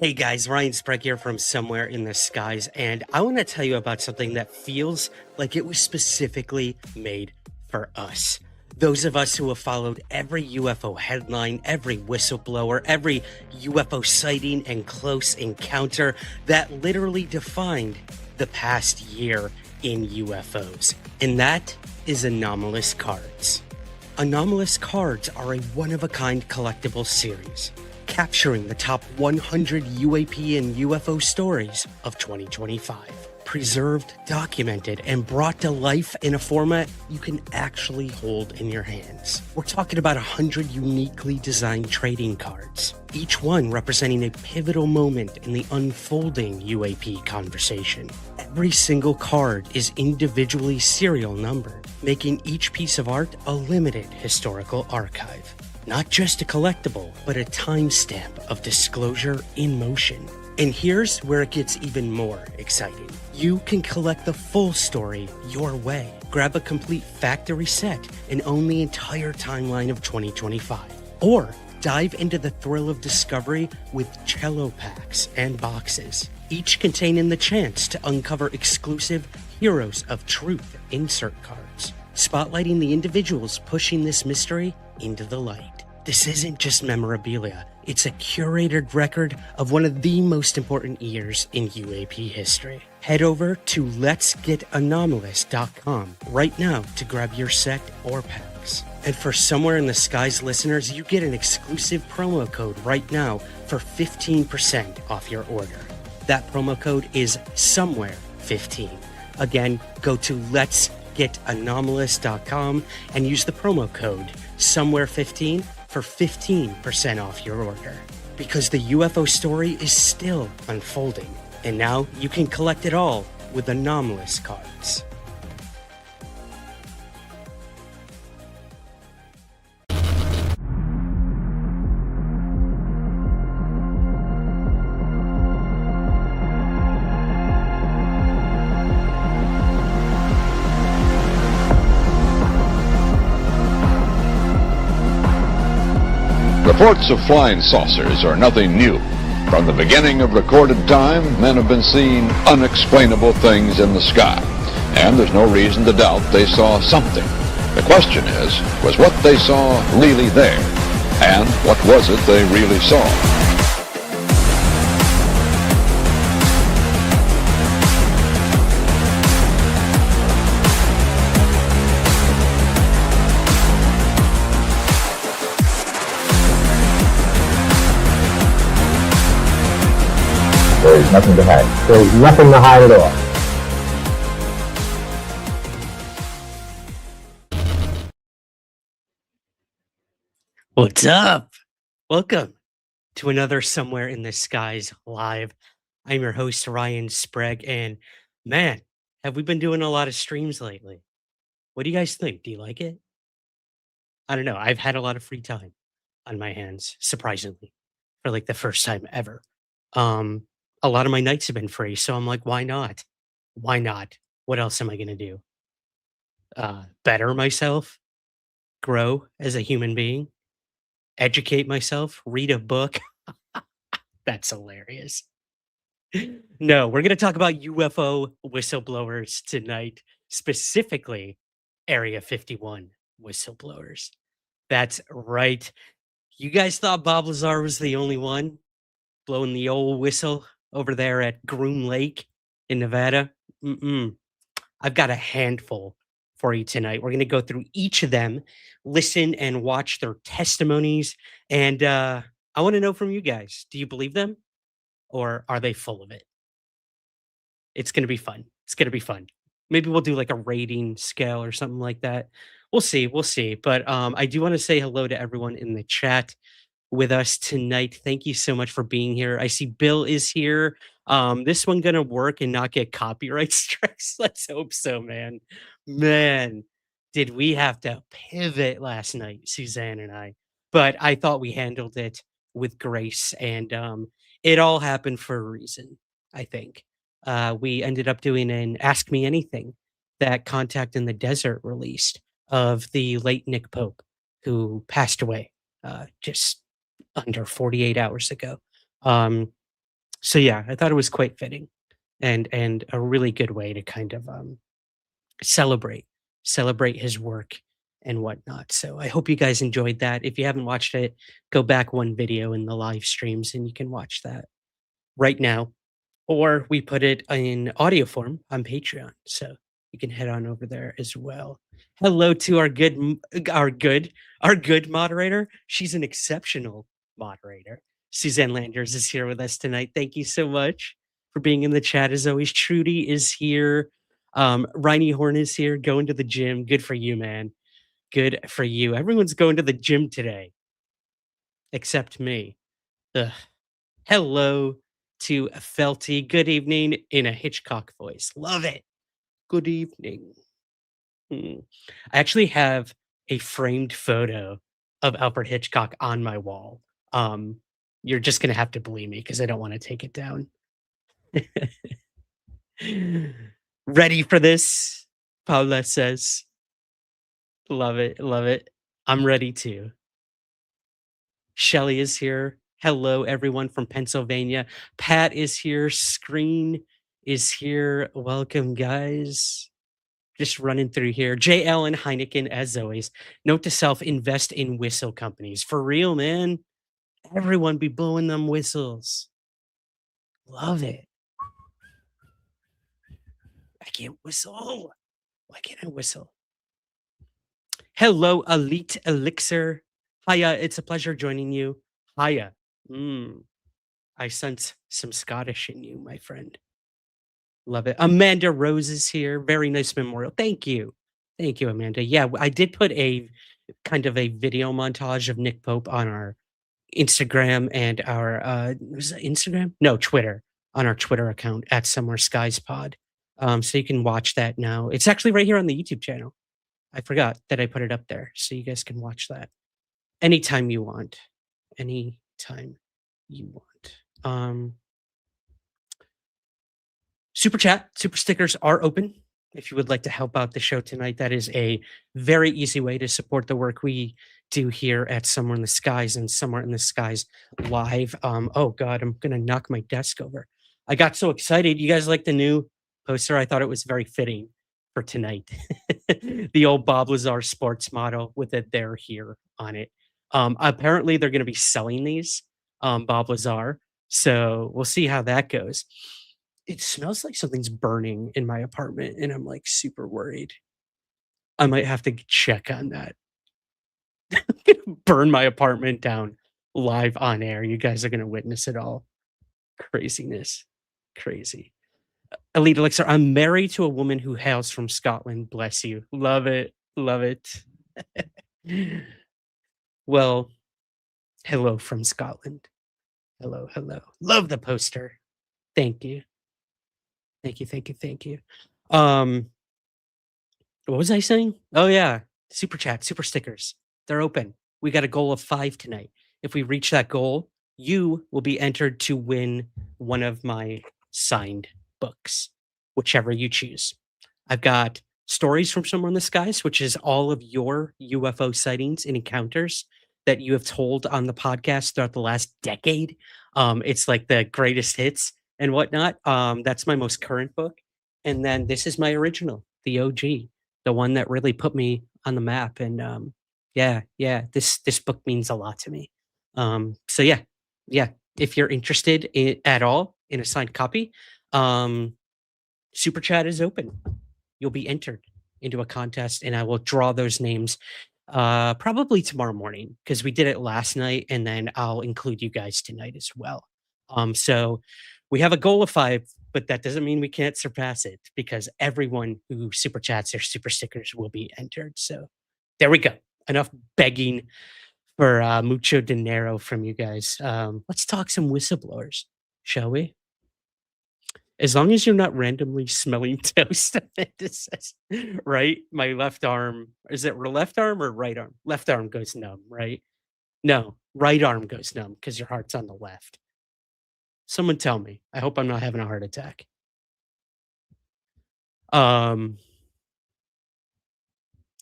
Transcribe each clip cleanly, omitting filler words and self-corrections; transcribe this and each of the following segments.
Hey guys, Ryan Sprague here from Somewhere in the Skies, and I want to tell you about something that feels like it was specifically made for us. Those of us who have followed every UFO headline, every whistleblower, every UFO sighting and close encounter that literally defined the past year in UFOs. And that is anomalous cards. Anomalous cards are a one-of-a-kind collectible series, capturing the top 100 UAP and UFO stories of 2025. Preserved, documented, and brought to life in a format you can actually hold in your hands. We're talking about 100 uniquely designed trading cards, each one representing a pivotal moment in the unfolding UAP conversation. Every single card is individually serial numbered, making each piece of art a limited historical archive. Not just a collectible, but a timestamp of disclosure in motion. And here's where it gets even more exciting. You can collect the full story your way. Grab a complete factory set and own the entire timeline of 2025. Or dive into the thrill of discovery with cello packs and boxes, each containing the chance to uncover exclusive Heroes of Truth insert cards, spotlighting the individuals pushing this mystery into the light. This isn't just memorabilia, it's a curated record of one of the most important years in UAP history. Head over to letsgetanomalous.com right now to grab your set or packs. And for Somewhere in the Skies listeners, you get an exclusive promo code right now for 15% off your order. That promo code is Somewhere15. Again, go to letsgetanomalous.com and use the promo code Somewhere15 for 15% off your order. Because the UFO story is still unfolding, and now you can collect it all with anomalous cards. Reports of flying saucers are nothing new. From the beginning of recorded time, men have been seeing unexplainable things in the sky, and there's no reason to doubt they saw something. The question is, was what they saw really there? And what was it they really saw? There's nothing to hide. There's nothing to hide at all. What's up? Welcome to another Somewhere in the Skies live. I'm your host, Ryan Sprague, and man, have we been doing a lot of streams lately? What do you guys think? Do you like it? I don't know. I've had a lot of free time on my hands, surprisingly, for like the first time ever. Um, a lot of my nights have been free, so I'm like, why not? Why not? What else am I gonna do? Better myself, grow as a human being, educate myself, read a book. That's hilarious. No, we're gonna talk about UFO whistleblowers tonight, specifically Area 51 whistleblowers. That's right. You guys thought Bob Lazar was the only one blowing the old whistle over there at Groom Lake in Nevada? Mm-mm. I've got a handful for you tonight. We're going to go through each of them, listen and watch their testimonies. And I want to know from you guys, do you believe them or are they full of it? It's going to be fun. It's going to be fun. Maybe we'll do like a rating scale or something like that. We'll see. We'll see. But I do want to say hello to everyone in the chat with us tonight. Thank you so much for being here. I see Bill is here. This one gonna work and not get copyright strikes? Let's hope so, man. Man, did we have to pivot last night, Suzanne and I? But I thought we handled it with grace, and it all happened for a reason. I think we ended up doing an Ask Me Anything that Contact in the Desert released of the late Nick Pope, who passed away just under 48 hours ago. Um, So yeah, I thought it was quite fitting and a really good way to kind of celebrate celebrate his work and whatnot. So I hope you guys enjoyed that. If you haven't watched it, go back one video in the live streams and you can watch that right now. Or we put it in audio form on Patreon. So you can head on over there as well. Hello to our our good moderator. She's an exceptional moderator. Suzanne Landers is here with us tonight. Thank you so much for being in the chat as always. Trudy is here. Reiny Horn is here, going to the gym. Good for you, man. Good for you. Everyone's going to the gym today, except me. Ugh. Hello to Felty. Good evening in a Hitchcock voice. Love it. Good evening. Hmm. I actually have a framed photo of Alfred Hitchcock on my wall. Um, you're just gonna have to believe me because I don't want to take it down. Ready for this? Paula says. Love it. Love it. I'm ready too. Shelly is here. Hello, everyone from Pennsylvania. Pat is here. Screen is here. Welcome, guys. Just running through here. J. Allen Heineken, as always. Note to self: invest in whistle companies. For real, man. Everyone be blowing them whistles. Love it. I can't whistle. Why can't I whistle? Hello, Elite Elixir. Hiya, it's a pleasure joining you. Hiya. Mm, I sense some Scottish in you, my friend. Love it. Amanda Rose is here. Very nice memorial. Thank you. Thank you, Amanda. Yeah, I did put a kind of a video montage of Nick Pope on our Instagram and our was it Instagram? No, Twitter. On our Twitter account at Somewhere Skies Pod. So you can watch that now. It's actually right here on the YouTube channel. I forgot that I put it up there. So you guys can watch that anytime you want. Anytime you want. Super chat, super stickers are open. If you would like to help out the show tonight, that is a very easy way to support the work we do here at Somewhere in the Skies and Somewhere in the Skies Live. Oh God, I'm gonna knock my desk over. I got so excited. You guys like the new poster? I thought it was very fitting for tonight. The old Bob Lazar sports model with a "They're here" on it. Apparently, they're going to be selling these, Bob Lazar. So we'll see how that goes. It smells like something's burning in my apartment, and I'm like super worried. I might have to check on that. Burn my apartment down live on air. You guys are going to witness it all. Craziness. Crazy. Elite Elixir, I'm married to a woman who hails from Scotland. Bless you. Love it. Love it. Well, hello from Scotland. Hello, hello. Love the poster. Thank you. Thank you. Thank you. Thank you. Um, what was I saying? Oh yeah. Super chat, super stickers. They're open. We got a goal of 5 tonight. If we reach that goal, you will be entered to win one of my signed books, whichever you choose. I've got Stories from Somewhere in the Skies, which is all of your UFO sightings and encounters that you have told on the podcast throughout the last decade. It's like the greatest hits and whatnot. That's my most current book. And then this is my original, the OG, the one that really put me on the map. And yeah, this book means a lot to me. So yeah. If you're interested at all in a signed copy, Super Chat is open. You'll be entered into a contest, and I will draw those names probably tomorrow morning because we did it last night, and then I'll include you guys tonight as well. So we have a goal of 5, but that doesn't mean we can't surpass it because everyone who super chats their super stickers will be entered. So there we go. Enough begging for mucho dinero from you guys. Let's talk some whistleblowers, shall we? As long as you're not randomly smelling toast, it says, right? My left arm, is it left arm or right arm? Left arm goes numb, right? No, right arm goes numb because your heart's on the left. Someone tell me. I hope I'm not having a heart attack. Trying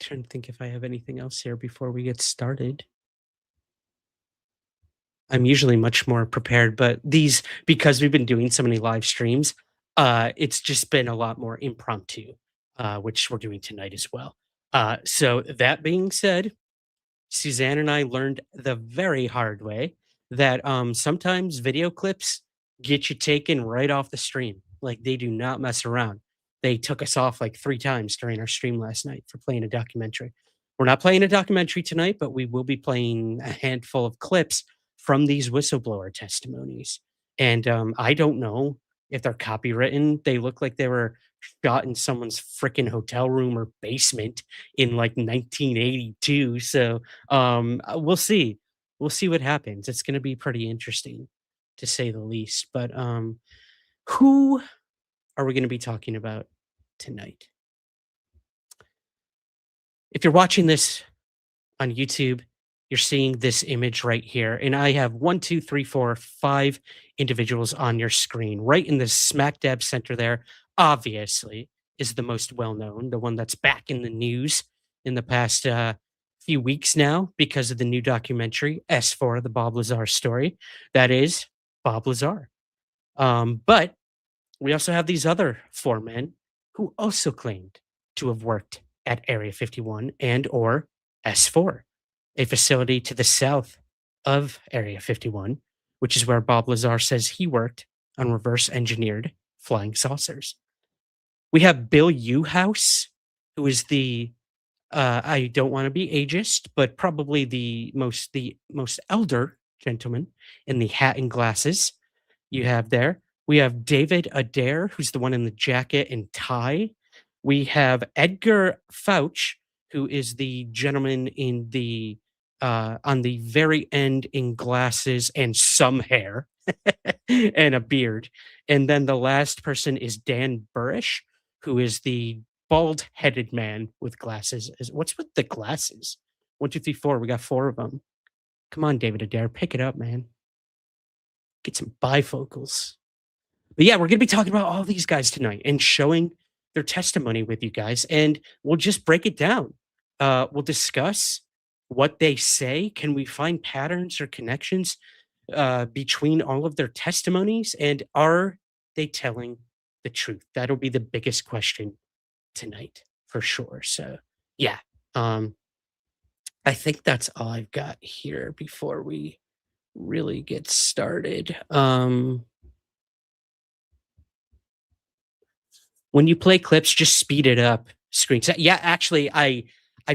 to think if I have anything else here before we get started. I'm usually much more prepared, but these because we've been doing so many live streams, it's just been a lot more impromptu, which we're doing tonight as well. So that being said, Suzanne and I learned the very hard way that sometimes video clips get you taken right off the stream. Like they do not mess around. They took us off like 3 times during our stream last night for playing a documentary. We're not playing a documentary tonight, but we will be playing a handful of clips from these whistleblower testimonies. And I don't know if they're copywritten. They look like they were shot in someone's freaking hotel room or basement in like 1982. So we'll see. We'll see what happens. It's going to be pretty interesting, to say the least. But who are we going to be talking about tonight? If you're watching this on YouTube, you're seeing this image right here, and I have 1, 2, 3, 4, 5 individuals on your screen, right in the smack dab center there. Obviously, is the most well known, the one that's back in the news in the past few weeks now because of the new documentary S4, the Bob Lazar story. That is Bob Lazar. But we also have these other 4 men who also claimed to have worked at Area 51 and or S4, a facility to the south of Area 51, which is where Bob Lazar says he worked on reverse engineered flying saucers. We have Bill Uhouse, who is the I don't want to be ageist, but probably the most elder gentleman in the hat and glasses you have there. We have David Adair, who's the one in the jacket and tie. We have Edgar Fouche, who is the gentleman in the on the very end in glasses and some hair and a beard. And then the last person is Dan Burisch, who is the bald-headed man with glasses. What's with the glasses? 1, 2, 3, 4. We got 4 of them. Come on, David Adair, pick it up, man. Get some bifocals. But yeah, we're going to be talking about all these guys tonight and showing their testimony with you guys, and we'll just break it down. We'll discuss what they say. Can we find patterns or connections between all of their testimonies, and are they telling the truth? That'll be the biggest question tonight for sure. So yeah, I think that's all I've got here before we really get started. When you play clips, just speed it up. Yeah, actually, I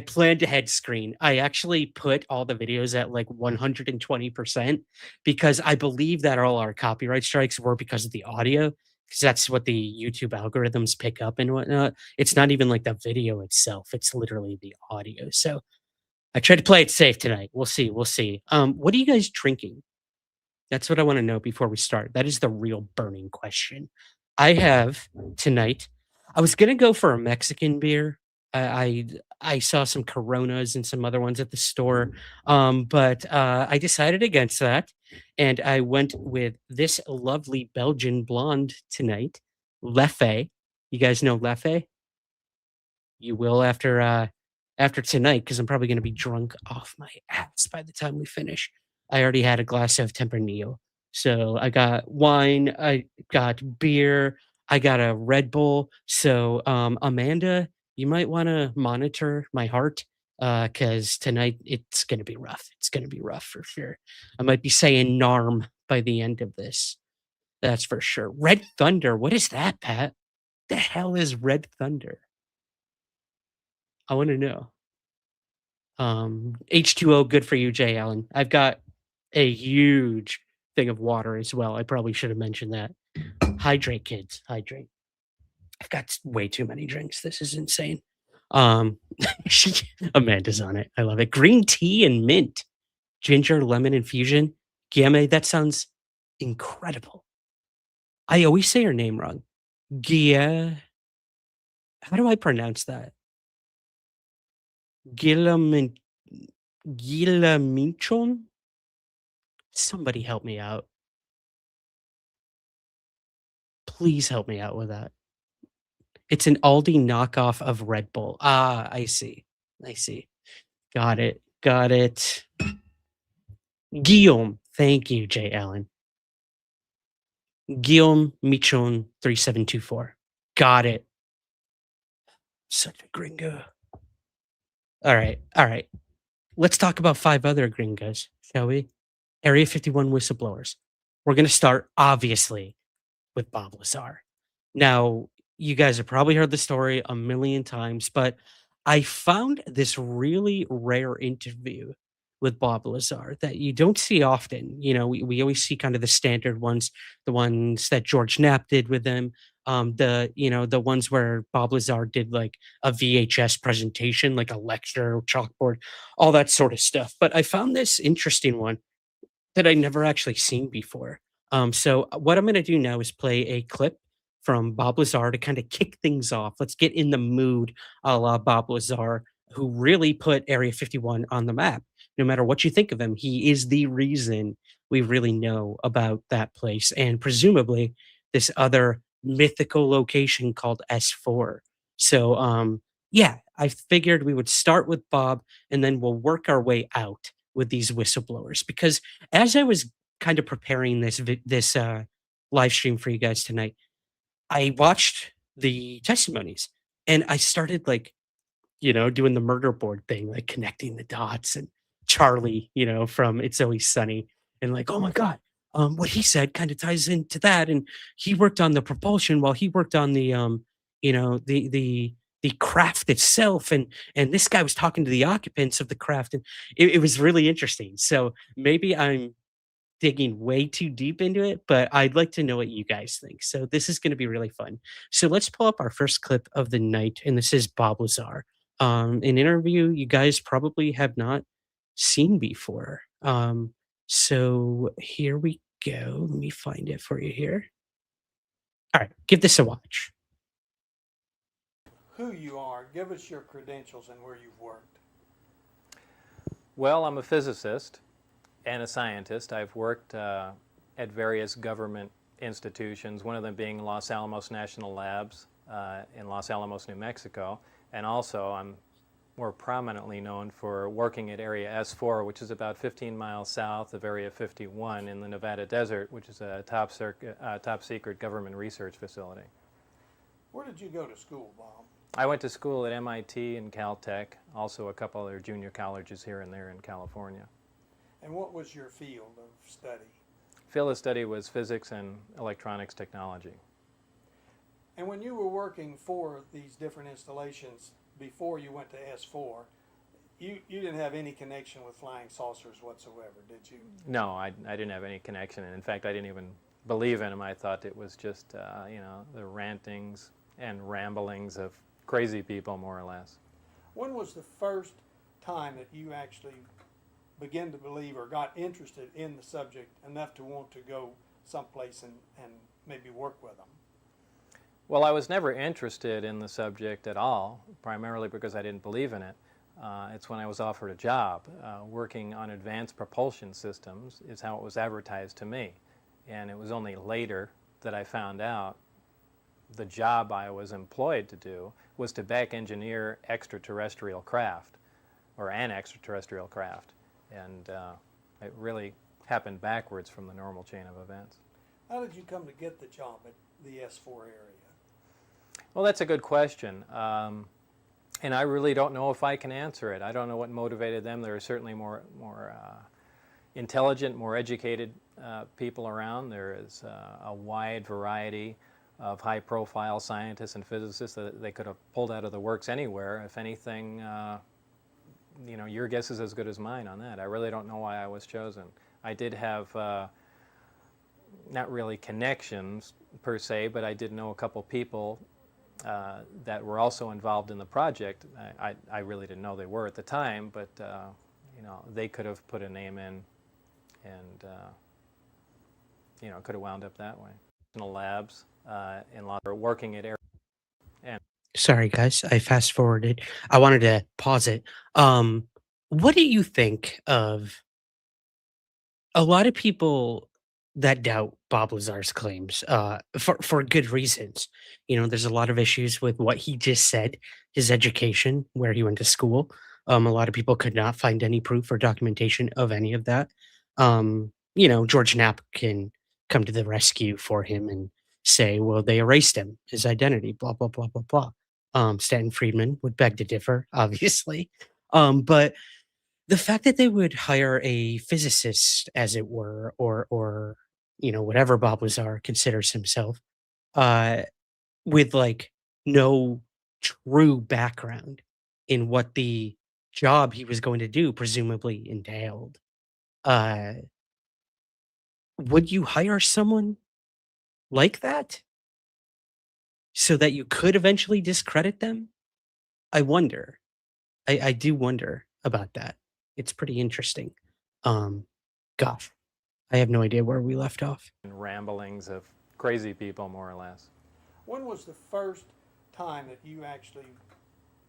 planned ahead screen. I actually put all the videos at like 120% because I believe that all our copyright strikes were because of the audio, because that's what the YouTube algorithms pick up and whatnot. It's not even like the video itself; it's literally the audio. So I tried to play it safe tonight. We'll see. We'll see. What are you guys drinking? That's what I want to know before we start. That is the real burning question. I have tonight. I was gonna go for a Mexican beer. I saw some Coronas and some other ones at the store, but I decided against that, and I went with this lovely Belgian blonde tonight, Leffe. You guys know Leffe? You will after tonight because I'm probably gonna be drunk off my ass by the time we finish. I already had a glass of Tempranillo. So I got wine, I got beer, I got a Red Bull. So Amanda, you might want to monitor my heart because tonight it's going to be rough. It's going to be rough for sure. I might be saying narm by the end of this. That's for sure. Red Thunder. What is that, Pat? The hell is Red Thunder? I want to know. H2O, good for you, Jay Allen. I've got a huge thing of water as well. I probably should have mentioned that. Hydrate, kids. Hydrate. I've got way too many drinks. This is insane. She, Amanda's on it. I love it. Green tea and mint, ginger, lemon infusion. Giame, that sounds incredible. I always say her name wrong. Gia. How do I pronounce that? Gilamin Gilaminchon? Somebody help me out. Please help me out with that. It's an Aldi knockoff of Red Bull. Ah, I see. I see. Got it. Got it. Guillaume, Thank you, J. Allen. Guillaume Michon 3724. Got it. Such a gringo. All right. All right. Let's talk about five other gringos, shall we? Area 51 whistleblowers. We're going to start, obviously, with Bob Lazar. Now, you guys have probably heard the story a million times, but I found this really rare interview with Bob Lazar that you don't see often. We always see kind of the standard ones, the ones that George Knapp did with him, the ones where Bob Lazar did like a VHS presentation, like a lecture, chalkboard, all that sort of stuff. But I found this interesting one that I never actually seen before. So what I'm gonna do now is play a clip from Bob Lazar to kind of kick things off. Let's get in the mood a la Bob Lazar, who really put Area 51 on the map. No matter what you think of him, he is the reason we really know about that place and presumably this other mythical location called S4. So yeah, I figured we would start with Bob and then we'll work our way out with these whistleblowers because as I was kind of preparing this live stream for you guys tonight, I watched the testimonies and I started like, doing the murder board thing, like connecting the dots and Charlie, from It's Always Sunny and like, oh my God, what he said kind of ties into that. And he worked on the propulsion while he worked on the craft itself. And this guy was talking to the occupants of the craft. And it was really interesting. So maybe I'm digging way too deep into it, but I'd like to know what you guys think. So this is going to be really fun. So let's pull up our first clip of the night, and this is Bob Lazar, an interview you guys probably have not seen before. So here we go. Let me find it for you here. All right, give this a watch. Who you are, give us your credentials and where you've worked. Well, I'm a physicist and a scientist. I've worked at various government institutions, one of them being Los Alamos National Labs in Los Alamos, New Mexico. And also I'm more prominently known for working at Area S4, which is about 15 miles south of Area 51 in the Nevada desert, which is a top secret government research facility. Where did you go to school, Bob? I went to school at MIT and Caltech, also a couple other junior colleges here and there in California. And what was your field of study? Field of study was physics and electronics technology. And when you were working for these different installations before you went to S4, you didn't have any connection with flying saucers whatsoever, did you? No, I didn't have any connection. And in fact, I didn't even believe in them. I thought it was just, the rantings and ramblings of crazy people, more or less. When was the first time that you actually began to believe or got interested in the subject enough to want to go someplace and maybe work with them? Well, I was never interested in the subject at all, primarily because I didn't believe in it. It's when I was offered a job. Working on advanced propulsion systems is how it was advertised to me. And it was only later that I found out the job I was employed to do was to back engineer extraterrestrial craft, or an extraterrestrial craft. And it really happened backwards from the normal chain of events. How did you come to get the job at the S4 area? Well, that's a good question. And I really don't know if I can answer it. I don't know what motivated them. There are certainly more intelligent, more educated people around. There is a wide variety of high-profile scientists and physicists that they could have pulled out of the works anywhere. If anything, your guess is as good as mine on that. I really don't know why I was chosen. I did have not really connections per se, but I did know a couple people that were also involved in the project. I really didn't know they were at the time, but they could have put a name in, and could have wound up that way. Labs in working at Air. Sorry, guys, I fast forwarded. I wanted to pause it. What do you think of a lot of people that doubt Bob Lazar's claims for good reasons? There's a lot of issues with what he just said, his education, where he went to school. A lot of people could not find any proof or documentation of any of that. George Knapp can come to the rescue for him and say, well, they erased him, his identity, blah, blah, blah, blah, blah. Stanton Friedman would beg to differ, obviously. But the fact that they would hire a physicist, as it were, or whatever Bob Lazar considers himself, uh, with like no true background in what the job he was going to do presumably entailed. Uh, would you hire someone like that so that you could eventually discredit them? I wonder. I do wonder about that. It's pretty interesting. Um, Gosh, I have no idea where we left off. And ramblings of crazy people, more or less. When was the first time that you actually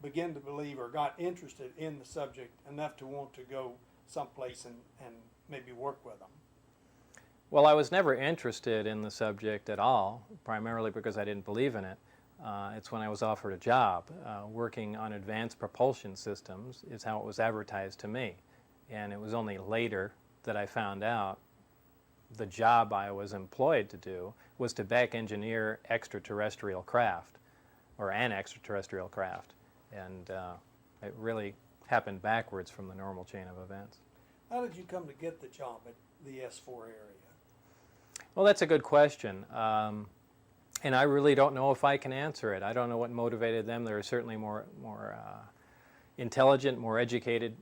began to believe or got interested in the subject enough to want to go someplace and maybe work with them? Well, I was never interested in the subject at all, primarily because I didn't believe in it. It's when I was offered a job. Working on advanced propulsion systems is how it was advertised to me. And it was only later that I found out the job I was employed to do was to back engineer extraterrestrial craft, or an extraterrestrial craft. And it really happened backwards from the normal chain of events. How did you come to get the job at the S4 area? Well, that's a good question. And I really don't know if I can answer it. I don't know what motivated them. There are certainly more intelligent, more educated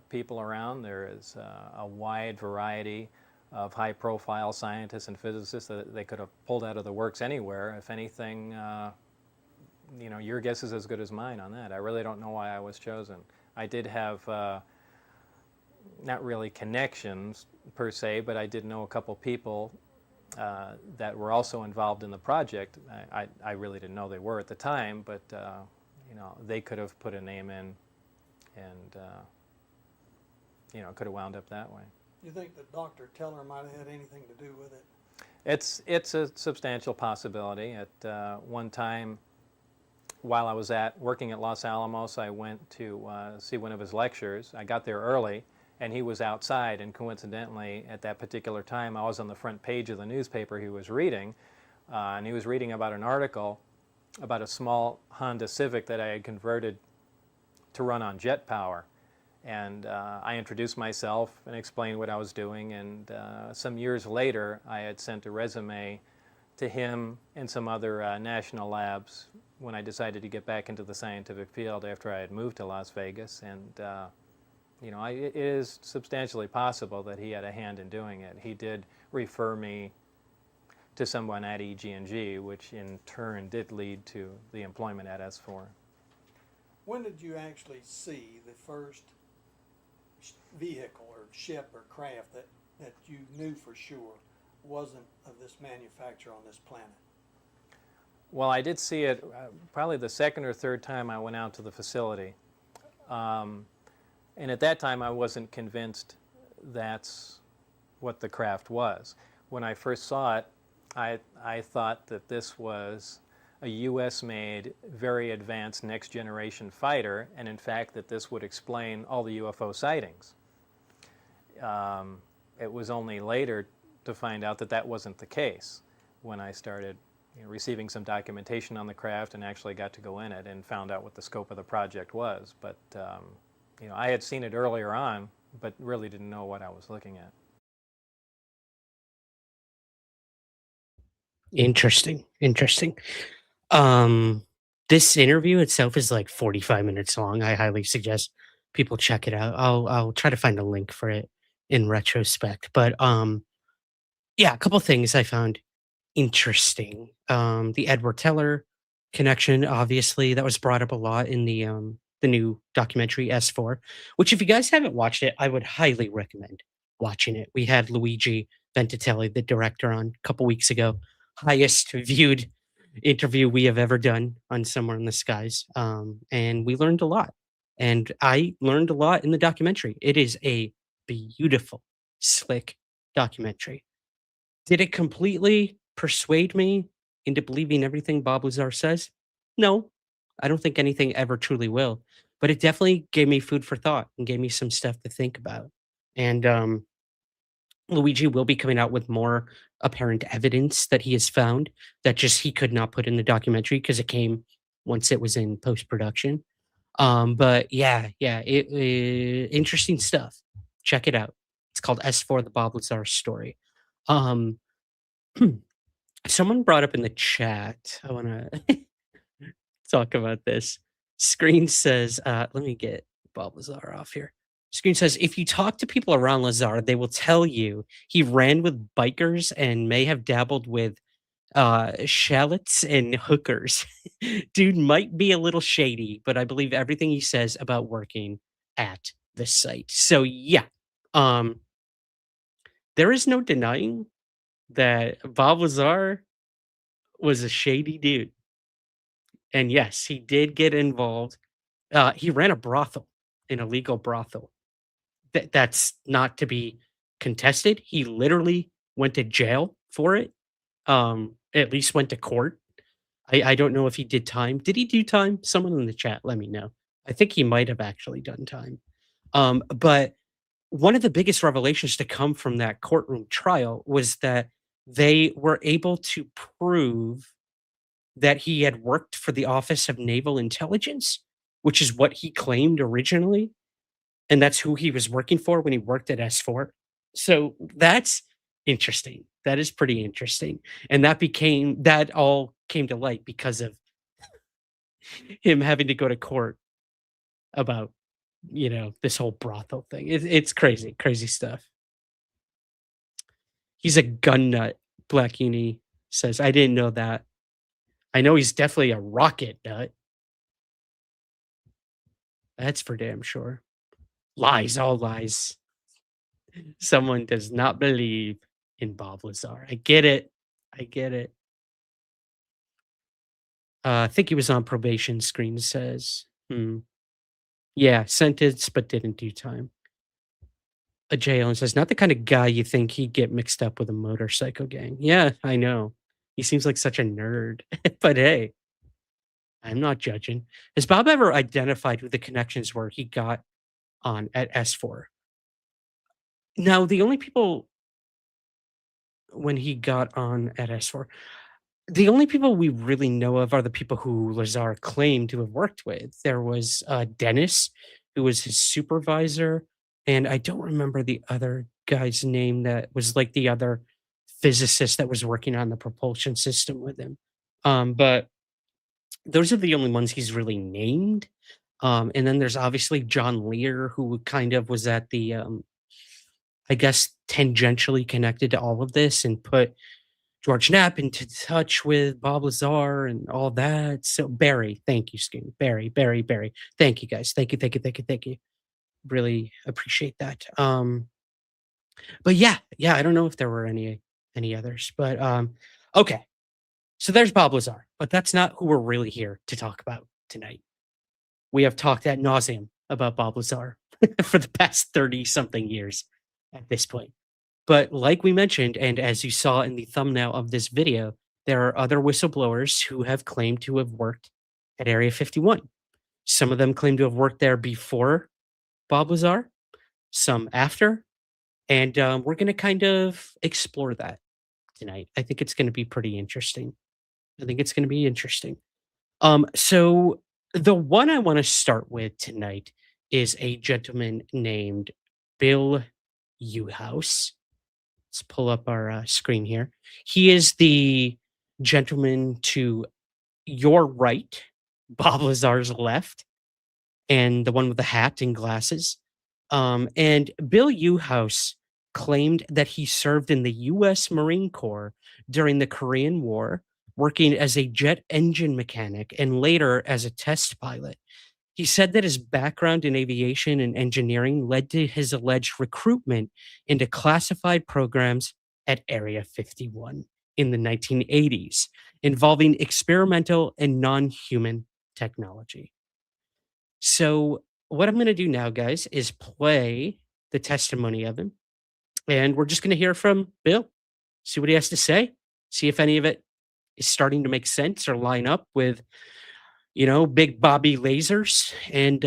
people around. There is a wide variety of high-profile scientists and physicists that they could have pulled out of the works anywhere. If anything, your guess is as good as mine on that. I really don't know why I was chosen. I did have not really connections per se, but I did know a couple people that were also involved in the project. I really didn't know they were at the time, but they could have put a name in, and could have wound up that way. You think that Dr. Teller might have had anything to do with it? It's a substantial possibility. At one time, while I was working at Los Alamos, I went to see one of his lectures. I got there early, and he was outside, and coincidentally, at that particular time, I was on the front page of the newspaper he was reading, and he was reading about an article about a small Honda Civic that I had converted to run on jet power. And I introduced myself and explained what I was doing, and some years later, I had sent a resume to him and some other national labs when I decided to get back into the scientific field after I had moved to Las Vegas. And it is substantially possible that he had a hand in doing it. He did refer me to someone at EG&G, which in turn did lead to the employment at S4. When did you actually see the first vehicle or ship or craft that you knew for sure wasn't of this manufacturer on this planet? Well, I did see it probably the second or third time I went out to the facility. And at that time, I wasn't convinced that's what the craft was. When I first saw it, I thought that this was a US-made, very advanced next-generation fighter, and in fact that this would explain all the UFO sightings. It was only later to find out that that wasn't the case when I started receiving some documentation on the craft and actually got to go in it and found out what the scope of the project was. But I had seen it earlier on, but really didn't know what I was looking at. Interesting. This interview itself is like 45 minutes long. I highly suggest people check it out. I'll try to find a link for it in retrospect. But yeah, a couple things I found interesting. The Edward Teller connection, obviously, that was brought up a lot in the new documentary S4, which if you guys haven't watched it, I would highly recommend watching it. We had Luigi Ventitelli, the director, on a couple weeks ago. Highest viewed interview we have ever done on Somewhere in the Skies. And we learned a lot. And I learned a lot in the documentary. It is a beautiful, slick documentary. Did it completely persuade me into believing everything Bob Lazar says? No, I don't think anything ever truly will. But it definitely gave me food for thought and gave me some stuff to think about. And Luigi will be coming out with more apparent evidence that he has found that just he could not put in the documentary because it came once it was in post production. But interesting stuff. Check it out. It's called S4: The Bob Lazar Story. Um, someone brought up in the chat. I want to talk about this. Screen says, let me get Bob Lazar off here. Screen says, if you talk to people around Lazar, they will tell you he ran with bikers and may have dabbled with shallots and hookers. Dude might be a little shady, but I believe everything he says about working at the site. So yeah, um, there is no denying that Bob Lazar was a shady dude. And yes, he did get involved. He ran a brothel, an illegal brothel. That's not to be contested. He literally went to jail for it. At least went to court. I don't know if he did time. Did he do time? Someone in the chat, let me know. I think he might have actually done time. But one of the biggest revelations to come from that courtroom trial was that they were able to prove that he had worked for the Office of Naval Intelligence, which is what he claimed originally. And that's who he was working for when he worked at S4. So that's interesting. That is pretty interesting. And that all came to light because of him having to go to court about, this whole brothel thing. It's crazy, crazy stuff. He's a gun nut, Black Uni says. I didn't know that. I know he's definitely a rocket nut. That's for damn sure. Lies, all lies. Someone does not believe in Bob Lazar. I get it. I get it. I think he was on probation, Screen says. Yeah, sentenced but didn't do time. A Jalen says, not the kind of guy you think he'd get mixed up with a motorcycle gang. Yeah, I know. He seems like such a nerd. But hey, I'm not judging. Has Bob ever identified who the connections were he got on at S4? Now, the only people when he got on at S4, the only people we really know of are the people who Lazar claimed to have worked with. There was Dennis, who was his supervisor, and I don't remember the other guy's name that was like the other physicist that was working on the propulsion system with him. But those are the only ones he's really named. And then there's obviously John Lear, who kind of was at the, I guess, tangentially connected to all of this and put George Knapp into touch with Bob Lazar and all that. So Barry, thank you, Skin. Barry. Thank you guys. Thank you. Really appreciate that. But yeah, I don't know if there were any others, but okay. So there's Bob Lazar, but that's not who we're really here to talk about tonight. We have talked ad nauseum about Bob Lazar for the past 30 something years at this point. But like we mentioned, and as you saw in the thumbnail of this video, there are other whistleblowers who have claimed to have worked at Area 51. Some of them claim to have worked there before Bob Lazar, some after, and we're going to kind of explore that tonight. I think it's going to be pretty interesting. So the one I want to start with tonight is a gentleman named Bill Uhouse. Let's pull up our screen here. He is the gentleman to your right, Bob Lazar's left, and the one with the hat and glasses. And Bill Uhouse claimed that he served in the U.S. Marine Corps during the Korean War, working as a jet engine mechanic and later as a test pilot. He said that his background in aviation and engineering led to his alleged recruitment into classified programs at Area 51 in the 1980s, involving experimental and non-human technology. So what I'm going to do now, guys, is play the testimony of him, and we're just going to hear from Bill, see what he has to say, see if any of it is starting to make sense or line up with big Bobby lasers. And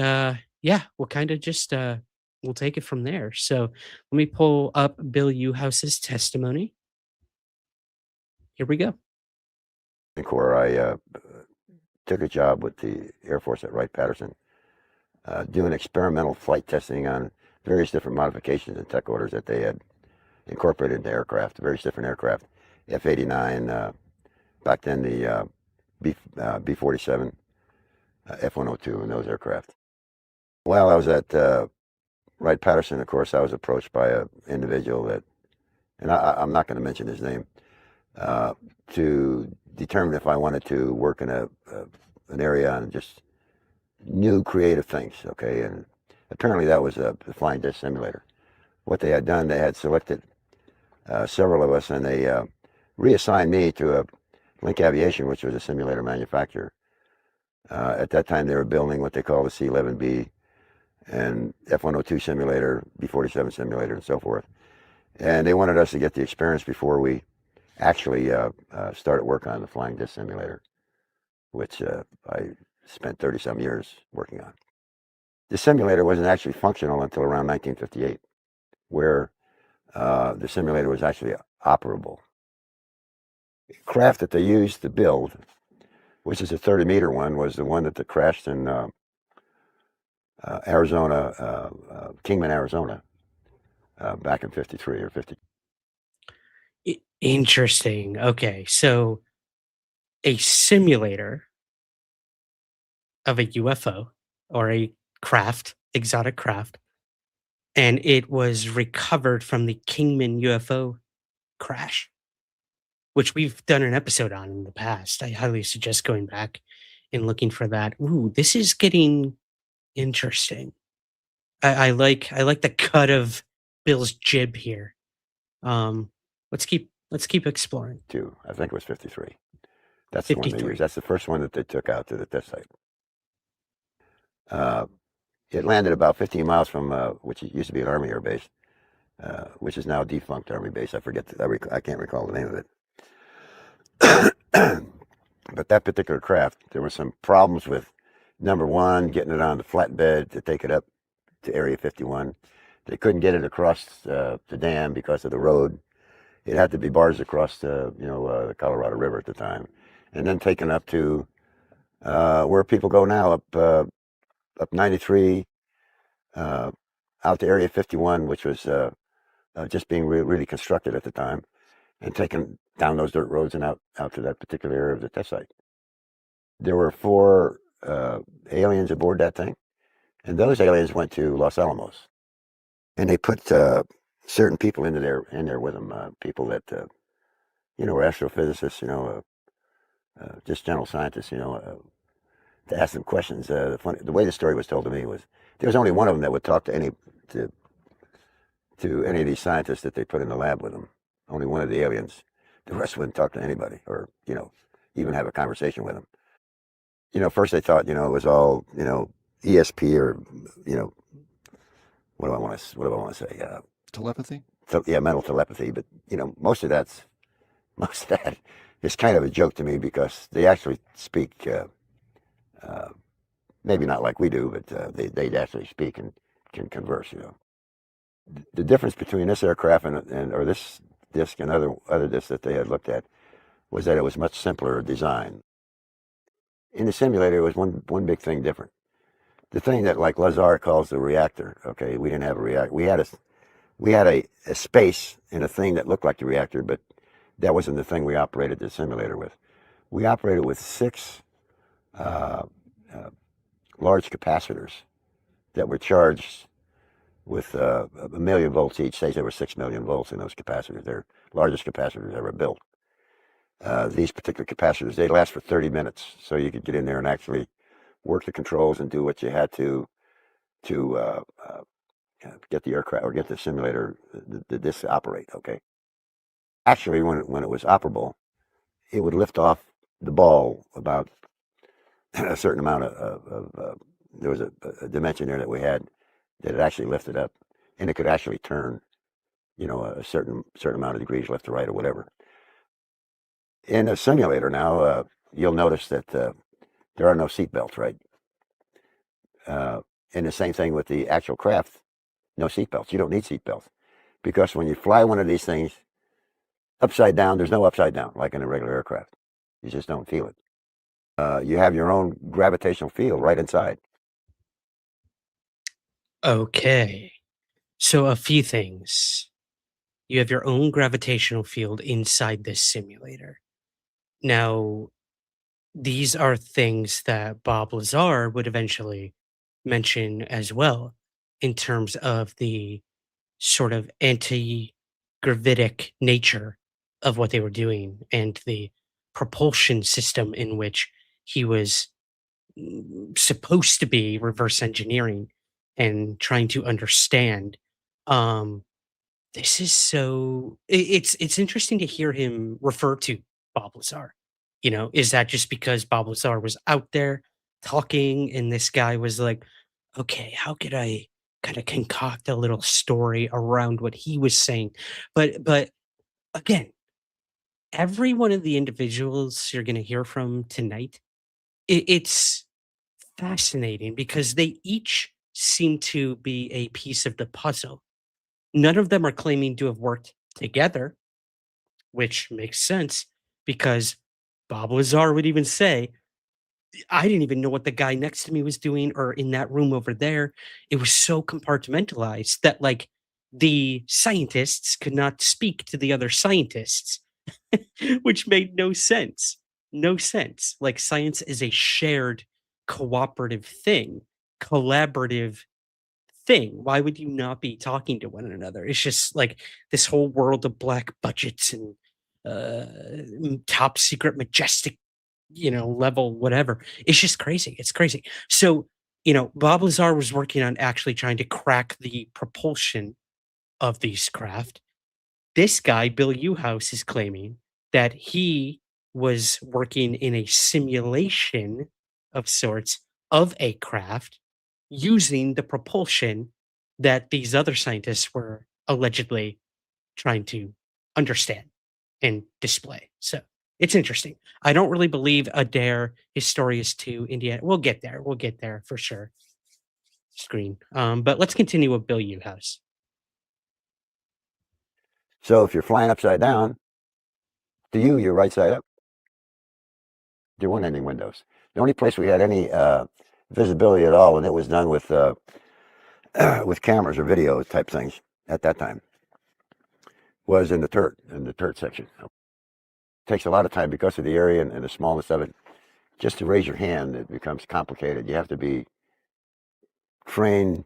we'll kind of just we'll take it from there. So let me pull up Bill Uhouse's testimony. Here we go. Corps, I took a job with the Air Force at Wright-Patterson, doing experimental flight testing on various different modifications and tech orders that they had incorporated into aircraft, various different aircraft, F-89, back then the B-47, F-102, and those aircraft. While I was at Wright-Patterson, of course, I was approached by an individual that, and I'm not going to mention his name, to determine if I wanted to work in an area on just new creative things, okay? And apparently that was the flying disc simulator. What they had done, they had selected several of us, and they reassigned me to Link Aviation, which was a simulator manufacturer. At that time, they were building what they call the C-11B and F-102 simulator, B-47 simulator, and so forth. And they wanted us to get the experience before we actually started work on the flying disc simulator, which I spent 30-some years working on. The simulator wasn't actually functional until around 1958, where the simulator was actually operable. The craft that they used to build, which is a 30-meter one, was the one that crashed in Arizona, Kingman, Arizona, back in 53 or 50. Interesting. Okay, so a simulator of a UFO or a craft, exotic craft, and it was recovered from the Kingman UFO crash, which we've done an episode on in the past. I highly suggest going back and looking for that. Ooh, this is getting interesting. I like the cut of Bill's jib here. Let's keep exploring. I think it was 53. That's the one they used. That's the first one that they took out to the test site. It landed about 15 miles from, which used to be an Army air base, which is now a defunct Army base. I forget, I can't recall the name of it. But that particular craft, there were some problems with, number one, getting it on the flatbed to take it up to Area 51. They couldn't get it across the dam because of the road. It had to be barged across the Colorado River at the time, and then taken up to where people go now, up 93, out to Area 51, which was just being really constructed at the time, and taken down those dirt roads and out to that particular area of the test site. There were 4 aliens aboard that thing, and those aliens went to Los Alamos, and they put certain people in there with them, people that were astrophysicists, just general scientists, to ask them questions. The way the story was told to me was there was only one of them that would talk to any of these scientists that they put in the lab with them. Only one of the aliens. The rest wouldn't talk to anybody, or even have a conversation with them. First they thought it was all ESP, or what do I want to say? Telepathy? Yeah, mental telepathy. But most of that is kind of a joke to me, because they actually speak. Maybe not like we do, but they actually speak and can converse. The difference between this aircraft or this disc and other discs that they had looked at was that it was much simpler design. In the simulator, it was one big thing different. The thing that, like, Lazar calls the reactor. Okay, we didn't have a reactor. We had a space in a thing that looked like the reactor, but that wasn't the thing we operated the simulator with. We operated with 6 large capacitors that were charged with 1 million volts each. Say there were 6 million volts in those capacitors. They're largest capacitors ever built. These particular capacitors, they last for 30 minutes, so you could get in there and actually work the controls and do what you had to get the aircraft, or get the simulator, the disc to operate. Okay. Actually, when it was operable, it would lift off the ball about a certain amount of there was a dimension there that we had that it actually lifted up, and it could actually turn, a certain amount of degrees left to right or whatever. In a simulator now, you'll notice that there are no seat belts, right? And the same thing with the actual craft. no seatbelts. You don't need seatbelts because when you fly one of these things upside down, there's no upside down like in a regular aircraft. You just don't feel it. You have your own gravitational field right inside. Okay. So a few things. You have your own gravitational field inside this simulator. Now, these are things that Bob Lazar would eventually mention as well in terms of the sort of anti-gravitic nature of what they were doing and the propulsion system in which he was supposed to be reverse engineering and trying to understand. Um, this is so it's interesting to hear him refer to Bob Lazar. You know, is that just because Bob Lazar was out there talking and this guy was like, okay, how could I kind of concoct a little story around what he was saying? But again, every one of the individuals you're gonna hear from tonight, it's fascinating because they each seem to be a piece of the puzzle. None of them are claiming to have worked together, which makes sense because Bob Lazar would even say, I didn't even know what the guy next to me was doing or in that room over there. It was so compartmentalized that, like, the scientists could not speak to the other scientists, which made no sense. No sense. Like, science is a shared, cooperative thing, collaborative thing. Why would you not be talking to one another? It's just like this whole world of black budgets and top secret majestic, level whatever. It's just crazy. It's crazy. So, Bob Lazar was working on actually trying to crack the propulsion of these craft. This guy, Bill Uhouse, is claiming that he was working in a simulation of sorts of a craft using the propulsion that these other scientists were allegedly trying to understand and display. So it's interesting. I don't really believe Adair, his story is to Indiana. We'll get there. We'll get there for sure. Screen. But let's continue with Bill Uhouse. So if you're flying upside down, to you, you're right side up. There weren't any windows. The only place we had any visibility at all, and it was done with with cameras or video type things at that time, was in the turret section. It takes a lot of time because of the area and the smallness of it. Just to raise your hand, it becomes complicated. You have to be trained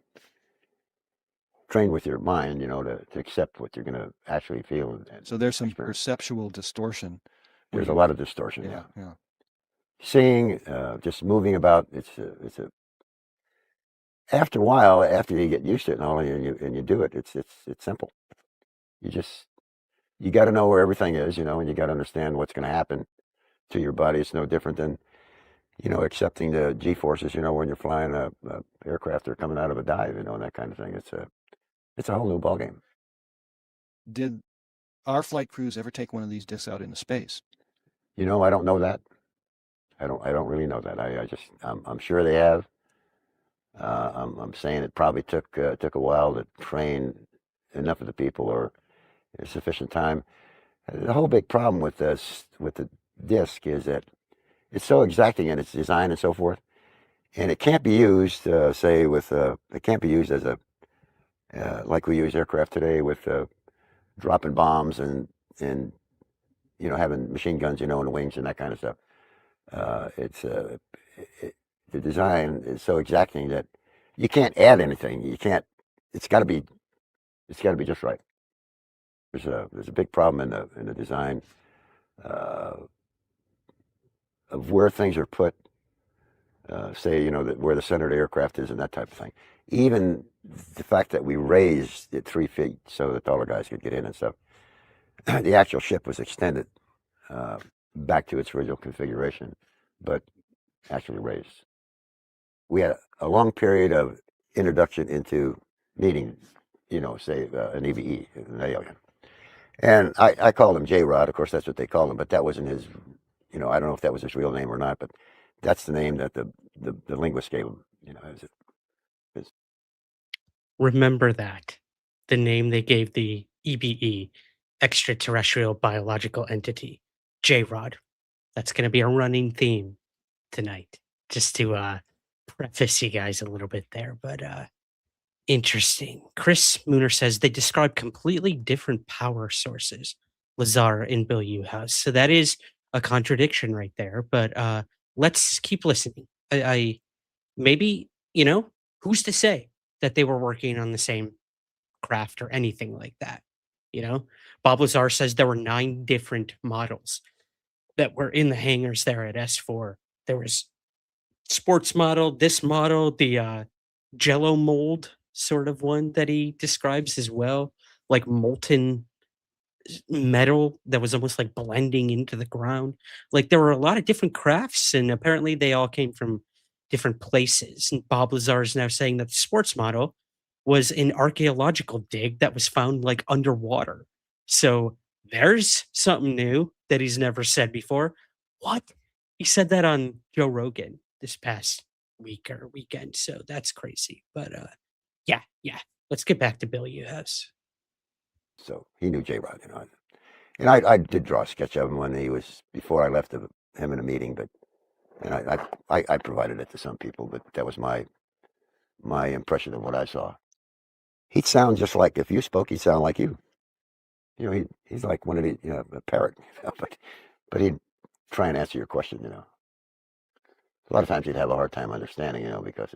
with your mind, to accept what you're going to actually feel. And So there's some experience. perceptual distortion. There's a lot of distortion. Yeah, yeah. Seeing, just moving about. It's a. After a while, after you get used to it and all, and you do it, it's simple. You got to know where everything is, and you got to understand what's going to happen to your body. It's no different than, accepting the G forces. When you're flying a aircraft or coming out of a dive, and that kind of thing. It's a whole new ballgame. Did our flight crews ever take one of these discs out into space? I don't know that. I don't really know that. I'm sure they have. I'm saying it probably took a while to train enough of the people or sufficient time. The whole big problem with the disc is that it's so exacting in its design and so forth, and it can't be used, it can't be used as a like we use aircraft today with dropping bombs and having machine guns, in the wings and that kind of stuff. The design is so exacting that you can't add anything. You can't. It's got to be just right. There's a big problem in the design of where things are put. Say, where the center of the aircraft is and that type of thing. Even the fact that we raised it 3 feet so the taller guys could get in and stuff. The actual ship was extended back to its original configuration, but actually raised. We had a long period of introduction into meeting, say an EVE, an alien. And I called him J-Rod. Of course, that's what they called him, but that wasn't his, I don't know if that was his real name or not, but that's the name that the linguist gave him, Remember that. The name they gave the EBE, extraterrestrial biological entity, J-Rod. That's going to be a running theme tonight, just to preface you guys a little bit there. But interesting. Chris Mooner says they describe completely different power sources, Lazar and Bill Uhouse. So that is a contradiction right there. But let's keep listening. I maybe, who's to say that they were working on the same craft or anything like that? You know, Bob Lazar says there were 9 different models that were in the hangars there at S4. There was sports model, this model, the Jello mold sort of one that he describes as well, like molten metal that was almost like blending into the ground. Like there were a lot of different crafts, and apparently they all came from different places. And Bob Lazar is now saying that the sports model was an archaeological dig that was found like underwater. So there's something new that he's never said before. What? He said that on Joe Rogan this past week or weekend. So that's crazy. But yeah. Let's get back to Bill Uhouse. So he knew J-Rod, And I did draw a sketch of him when he was, before I left him in a meeting, and I provided it to some people, but that was my impression of what I saw. He'd sound just like, if you spoke, he'd sound like you. He's like one of the, a parrot, but he'd try and answer your question, A lot of times he'd have a hard time understanding, because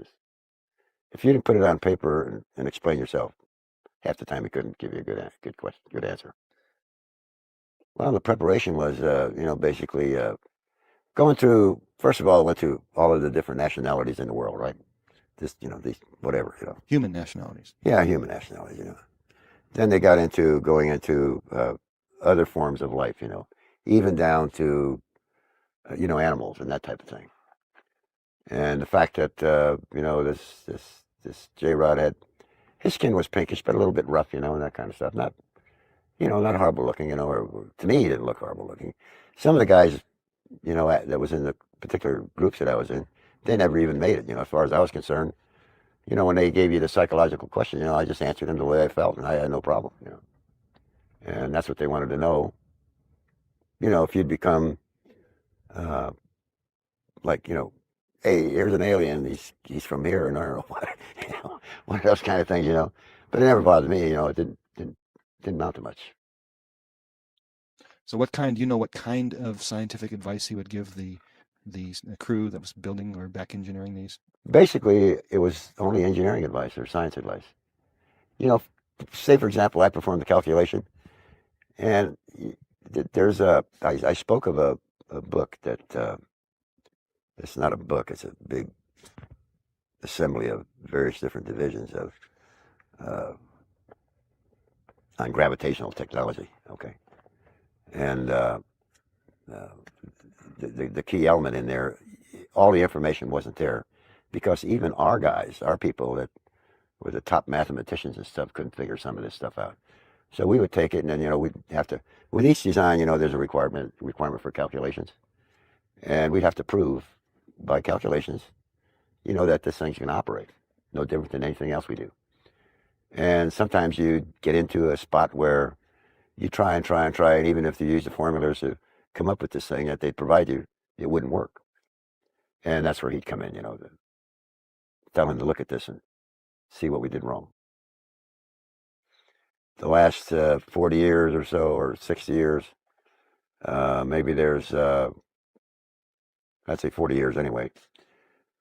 if you didn't put it on paper and explain yourself, half the time he couldn't give you a good answer. Well, the preparation was, basically going through. First of all, I went through all of the different nationalities in the world, right? Just these whatever, Human nationalities. Yeah, human nationalities, Then they got into going into other forms of life, even down to animals and that type of thing. And the fact that this J-Rod had, his skin was pinkish, but a little bit rough, and that kind of stuff. Not horrible looking, or to me, he didn't look horrible looking. Some of the guys, that was in the particular groups that I was in, they never even made it, as far as I was concerned. When they gave you the psychological question, I just answered them the way I felt, and I had no problem, And that's what they wanted to know. If you'd become, hey, here's an alien, he's from here, and I don't know what, one of those kind of things, But it never bothered me, it didn't amount to much. So what kind of scientific advice he would give the crew that was building or back engineering these? Basically, it was only engineering advice or science advice. Say for example, I performed the calculation, and there's I spoke of a book that, it's not a book, it's a big assembly of various different divisions of on gravitational technology, okay? And the key element in there, all the information wasn't there, because even our guys, our people that were the top mathematicians and stuff, couldn't figure some of this stuff out. So we would take it, and then we'd have to, with each design, there's a requirement for calculations, and we'd have to prove by calculations, that this thing's going to operate, no different than anything else we do. And sometimes you get into a spot where you try, and even if you use the formulas to come up with this thing that they provide you, it wouldn't work. And that's where he'd come in, to tell him to look at this and see what we did wrong. The last 40 years or so, or 60 years, maybe there's, I'd say 40 years anyway,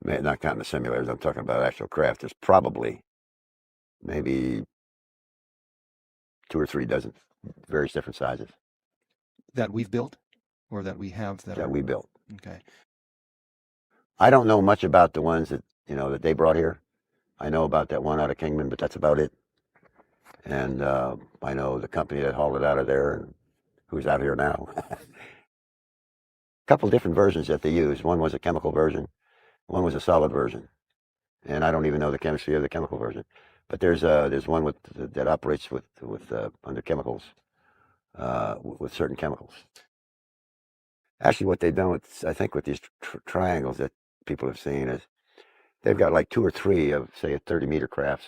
not counting the simulators, I'm talking about actual craft, there's probably maybe 2 or 3 dozen various different sizes. That we've built, or that we have that we built. Okay. I don't know much about the ones that, that they brought here. I know about that one out of Kingman, but that's about it. And I know the company that hauled it out of there and who's out here now. A couple different versions that they used. One was a chemical version, one was a solid version. And I don't even know the chemistry of the chemical version. But there's one that operates with under chemicals, with certain chemicals. Actually, what they've done with, I think, with these triangles that people have seen is they've got like 2 or 3 of, say, a 30-meter crafts,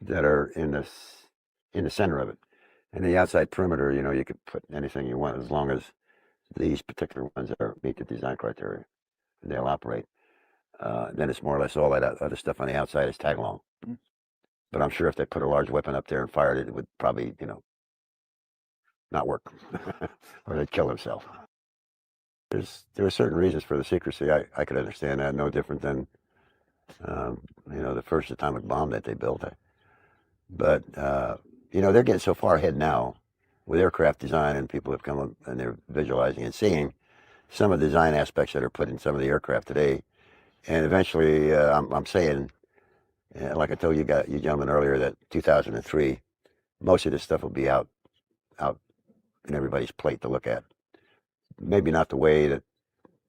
that are in the center of it. And the outside perimeter, you could put anything you want as long as these particular ones meet the design criteria, and they'll operate. Then it's more or less all that other stuff on the outside is tag along. But I'm sure if they put a large weapon up there and fired it, it would probably, not work, or they'd kill themselves. There are certain reasons for the secrecy. I could understand that. No different than, the first atomic bomb that they built. But they're getting so far ahead now with aircraft design, and people have come up and they're visualizing and seeing some of the design aspects that are put in some of the aircraft today. And eventually, I'm saying, like I told you gentlemen earlier, that 2003, most of this stuff will be out in everybody's plate to look at. Maybe not the way that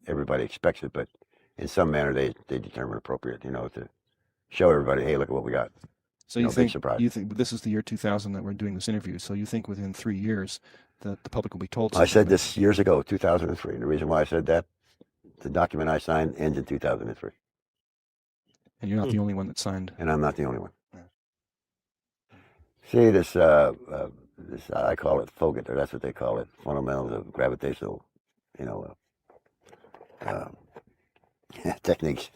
everybody expects it, but in some manner they determine appropriate, to show everybody, hey, look at what we got. So No big surprise. you think this is the year 2000 that we're doing this interview? So you think within 3 years that the public will be told? I said this years ago, 2003. And the reason why I said that, the document I signed ends in 2003. And you're not the only one that signed. And I'm not the only one. Yeah. See, this I call it FOGIT, or that's what they call it, fundamentals of gravitational, techniques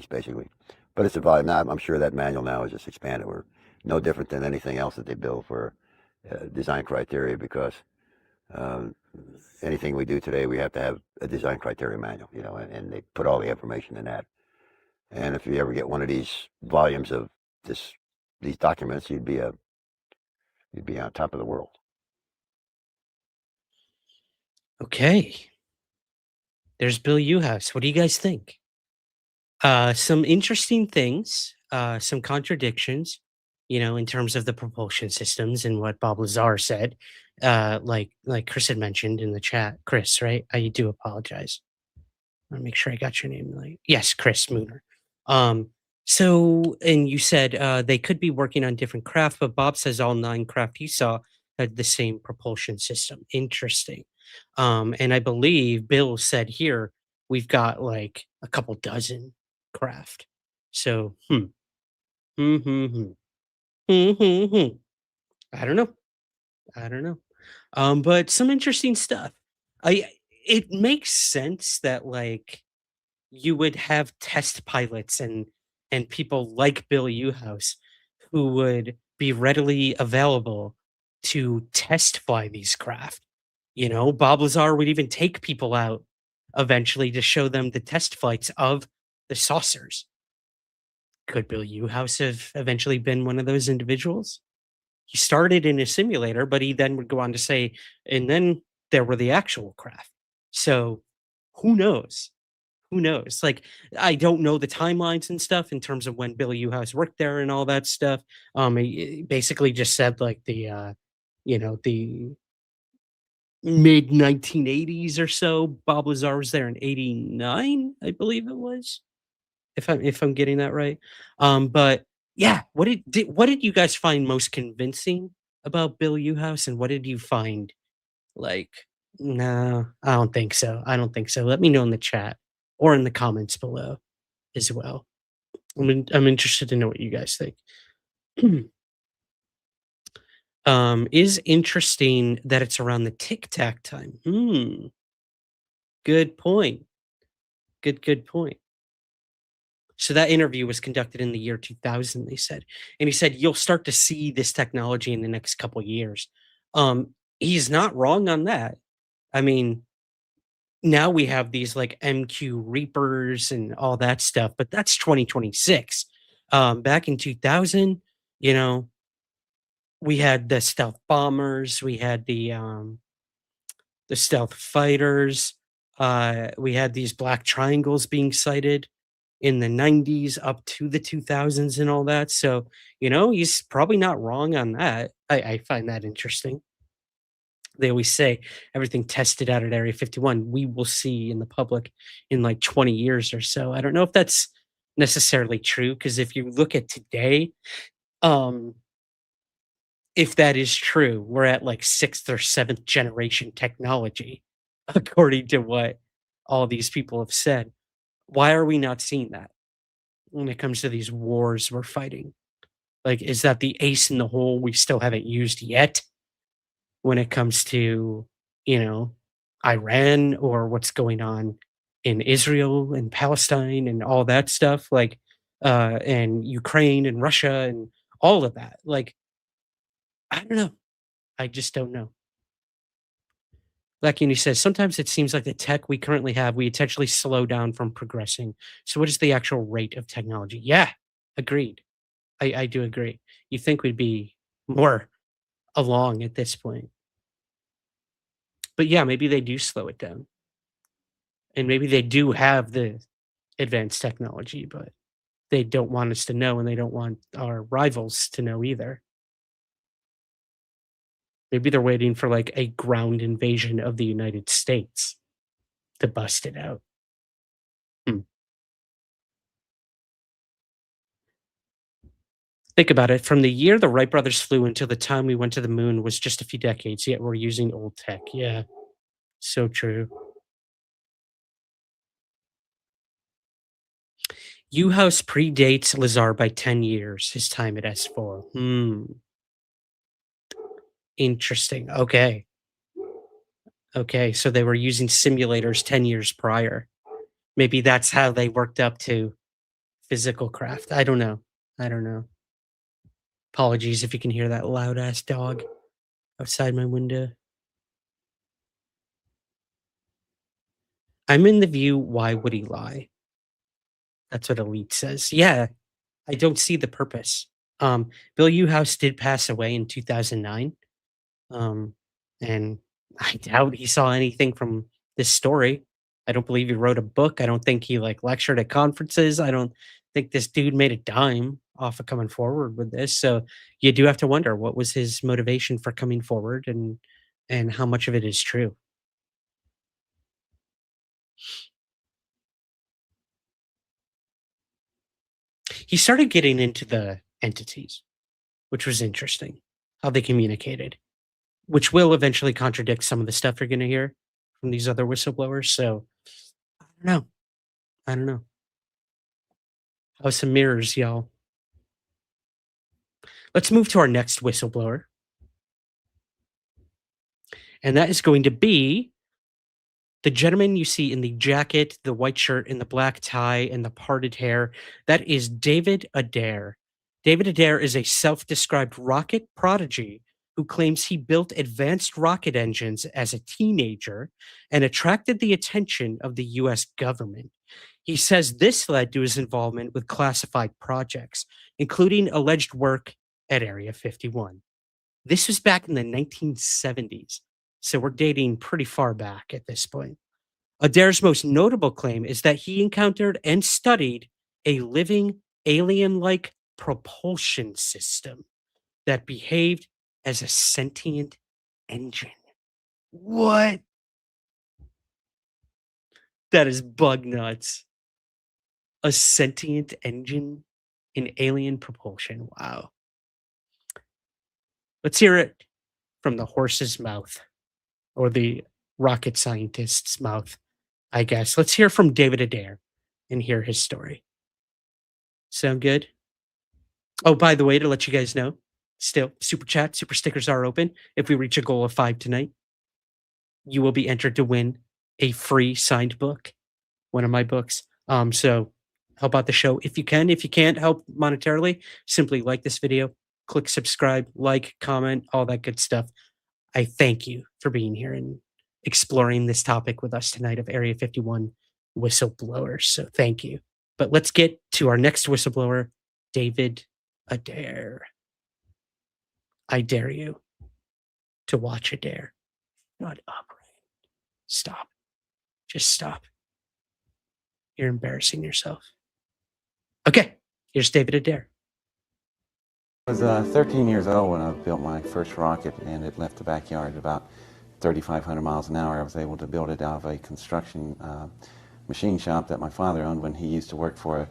basically. But it's a volume. Now, I'm sure that manual now is just expanded. We're no different than anything else that they build for design criteria, because anything we do today, we have to have a design criteria manual, and they put all the information in that. And if you ever get one of these volumes of these documents, you'd be on top of the world. Okay. There's Bill Uhouse. What do you guys think? Some interesting things, some contradictions, in terms of the propulsion systems and what Bob Lazar said. Like Chris had mentioned in the chat. Chris, right? I do apologize. I want to make sure I got your name right. Yes, Chris Mooner. So, and you said they could be working on different craft, but Bob says all 9 craft he saw had the same propulsion system. Interesting. And I believe Bill said here we've got like a couple dozen craft. So, I don't know. But some interesting stuff. It makes sense that like you would have test pilots and people like Bill Uhouse who would be readily available to test fly these craft. Bob Lazar would even take people out eventually to show them the test flights of the saucers. Could Bill Uhouse have eventually been one of those individuals? He started in a simulator, but he then would go on to say, and then there were the actual craft. So who knows? Who knows? Like, I don't know the timelines and stuff in terms of when Bill Uhouse worked there and all that stuff. He basically just said like the mid 1980s or so. Bob Lazar was there in 89, I believe it was, if I'm getting that right. But yeah, what did you guys find most convincing about Bill Uhouse, and what did you find like, no, I don't think so. Let me know in the chat or in the comments below as well. I'm interested to know what you guys think. Is interesting that it's around the Tic Tac time. Good point. Good point. So that interview was conducted in the year 2000, they said. And he said, you'll start to see this technology in the next couple years. He's not wrong on that. I mean, now we have these like MQ Reapers and all that stuff, but that's 2026. Back in 2000, we had the stealth bombers, we had the stealth fighters, we had these black triangles being sighted in the 90s up to the 2000s and all that. So, he's probably not wrong on that. I find that interesting. They always say everything tested out at Area 51, we will see in the public in like 20 years or so. I don't know if that's necessarily true, because if you look at today, if that is true, we're at like 6th or 7th generation technology, according to what all these people have said. Why are we not seeing that when it comes to these wars we're fighting? Like, is that the ace in the hole we still haven't used yet when it comes to, you know, Iran or what's going on in Israel and Palestine and all that stuff, like, and Ukraine and Russia and all of that. Like, I don't know. I just don't know. Like, and he says, sometimes it seems like the tech we currently have, we intentionally slow down from progressing. So, what is the actual rate of technology? Yeah, agreed. I do agree. You think we'd be more along at this point. But yeah, maybe they do slow it down. And maybe they do have the advanced technology, but they don't want us to know and they don't want our rivals to know either. Maybe they're waiting for like a ground invasion of the United States to bust it out. Hmm. Think about it. From the year the Wright brothers flew until the time we went to the moon was just a few decades, yet we're using old tech. Yeah, so true. Uhouse predates Lazar by 10 years, his time at S4. Interesting. Okay. Okay. So they were using simulators 10 years prior. Maybe that's how they worked up to physical craft. I don't know. I don't know. Apologies if you can hear that loud ass dog outside my window. I'm in the view, why would he lie? That's what Elite says. Yeah, I don't see the purpose. Bill Uhouse did pass away in 2009. And I doubt he saw anything from this story. I don't believe he wrote a book. I don't think he like lectured at conferences. I don't think this dude made a dime off of coming forward with this. So you do have to wonder what was his motivation for coming forward and how much of it is true. He started getting into the entities, which was interesting, how they communicated, which will eventually contradict some of the stuff you're going to hear from these other whistleblowers. So I don't know. I don't know. House of Mirrors, y'all. Let's move to our next whistleblower. And that is going to be the gentleman you see in the jacket, the white shirt, and the black tie, and the parted hair. That is David Adair. David Adair is a self described rocket prodigy who claims he built advanced rocket engines as a teenager and attracted the attention of the US government. He says this led to his involvement with classified projects, including alleged work at Area 51. This was back in the 1970s, so we're dating pretty far back at this point. Adair's most notable claim is that he encountered and studied a living alien-like propulsion system that behaved as a sentient engine. What? That is bug nuts. A sentient engine in alien propulsion. Wow. Let's hear it from the horse's mouth, or the rocket scientist's mouth, I guess. Let's hear from David Adair and hear his story. Sound good? Oh, by the way, to let you guys know, still, super chat, super stickers are open. If we reach a goal of 5 tonight, you will be entered to win a free signed book, one of my books. So help out the show if you can. If you can't help monetarily, simply like this video, click subscribe, like, comment, all that good stuff. I thank you for being here and exploring this topic with us tonight of Area 51 whistleblowers. So thank you. But let's get to our next whistleblower, David Adair. I dare you to watch Adair. Not up, right? Stop. Just stop. You're embarrassing yourself. Okay, here's David Adair. I was 13 years old when I built my first rocket, and it left the backyard at about 3,500 miles an hour. I was able to build it out of a construction machine shop that my father owned when he used to work for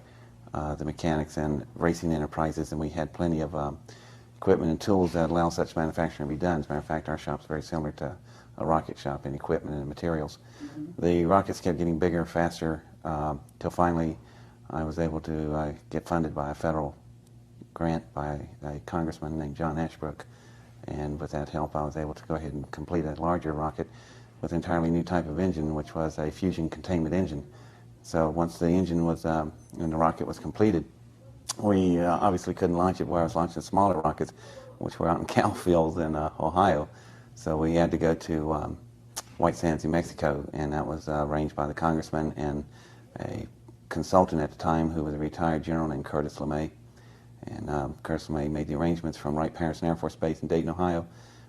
the mechanics and racing enterprises, and we had plenty of equipment and tools that allow such manufacturing to be done. As a matter of fact, our shop's very similar to a rocket shop in equipment and materials. The rockets kept getting bigger, faster, till finally I was able to get funded by a federal grant by a congressman named John Ashbrook. And with that help, I was able to go ahead and complete a larger rocket with an entirely new type of engine, which was a fusion containment engine. So once the engine was, and the rocket was completed, we obviously couldn't launch it where I was launching smaller rockets, which were out in cow fields in Ohio. So we had to go to White Sands, New Mexico, and that was arranged by the congressman and a consultant at the time who was a retired general named Curtis LeMay. And Curtis LeMay made the arrangements from Wright-Patterson Air Force Base in Dayton, Ohio.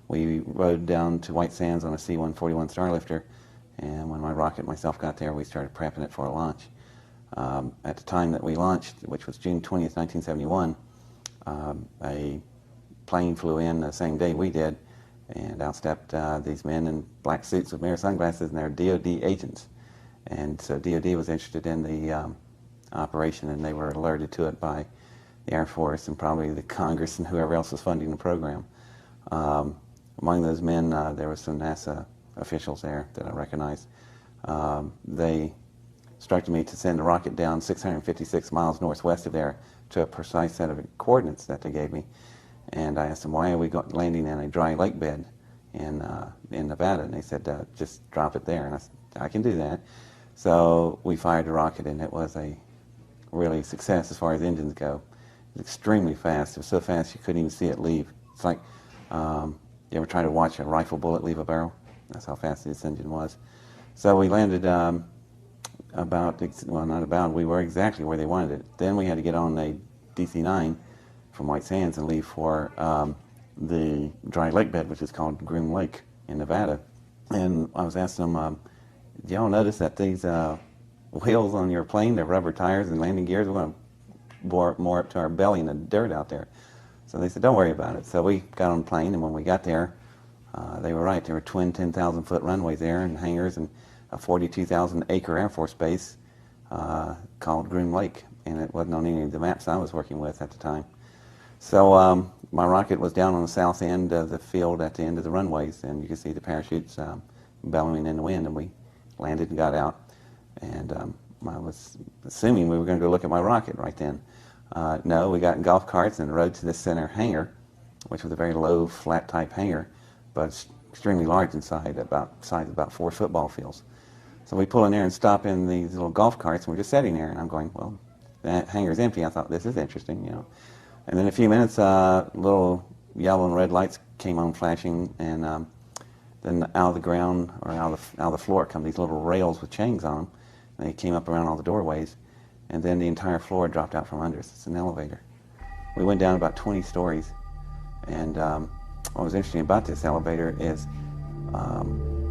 We rode down to White Sands on a C-141 Starlifter, and when my rocket and myself got there, we started prepping it for a launch. At the time that we launched, which was June 20th, 1971, a plane flew in the same day we did, and out stepped these men in black suits with mirror sunglasses, and they're DOD agents. And so DOD was interested in the operation, and they were alerted to it by the Air Force and probably the Congress and whoever else was funding the program. Among those men, there were some NASA officials there that I recognized. They instructed me to send a rocket down 656 miles northwest of there to a precise set of coordinates that they gave me. And I asked them, why are we landing in a dry lake bed in Nevada? And they said, just drop it there. And I said, I can do that. So we fired the rocket, and it was a really success as far as engines go. It was extremely fast. It was so fast you couldn't even see it leave. It's like, you ever try to watch a rifle bullet leave a barrel? That's how fast this engine was. So we landed we were exactly where they wanted it. Then we had to get on a DC-9 from White Sands and leave for the dry lake bed, which is called Groom Lake in Nevada. And I was asking them, do y'all notice that these wheels on your plane, they're rubber tires and landing gears, we're going to bore more up to our belly in the dirt out there. So they said, don't worry about it. So we got on the plane, and when we got there, they were right. There were twin 10,000-foot runways there and hangars and a 42,000-acre Air Force base called Groom Lake, and it wasn't on any of the maps I was working with at the time. So my rocket was down on the south end of the field at the end of the runways, and you could see the parachutes bellowing in the wind, and we landed and got out. And I was assuming we were going to go look at my rocket right then. No, we got in golf carts and rode to the center hangar, which was a very low, flat-type hangar, but extremely large inside, size about 4 football fields. So we pull in there and stop in these little golf carts, and we're just sitting there, and I'm going, well, that hangar's empty. I thought, this is interesting, you know. And then in a few minutes, little yellow and red lights came on flashing, and then out of the ground, or out of the floor, come these little rails with chains on them, and they came up around all the doorways, and then the entire floor dropped out from under us. It's an elevator. We went down about 20 stories, and what was interesting about this elevator is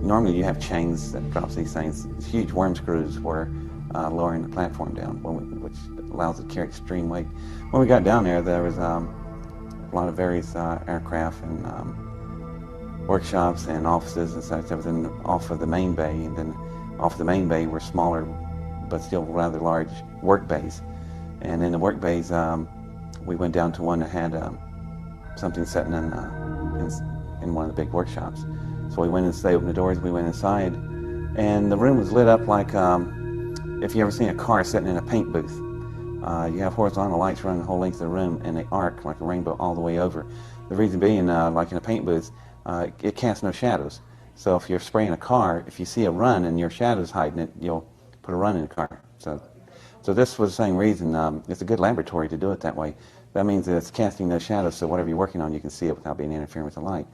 normally you have chains that drops these things. These huge worm screws were lowering the platform down, which allows it to carry extreme weight. When we got down there, there was a lot of various aircraft and workshops and offices and such. That was off of the main bay, and then off the main bay were smaller but still rather large work bays. And in the work bays, we went down to one that had something sitting in one of the big workshops. So we went and they opened the doors, we went inside, and the room was lit up like if you ever seen a car sitting in a paint booth. You have horizontal lights running the whole length of the room, and they arc like a rainbow all the way over. The reason being, like in a paint booth, it casts no shadows. So if you're spraying a car, if you see a run and your shadow's hiding it, you'll put a run in the car. So this was the same reason. It's a good laboratory to do it that way. That means that it's casting no shadows, so whatever you're working on, you can see it without being interfering with the light.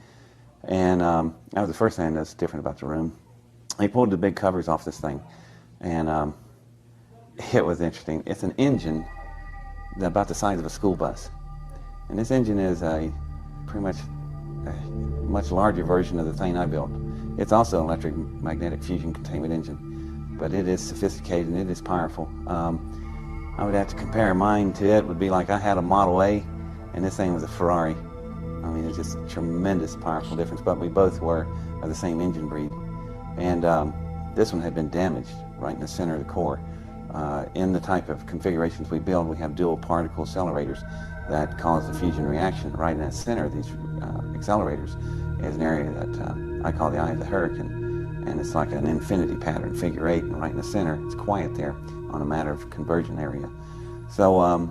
And that was the first thing that's different about the room. They pulled the big covers off this thing, and it was interesting. It's an engine about the size of a school bus. And this engine is pretty much a much larger version of the thing I built. It's also an electric magnetic fusion containment engine, but it is sophisticated and it is powerful. I would have to compare mine to it. Would be like I had a Model A and this thing was a Ferrari. I mean, it's just a tremendous, powerful difference, but we both were of the same engine breed. And this one had been damaged right in the center of the core. In the type of configurations we build, we have dual particle accelerators that cause the fusion reaction. Right in the center of these accelerators is an area that I call the eye of the hurricane, and it's like an infinity pattern, figure 8, and right in the center, it's quiet there on a matter of conversion area. So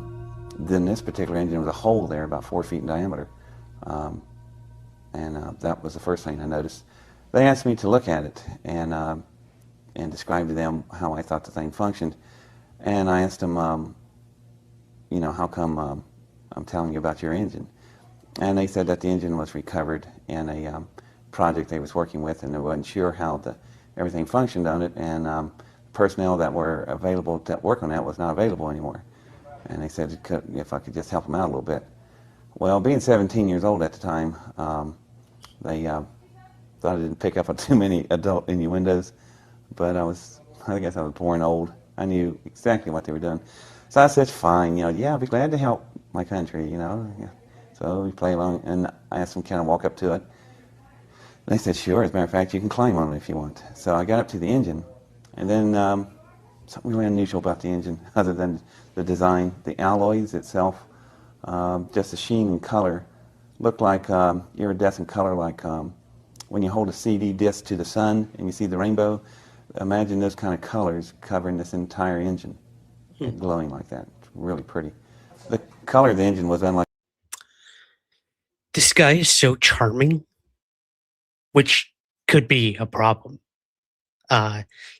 then this particular engine was a hole there about 4 feet in diameter. That was the first thing I noticed. They asked me to look at it and describe to them how I thought the thing functioned. And I asked them, how come I'm telling you about your engine? And they said that the engine was recovered in a project they was working with, and they wasn't sure how everything functioned on it, and personnel that were available to work on that was not available anymore. And they said if I could just help them out a little bit. Well, being 17 years old at the time, they thought I didn't pick up on too many adult innuendos, but I guess I was born old. I knew exactly what they were doing. So I said, fine, yeah, I'll be glad to help my country, Yeah. So we play along, and I asked them, can I walk up to it? They said, sure, as a matter of fact, you can climb on it if you want. So I got up to the engine, and then something really unusual about the engine, other than the design, the alloys itself, just the sheen and color, looked like iridescent color, like when you hold a CD disc to the sun and you see the rainbow. Imagine those kind of colors covering this entire engine, glowing like that. It's really pretty. The color of the engine was unlike. This guy is so charming, which could be a problem.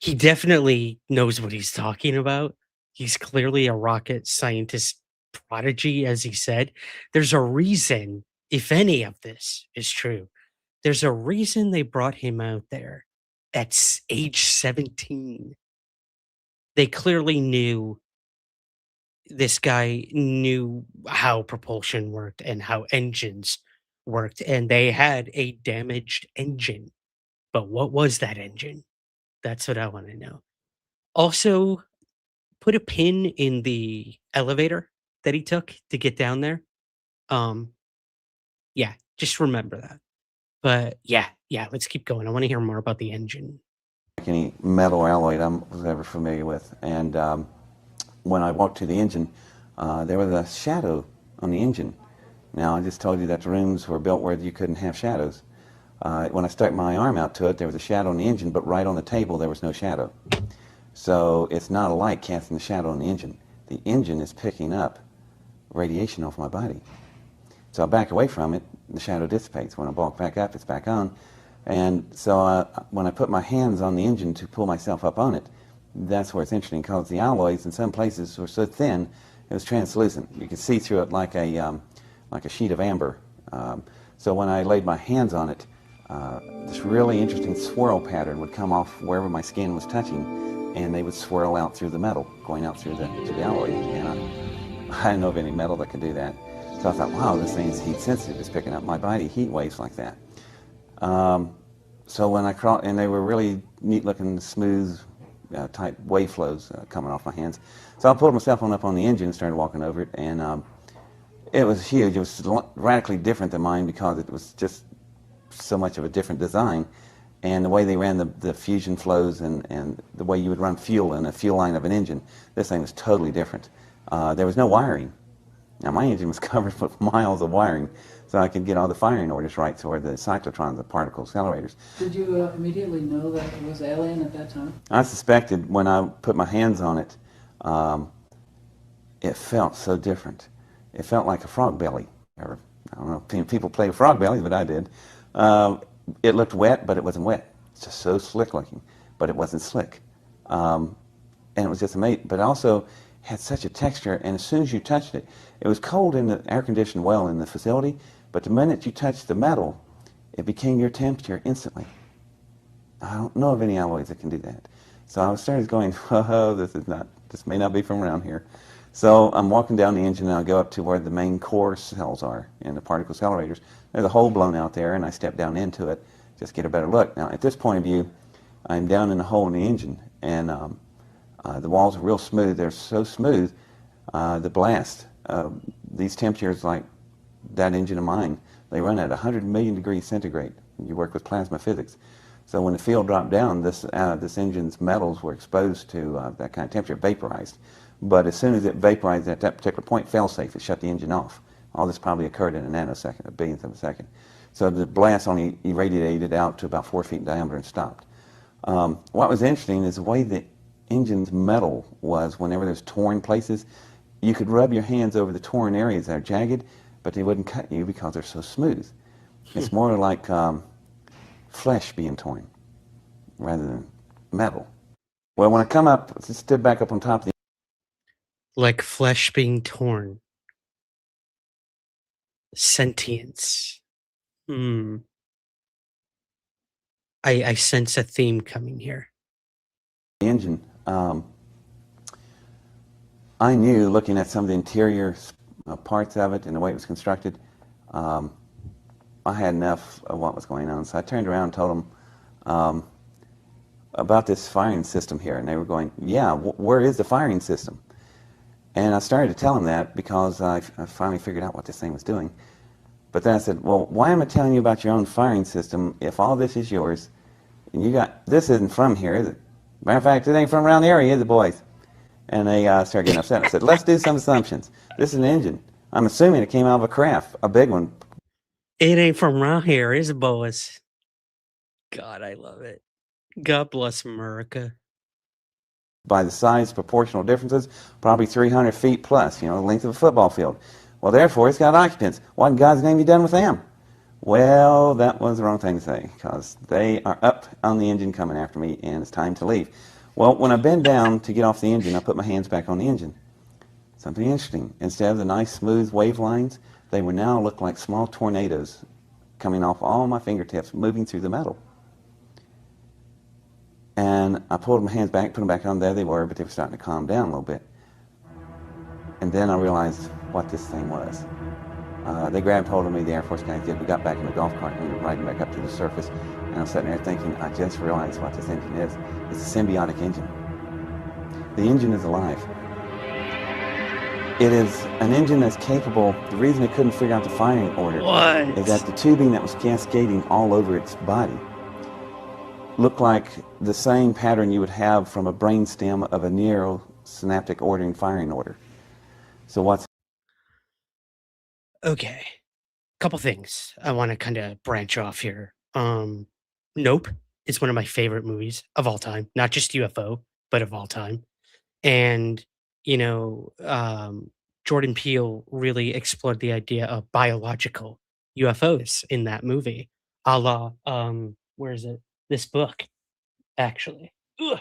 He definitely knows what he's talking about. He's clearly a rocket scientist prodigy, as he said. There's a reason, if any of this is true, there's a reason they brought him out there at age 17. They clearly knew this guy knew how propulsion worked and how engines worked, and they had a damaged engine. But what was that engine? That's what I want to know. Also, put a pin in the elevator that he took to get down there. Yeah, just remember that. But yeah, let's keep going. I want to hear more about the engine. Any metal or alloy I was ever familiar with. And when I walked to the engine, there was a shadow on the engine. Now, I just told you that the rooms were built where you couldn't have shadows. When I stuck my arm out to it, there was a shadow on the engine, but right on the table, there was no shadow. So it's not a light casting the shadow on the engine. The engine is picking up radiation off my body. So I back away from it, the shadow dissipates. When I walk back up, it's back on. And so when I put my hands on the engine to pull myself up on it, that's where it's interesting, because the alloys in some places were so thin, it was translucent. You could see through it like a sheet of amber. So when I laid my hands on it, this really interesting swirl pattern would come off wherever my skin was touching, and they would swirl out through the metal, going out through the alloy. And I didn't know of any metal that could do that. So I thought, wow, this thing's heat sensitive. It's picking up my body heat waves like that. So when I crawled, and they were really neat looking, smooth type wave flows coming off my hands. So I pulled myself on up on the engine and started walking over it, and it was huge. It was radically different than mine because it was just so much of a different design. And the way they ran the fusion flows and the way you would run fuel in a fuel line of an engine, this thing was totally different. There was no wiring. Now, my engine was covered with miles of wiring, so I could get all the firing orders right toward the cyclotrons, the particle accelerators. Did you immediately know that it was alien at that time? I suspected when I put my hands on it, it felt so different. It felt like a frog belly. I don't know if people play with frog bellies, but I did. It looked wet, but it wasn't wet. It's just so slick looking, but it wasn't slick. And it was just amazing. But also had such a texture, and as soon as you touched it, it was cold in the air-conditioned well in the facility, but the minute you touched the metal, it became your temperature instantly. I don't know of any alloys that can do that. So I started going, oh, this may not be from around here. So I'm walking down the engine, and I go up to where the main core cells are in the particle accelerators. There's a hole blown out there, and I step down into it, just get a better look. Now, at this point of view, I'm down in the hole in the engine, and the walls are real smooth. They're so smooth, the blast, these temperatures like that engine of mine, they run at 100 million degrees centigrade. You work with plasma physics. So when the field dropped down, this engine's metals were exposed to that kind of temperature, vaporized. But as soon as it vaporized at that particular point, fail-safe, it shut the engine off. All this probably occurred in a nanosecond, a billionth of a second. So the blast only irradiated out to about 4 feet in diameter and stopped. What was interesting is the way the engine's metal was, whenever there's torn places, you could rub your hands over the torn areas that are jagged, but they wouldn't cut you because they're so smooth. It's more like flesh being torn rather than metal. Well, when I come up, stood back up on top of the Like flesh being torn. Sentience. Hmm. I sense a theme coming here. engine, I knew, looking at some of the interior parts of it and the way it was constructed, I had enough of what was going on. So I turned around and told them about this firing system here. And they were going, yeah, where is the firing system? And I started to tell them that because I finally figured out what this thing was doing. But then I said, well, why am I telling you about your own firing system if all this is yours and you got, this isn't from here, is it? Matter of fact, it ain't from around the area, is it, boys? And they started getting upset. I said, let's do some assumptions. This is an engine. I'm assuming it came out of a craft, a big one. It ain't from around here, is it, boys? God, I love it. God bless America. By the size proportional differences, probably 300 feet plus, you know, the length of a football field. Well, therefore, it's got occupants. What in God's name you done with them? Well, that was the wrong thing to say, because they are up on the engine coming after me, and it's time to leave. Well, when I bend down to get off the engine, I put my hands back on the engine. Something interesting. Instead of the nice, smooth wave lines, they would now look like small tornadoes coming off all my fingertips, moving through the metal. And I pulled my hands back, put them back on. There they were, but they were starting to calm down a little bit. And then I realized what this thing was. They grabbed hold of me, the Air Force guys did. We got back in the golf cart and we were riding back up to the surface. And I was sitting there thinking, I just realized what this engine is. It's a symbiotic engine. The engine is alive. It is an engine that's capable. The reason it couldn't figure out the firing order is that the tubing that was cascading all over its body looked like the same pattern you would have from a brainstem of a neurosynaptic ordering firing order. So what's... Okay. Couple things I want to kind of branch off here. Nope is one of my favorite movies of all time, not just UFO, but of all time. And, you know, Jordan Peele really explored the idea of biological UFOs in that movie, a la, where is it? This book, actually. Ugh.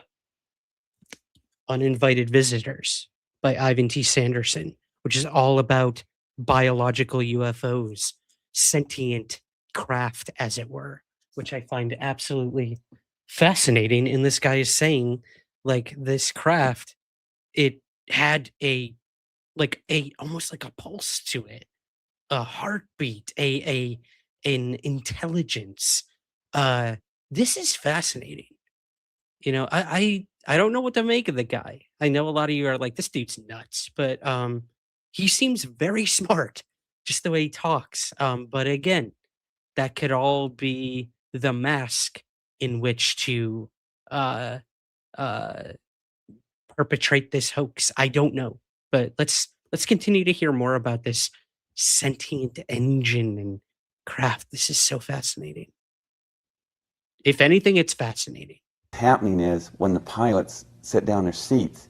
Uninvited Visitors by Ivan T. Sanderson, which is all about biological UFOs, sentient craft, as it were, which I find absolutely fascinating. And this guy is saying, like, this craft, it had almost like a pulse to it, a heartbeat, an intelligence. This is fascinating. You know, I don't know what to make of the guy. I know a lot of you are like, this dude's nuts, but he seems very smart, just the way he talks. But again, that could all be the mask in which to perpetrate this hoax. I don't know, but let's continue to hear more about this sentient engine and craft. This is so fascinating. If anything, it's fascinating. happening is when the pilots sit down in their seats,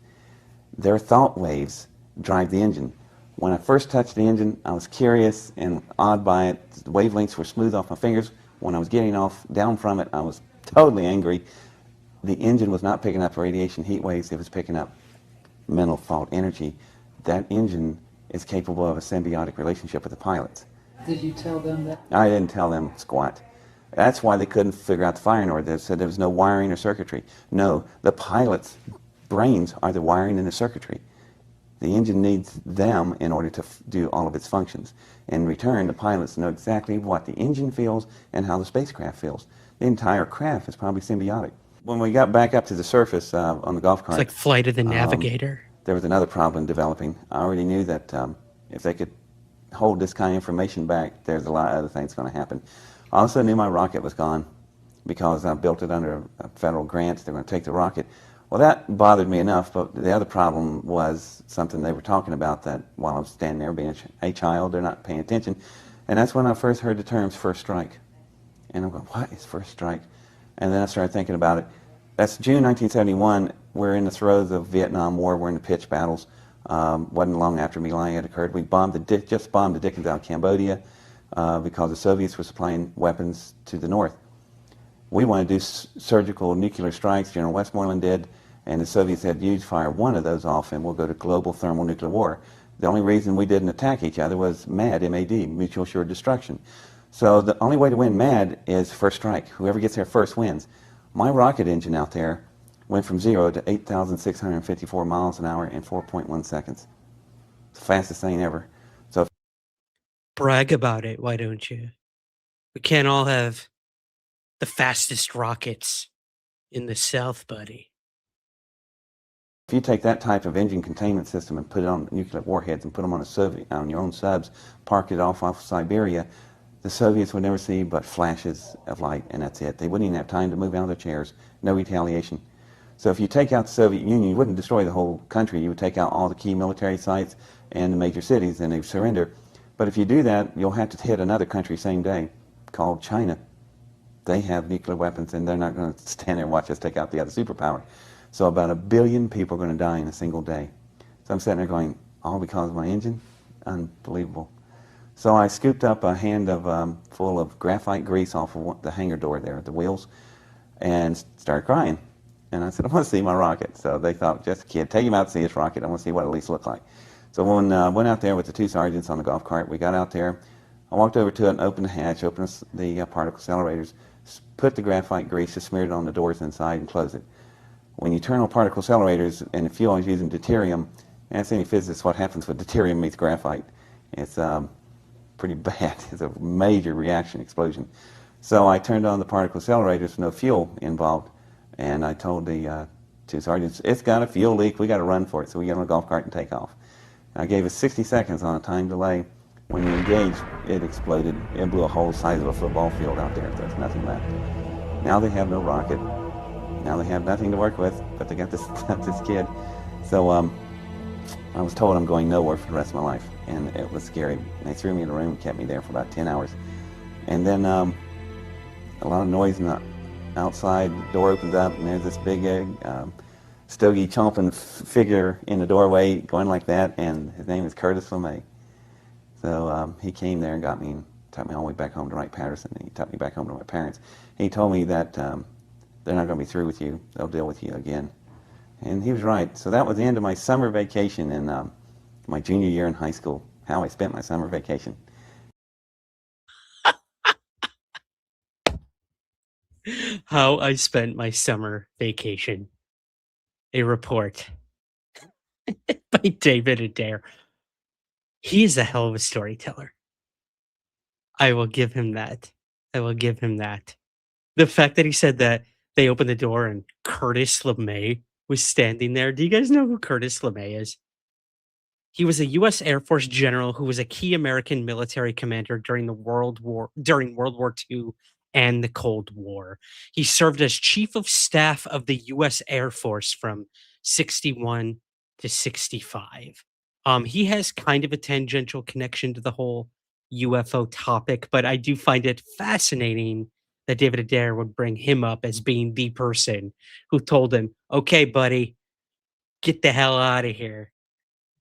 their thought waves drive the engine. When I first touched the engine, I was curious and awed by it. The wavelengths were smooth off my fingers. When I was getting off down from it, I was totally angry. The engine was not picking up radiation heat waves. It was picking up mental thought energy. That engine is capable of a symbiotic relationship with the pilots. Did you tell them that? I didn't tell them squat. That's why they couldn't figure out the firing order. They said there was no wiring or circuitry. No, the pilots' brains are the wiring and the circuitry. The engine needs them in order to do all of its functions. In return, the pilots know exactly what the engine feels and how the spacecraft feels. The entire craft is probably symbiotic. When we got back up to the surface on the golf cart, It's like Flight of the Navigator. there was another problem developing. I already knew that if they could hold this kind of information back, there's a lot of other things going to happen. I also knew my rocket was gone because I built it under a federal grant. They were going to take the rocket. Well, that bothered me enough, but the other problem was something they were talking about that while I was standing there being a child, they're not paying attention. And that's when I first heard the terms first strike. And I'm going, what is first strike? And then I started thinking about it. That's June 1971. We're in the throes of Vietnam War. We're in the pitch battles. Wasn't long after My Lai had occurred. We just bombed the Dickens out of Cambodia because the Soviets were supplying weapons to the north. We wanted to do surgical nuclear strikes. General Westmoreland did, and the Soviets said, "You fire one of those off, and we'll go to global thermonuclear war." The only reason we didn't attack each other was MAD, M-A-D, mutual assured destruction. So the only way to win MAD is first strike. Whoever gets there first wins. My rocket engine out there went from 0 to 8,654 miles an hour in 4.1 seconds. It's the fastest thing ever. So Brag about it, why don't you? We can't all have the fastest rockets in the South, buddy. if you take that type of engine containment system and put it on nuclear warheads and put them on your own subs, park it off Siberia, the Soviets would never see but flashes of light, and that's it. They wouldn't even have time to move out of their chairs. No retaliation. So if you take out the Soviet Union, you wouldn't destroy the whole country. You would take out all the key military sites and the major cities, and they'd surrender. But if you do that, you'll have to hit another country same day, called China. They have nuclear weapons, and they're not going to stand there and watch us take out the other superpower. So about 1 billion people are going to die in a single day. So I'm sitting there going, all because of my engine? Unbelievable. So I scooped up a hand full of graphite grease off of the hangar door there, the wheels, and started crying. And I said, I want to see my rocket. So they thought, just a kid, take him out to see his rocket. I want to see what it at least looked like. So when I went out there with the 2 sergeants on the golf cart, we got out there. I walked over to it and opened the hatch, opened the particle accelerators, put the graphite grease, just smeared it on the doors inside and closed it. When you turn on particle accelerators, and if you always using deuterium, ask any physicist what happens when deuterium meets graphite. It's pretty bad. It's a major reaction explosion. So I turned on the particle accelerators, no fuel involved, and I told the 2 sergeants, it's got a fuel leak, we got to run for it. So we got on a golf cart and take off. And I gave us 60 seconds on a time delay. When we engaged, it exploded. It blew a hole the size of a football field out there. There's nothing left. Now they have no rocket. Now they have nothing to work with, but they got this kid. So I was told I'm going nowhere for the rest of my life, and it was scary. And they threw me in a room and kept me there for about 10 hours. And then a lot of noise outside, the door opens up, and there's this big stogie chomping figure in the doorway going like that, and his name is Curtis LeMay. So he came there and got me and took me all the way back home to Wright-Patterson. He took me back home to my parents. He told me that they're not going to be through with you. They'll deal with you again. And he was right. So that was the end of my summer vacation in my junior year in high school, how I spent my summer vacation. How I spent my summer vacation. A report by David Adair. He is a hell of a storyteller. I will give him that. I will give him that. The fact that he said that they opened the door and Curtis LeMay was standing there. Do you guys know who Curtis LeMay is? He was a U.S. Air Force general who was a key American military commander during World War II and the Cold War. He served as Chief of Staff of the U.S. Air Force from 61 to 65. He has kind of a tangential connection to the whole UFO topic, but I do find it fascinating that David Adair would bring him up as being the person who told him, okay, buddy, get the hell out of here.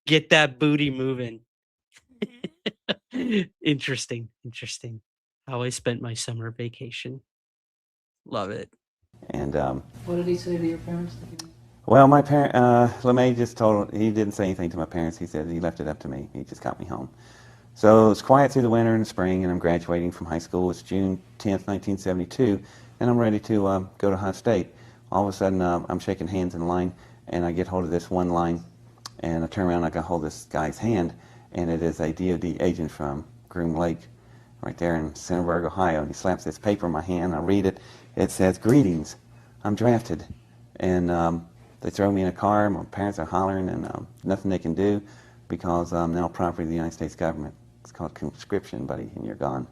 Get that booty moving. Interesting. How I spent my summer vacation. Love it. And What did he say to your parents? well, my parent, LeMay just he didn't say anything to my parents. He said he left it up to me. He just got me home. So it was quiet through the winter and the spring, and I'm graduating from high school. It's June 10th, 1972, and I'm ready to go to Ohio State. All of a sudden, I'm shaking hands in line, and I get hold of this one line, and I turn around and I got hold of this guy's hand, and it is a DOD agent from Groom Lake, right there in Septembryo, Ohio. And he slaps this paper in my hand. I read it. It says, "Greetings, I'm drafted." And they throw me in a car. My parents are hollering, and nothing they can do because I'm now property of the United States government. It's called conscription, buddy, and you're gone.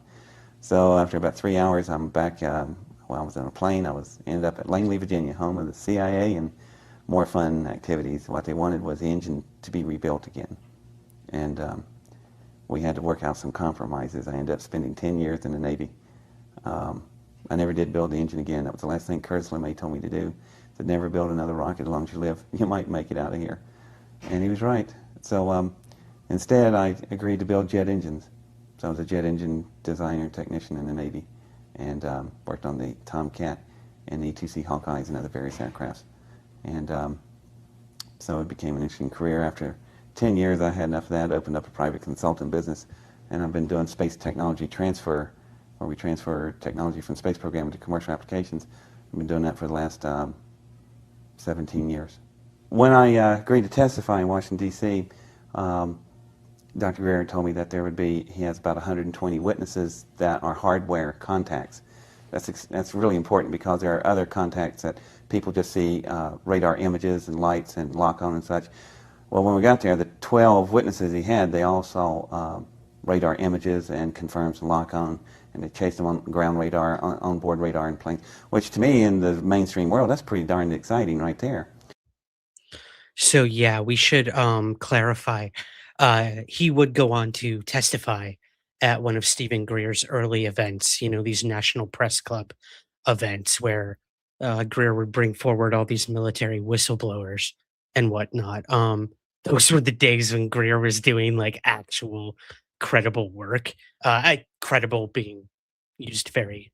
So after about 3 hours, I'm back. I was on a plane. I ended up at Langley, Virginia, home of the CIA and more fun activities. What they wanted was the engine to be rebuilt again. And we had to work out some compromises. I ended up spending 10 years in the Navy. I never did build the engine again. That was the last thing Curtis LeMay told me to do. He said, never build another rocket as long as you live. You might make it out of here. And he was right. So instead, I agreed to build jet engines. So I was a jet engine designer and technician in the Navy, and worked on the Tomcat and E-2C Hawkeyes and other various aircrafts. And so it became an interesting career. After 10 years, I had enough of that, opened up a private consulting business, and I've been doing space technology transfer, where we transfer technology from space program to commercial applications. I've been doing that for the last 17 years. When I agreed to testify in Washington, D.C., Dr. Greer told me that he has about 120 witnesses that are hardware contacts. That's really important because there are other contacts that people just see radar images and lights and lock on and such. Well, when we got there, the 12 witnesses he had, they all saw radar images and confirmed some lock on, and they chased them on ground radar, onboard radar and planes, which to me in the mainstream world, that's pretty darn exciting right there. So yeah, we should clarify. He would go on to testify at one of Stephen Greer's early events, these National Press Club events where Greer would bring forward all these military whistleblowers and whatnot. Those were the days when Greer was doing like actual credible work. Credible being used very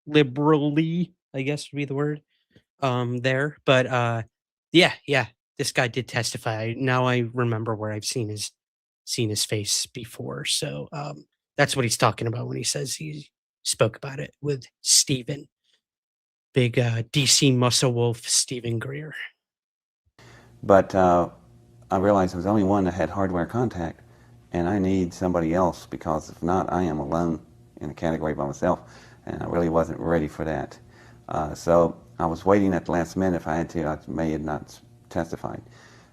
liberally, I guess would be the word there. But yeah, this guy did testify. Now I remember where I've seen his face before. So that's what he's talking about when he says he spoke about it with Steven. Big DC muscle wolf Stephen Greer. But I realized I was the only one that had hardware contact, and I need somebody else because if not, I am alone in a category by myself, and I really wasn't ready for that. So I was waiting at the last minute. If I had to, I may have not testified.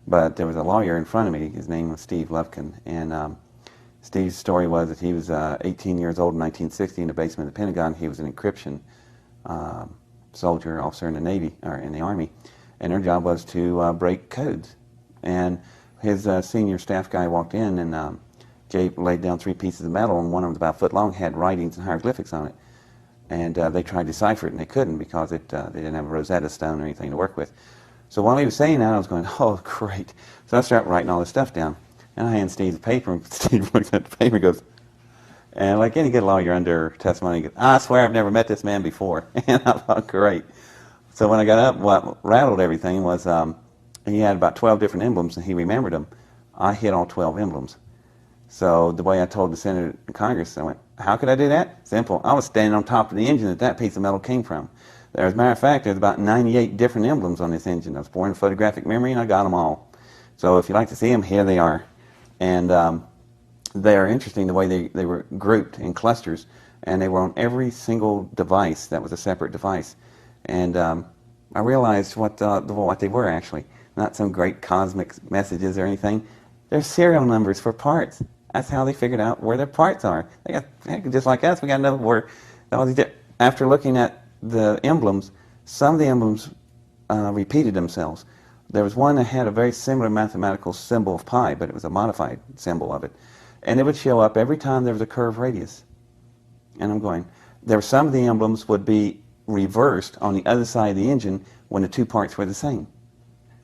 But there was a lawyer in front of me. His name was Steve Lufkin, and Steve's story was that he was 18 years old in 1960 in the basement of the Pentagon. He was an encryption soldier, officer in the Navy, or in the Army, and their job was to break codes. And his senior staff guy walked in, and Jay laid down 3 pieces of metal, and one of them was about a foot long, had writings and hieroglyphics on it. And they tried to decipher it, and they couldn't because they didn't have a Rosetta Stone or anything to work with. So while he was saying that, I was going, oh, great. So I started writing all this stuff down. And I hand Steve the paper, and Steve looks at the paper and goes, and like any good lawyer under testimony, he goes, I swear I've never met this man before. And I thought, great. So when I got up, what rattled everything was he had about 12 different emblems, and he remembered them. I hit all 12 emblems. So the way I told the Senate and Congress, I went, how could I do that? Simple. I was standing on top of the engine that piece of metal came from. As a matter of fact, there's about 98 different emblems on this engine. I was born in photographic memory, and I got them all. So if you'd like to see them, here they are. And they are interesting the way they were grouped in clusters, and they were on every single device that was a separate device. And I realized what they were actually. Not some great cosmic messages or anything. They're serial numbers for parts. That's how they figured out where their parts are. They got, heck, just like us, we got to know where all these. After looking at the emblems, some of the emblems repeated themselves. There was one that had a very similar mathematical symbol of pi, but it was a modified symbol of it. And it would show up every time there was a curved radius. And I'm going, some of the emblems would be reversed on the other side of the engine when the 2 parts were the same,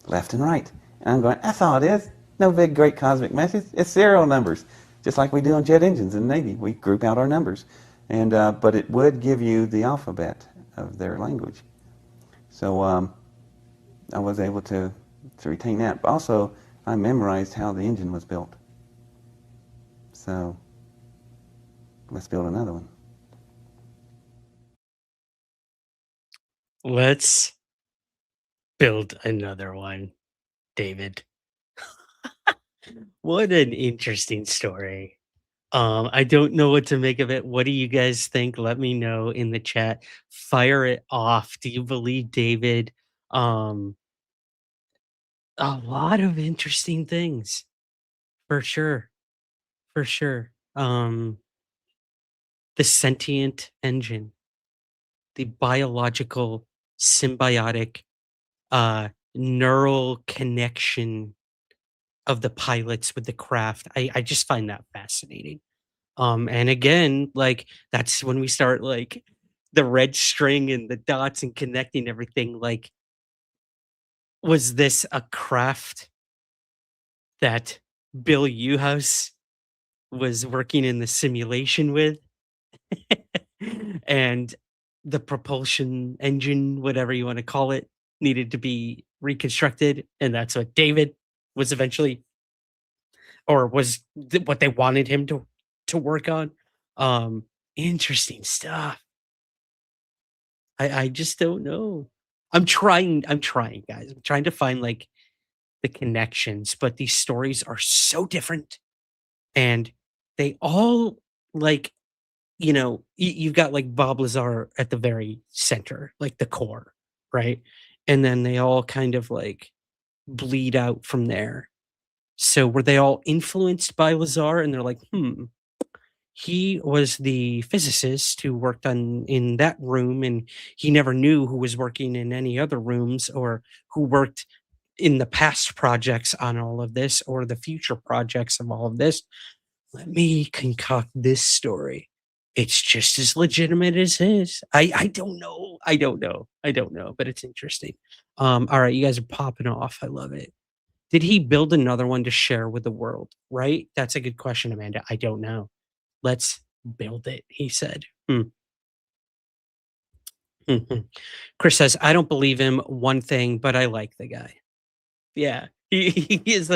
left and right. And I'm going, that's all it is. No big, great cosmic message. It's serial numbers, just like we do on jet engines in the Navy. We group out our numbers. And but it would give you the alphabet of their language. So I was able to retain that. But also, I memorized how the engine was built. So let's build another one. Let's build another one, David. What an interesting story. I don't know what to make of it. What do you guys think? Let me know in the chat. Fire it off. Do you believe David? A lot of interesting things. For sure. For sure. The sentient engine, the biological, symbiotic, neural connection of the pilots with the craft. I just find that fascinating. And again, like that's when we start like the red string and the dots and connecting everything. Like, was this a craft that Bill Uhouse was working in the simulation with, and the propulsion engine, whatever you want to call it, needed to be reconstructed, and that's what David was eventually, or was what they wanted him to work on. Interesting stuff. I just don't know. I'm trying, guys. I'm trying to find like the connections, but these stories are so different, and they all like, you've got like Bob Lazar at the very center, like the core, right? And then they all kind of like bleed out from there. So were they all influenced by Lazar? And they're like, he was the physicist who worked on in that room, and he never knew who was working in any other rooms or who worked in the past projects on all of this or the future projects of all of this. Let me concoct this story. It's just as legitimate as his. I don't know. I don't know, but it's interesting. All right, you guys are popping off. I love it. Did he build another one to share with the world? Right? That's a good question, Amanda. I don't know. Let's build it, he said. Mhm. Chris says, I don't believe him one thing, but I like the guy. Yeah. He is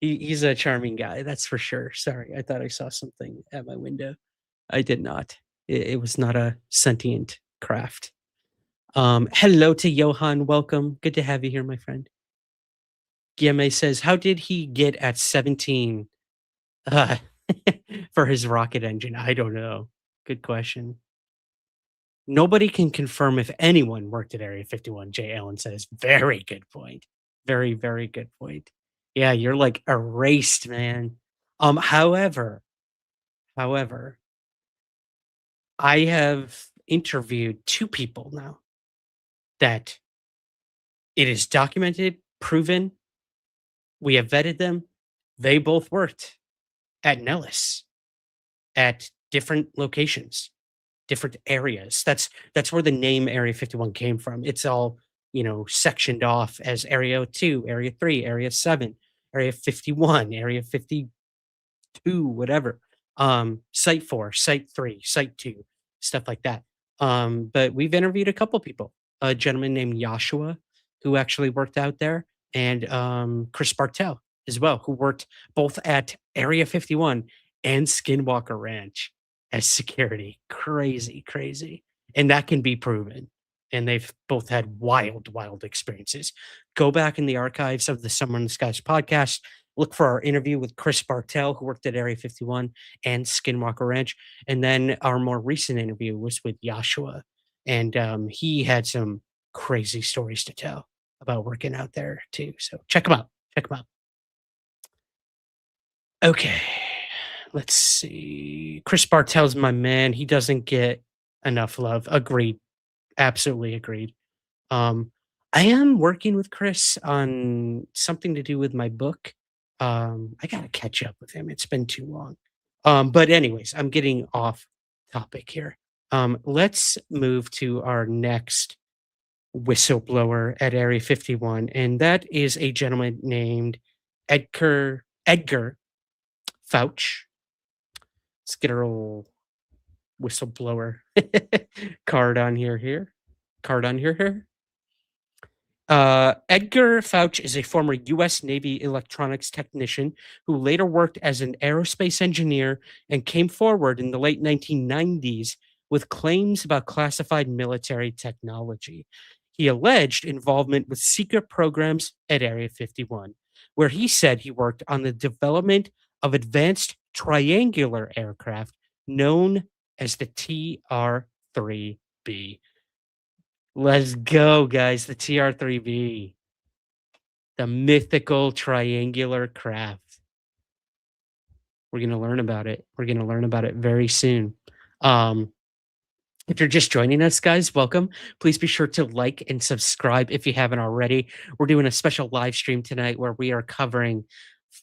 he's a charming guy, that's for sure. Sorry, I thought I saw something at my window. I did not. It was not a sentient craft. Hello to Johan. Welcome. Good to have you here, my friend. Guillaume says, how did he get at 17 uh, for his rocket engine? I don't know. Good question. Nobody can confirm if anyone worked at Area 51, Jay Allen says. Very good point. Very, very good point. Yeah, you're like erased, man. However, I have interviewed two people now that it is documented, proven, we have vetted them. They both worked at Nellis at different locations, different areas. That's where the name Area 51 came from. It's all, sectioned off as Area 2, Area 3, Area 7, Area 51, Area 52, whatever. Site 4, Site 3, Site 2, stuff like that. But we've interviewed a couple people. A gentleman named Joshua, who actually worked out there, and Chris Bartel as well, who worked both at Area 51 and Skinwalker Ranch as security. Crazy, crazy. And that can be proven. And they've both had wild, wild experiences. Go back in the archives of the Summer in the Skies podcast. Look for our interview with Chris Bartel, who worked at Area 51 and Skinwalker Ranch. And then our more recent interview was with Joshua. And he had some crazy stories to tell about working out there too. So check them out. Check them out. Okay. Let's see. Chris Bartel's my man. He doesn't get enough love. Agreed. Absolutely agreed. I am working with Chris on something to do with my book. I gotta catch up with him. It's been too long. But anyways, I'm getting off topic here. Let's move to our next whistleblower at Area 51, and that is a gentleman named Edgar Fouche. Let's get our old whistleblower card on here. Edgar Fouche is a former U.S. Navy electronics technician who later worked as an aerospace engineer and came forward in the late 1990s with claims about classified military technology. He alleged involvement with secret programs at Area 51, where he said he worked on the development of advanced triangular aircraft known as the TR-3B. Let's go, guys. The TR-3B. The mythical triangular craft. We're going to learn about it. We're going to learn about it very soon. If you're just joining us, guys, welcome. Please be sure to like and subscribe if you haven't already. We're doing a special live stream tonight where we are covering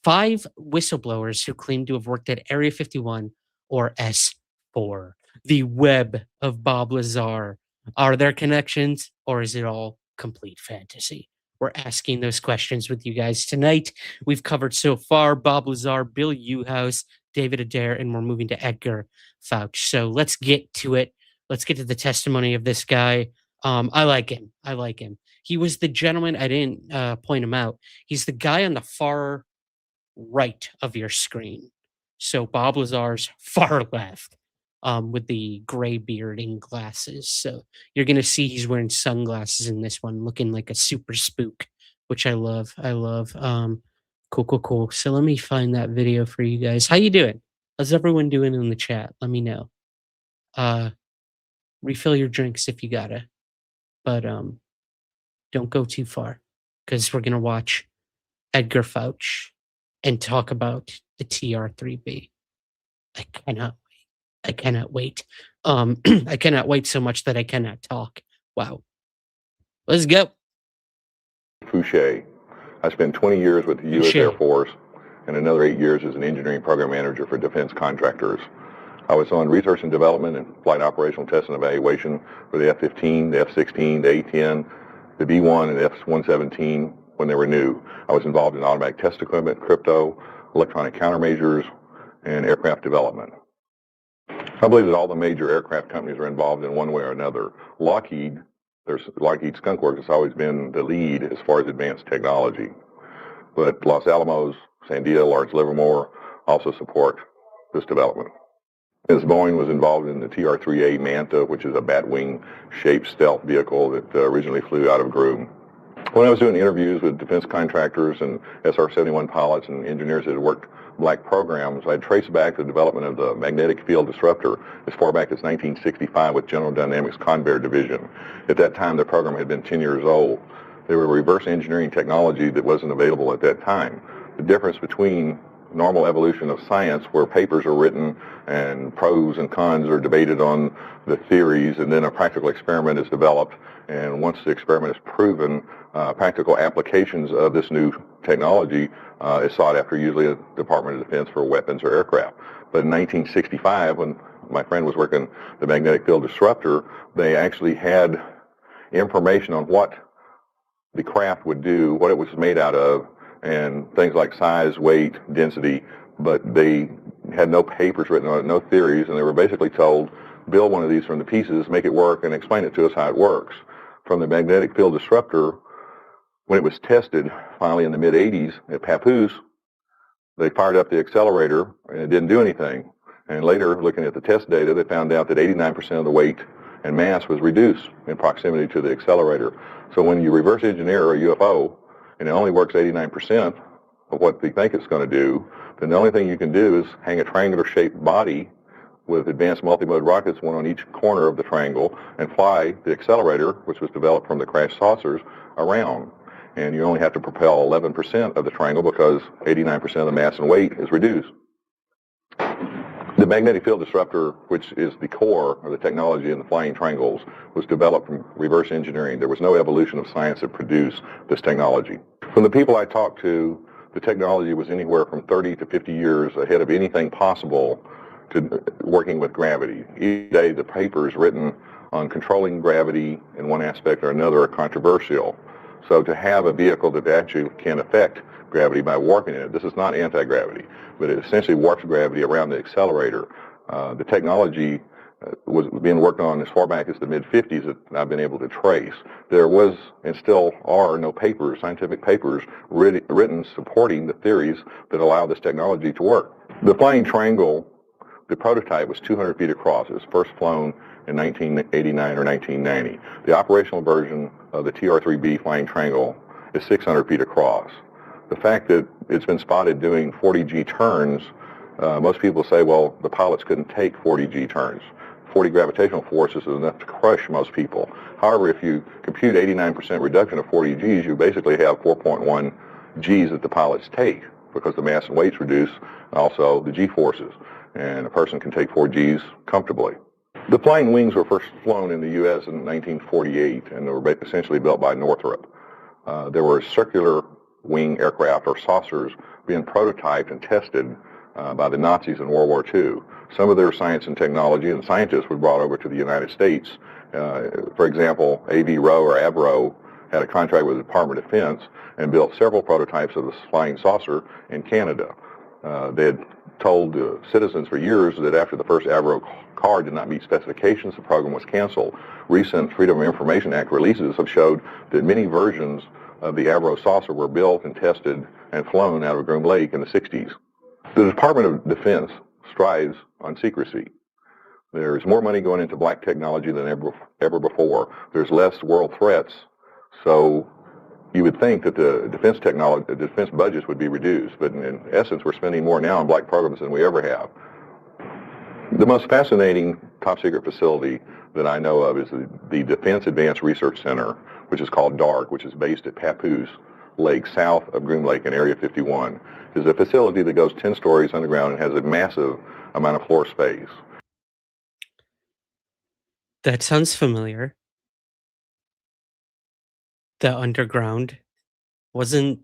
5 whistleblowers who claim to have worked at Area 51 or S4, the web of Bob Lazar. Are there connections, or is it all complete fantasy? we're asking those questions with you guys tonight. We've covered so far Bob Lazar, Bill Uhouse, David Adair, and we're moving to Edgar Fouche. So let's get to it. Let's get to the testimony of this guy. I like him. I like him. He was the gentleman. I didn't point him out. He's the guy on the far right of your screen. So Bob Lazar's far left, with the gray beard and glasses. So you're gonna see he's wearing sunglasses in this one, looking like a super spook, which I love. I love. Cool. So let me find that video for you guys. How you doing? How's everyone doing in the chat? Let me know. Refill your drinks if you gotta, but don't go too far, because we're gonna watch Edgar Fouche and talk about the TR3B. I cannot wait. I cannot wait so much that I cannot talk. Wow. Let's go. Fouche. I spent 20 years with the U.S. Air Force and another 8 years as an engineering program manager for defense contractors. I was on research and development and flight operational test and evaluation for the F-15, the F-16, the A-10, the B-1, and the F-117 when they were new. I was involved in automatic test equipment, crypto, electronic countermeasures, and aircraft development. I believe that all the major aircraft companies are involved in one way or another. Lockheed Skunk Works has always been the lead as far as advanced technology. But Los Alamos, Sandia, Lawrence Livermore also support this development. As Boeing was involved in the TR-3A Manta, which is a batwing-shaped stealth vehicle that originally flew out of Groom. When I was doing interviews with defense contractors and SR-71 pilots and engineers that had worked black programs, I traced back the development of the magnetic field disruptor as far back as 1965 with General Dynamics Convair Division. At that time, the program had been 10 years old. They were reverse engineering technology that wasn't available at that time. The difference between normal evolution of science, where papers are written and pros and cons are debated on the theories, and then a practical experiment is developed, and once the experiment is proven, practical applications of this new technology is sought after, usually a Department of Defense for weapons or aircraft. But in 1965, when my friend was working the magnetic field disruptor, they actually had information on what the craft would do, what it was made out of, and things like size, weight, density, but they had no papers written on it, no theories, and they were basically told, build one of these from the pieces, make it work, and explain it to us how it works. From the magnetic field disruptor, when it was tested, finally in the mid-'80s at Papoose, they fired up the accelerator, and it didn't do anything. And later, looking at the test data, they found out that 89% of the weight and mass was reduced in proximity to the accelerator. So when you reverse engineer a UFO, and it only works 89% of what they think it's going to do, then the only thing you can do is hang a triangular-shaped body with advanced multi-mode rockets, one on each corner of the triangle, and fly the accelerator, which was developed from the crash saucers, around. And you only have to propel 11% of the triangle because 89% of the mass and weight is reduced. The magnetic field disruptor, which is the core of the technology in the flying triangles, was developed from reverse engineering. There was no evolution of science that produced this technology. From the people I talked to, the technology was anywhere from 30 to 50 years ahead of anything possible to working with gravity. Each day, the papers written on controlling gravity in one aspect or another are controversial. So to have a vehicle that actually can affect gravity by warping it, this is not anti-gravity, but it essentially warps gravity around the accelerator. The technology was being worked on as far back as the mid-'50s that I've been able to trace. There was, and still are, no papers, scientific papers, written supporting the theories that allow this technology to work. The flying triangle, the prototype was 200 feet across. It was first flown in 1989 or 1990. The operational version of the TR-3B flying triangle is 600 feet across. The fact that it's been spotted doing 40G turns, most people say, well, the pilots couldn't take 40G turns. 40 gravitational forces is enough to crush most people. However, if you compute 89% reduction of 40 Gs, you basically have 4.1 Gs that the pilots take because the mass and weight's reduced, and also the G forces. And a person can take 4 Gs comfortably. The flying wings were first flown in the U.S. in 1948, and they were essentially built by Northrop. There were circular wing aircraft, or saucers, being prototyped and tested by the Nazis in World War II. Some of their science and technology and scientists were brought over to the United States. For example, A.V. Rowe or Avro had a contract with the Department of Defense and built several prototypes of the flying saucer in Canada. They had told citizens for years that after the first Avro car did not meet specifications, the program was canceled. Recent Freedom of Information Act releases have showed that many versions of the Avro saucer were built and tested and flown out of Groom Lake in the 60s. The Department of Defense strives on secrecy. There's more money going into black technology than ever before. There's less world threats, so you would think that the defense budgets would be reduced, but in essence, we're spending more now on black programs than we ever have. The most fascinating top secret facility that I know of is the Defense Advanced Research Center, which is called DARC, which is based at Papoose Lake, south of Groom Lake in Area 51. It's a facility that goes 10 stories underground and has a massive amount of floor space. That sounds familiar. The underground. Wasn't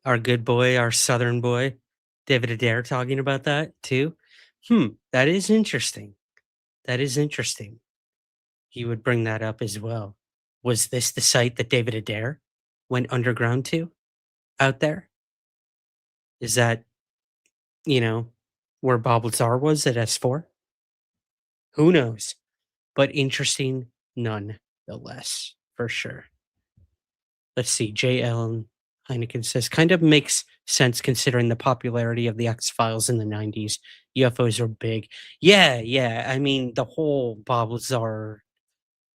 our good boy, our southern boy, David Adair, talking about that too? That is interesting. That is interesting. He would bring that up as well. Was this the site that David Adair went underground to out there? Is that, where Bob Lazar was at S4? Who knows? But interesting nonetheless, for sure. Let's see. J. Allen Heineken says, kind of makes sense considering the popularity of the X-Files in the 90s. UFOs are big. Yeah. I mean, the whole Bob Lazar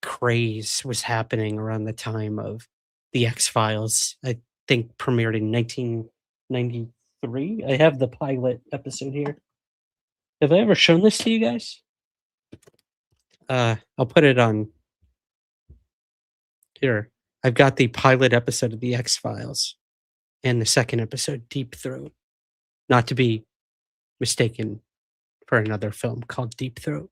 craze was happening around the time of the X-Files. I think premiered in 1993. I have the pilot episode here. Have I ever shown this to you guys? I'll put it on here. I've got the pilot episode of the X-Files and the second episode, Deep Throat. Not to be mistaken for another film called Deep Throat.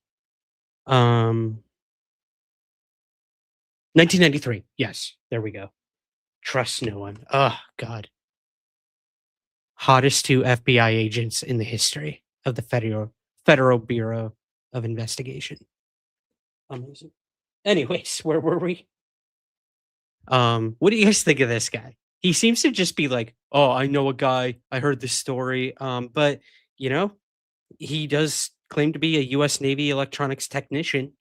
1993. Yes, there we go. Trust no one. Oh, God. Hottest two FBI agents in the history of the Federal Bureau of Investigation. Amazing. Anyways, where were we? What do you guys think of this guy? He seems to just be like, oh, I know a guy. I heard this story. But, he does claim to be a U.S. Navy electronics technician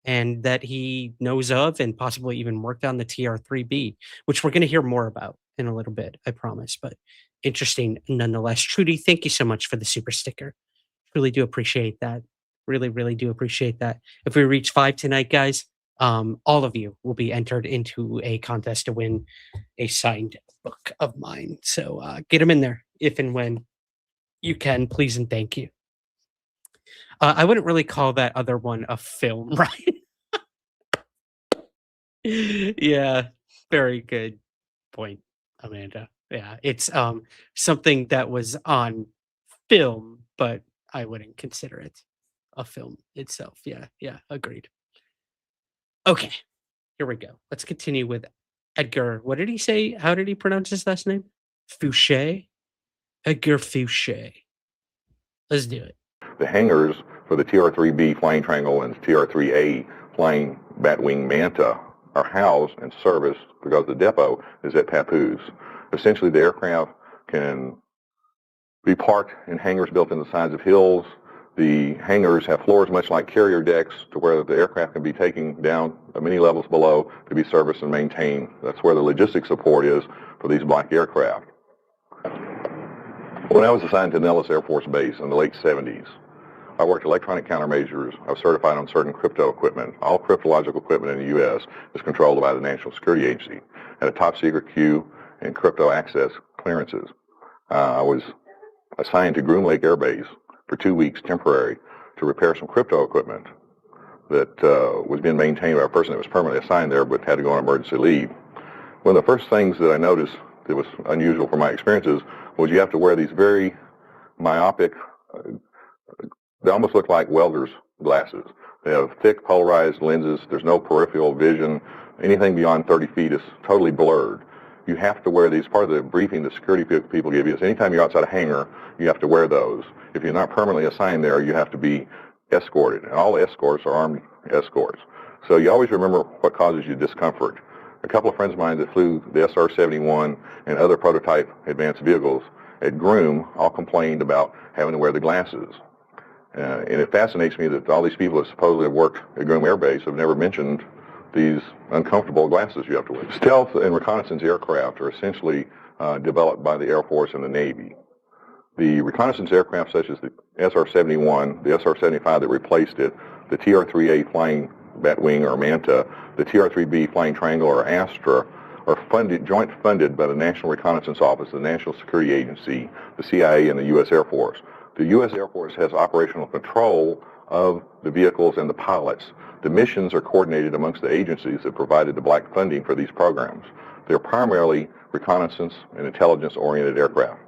and that he knows of and possibly even worked on the TR-3B, which we're going to hear more about in a little bit, I promise. But interesting nonetheless. Trudy, thank you so much for the super sticker. Really do appreciate that. Really, really do appreciate that. If we reach 5 tonight, guys, all of you will be entered into a contest to win a signed book of mine. So get them in there if and when you can, please and thank you. I wouldn't really call that other one a film, right? Yeah, very good point, Amanda. Yeah, it's something that was on film, but I wouldn't consider it a film itself. Yeah, agreed. Okay, here we go. Let's continue with Edgar. What did he say? How did he pronounce his last name? Fouche? Edgar Fouche. Let's do it. The hangars for the TR-3B flying triangle and TR-3A flying batwing manta are housed and serviced because the depot is at Papoose. Essentially, the aircraft can be parked in hangars built in the sides of hills. The hangars have floors much like carrier decks to where the aircraft can be taken down many levels below to be serviced and maintained. That's where the logistics support is for these black aircraft. When I was assigned to Nellis Air Force Base in the late 70s, I worked electronic countermeasures. I was certified on certain crypto equipment. All cryptological equipment in the U.S. is controlled by the National Security Agency. Had a top secret queue and crypto access clearances. I was assigned to Groom Lake Air Base for 2 weeks temporary to repair some crypto equipment that was being maintained by a person that was permanently assigned there but had to go on emergency leave. One of the first things that I noticed that was unusual for my experiences was you have to wear these very myopic, they almost look like welder's glasses. They have thick polarized lenses. There's no peripheral vision. Anything beyond 30 feet is totally blurred. You have to wear these. Part of the briefing the security people give you is anytime you're outside a hangar, you have to wear those. If you're not permanently assigned there, you have to be escorted. And all escorts are armed escorts. So you always remember what causes you discomfort. A couple of friends of mine that flew the SR-71 and other prototype advanced vehicles at Groom all complained about having to wear the glasses. And it fascinates me that all these people that supposedly have worked at Groom Air Base have never mentioned these uncomfortable glasses you have to wear. Stealth and reconnaissance aircraft are essentially developed by the Air Force and the Navy. The reconnaissance aircraft such as the SR-71, the SR-75 that replaced it, the TR-3A Flying Batwing or Manta, the TR-3B Flying Triangle or Astra, are joint funded by the National Reconnaissance Office, the National Security Agency, the CIA, and the U.S. Air Force. The U.S. Air Force has operational control of the vehicles and the pilots. The missions are coordinated amongst the agencies that provided the black funding for these programs. They're primarily reconnaissance and intelligence-oriented aircraft.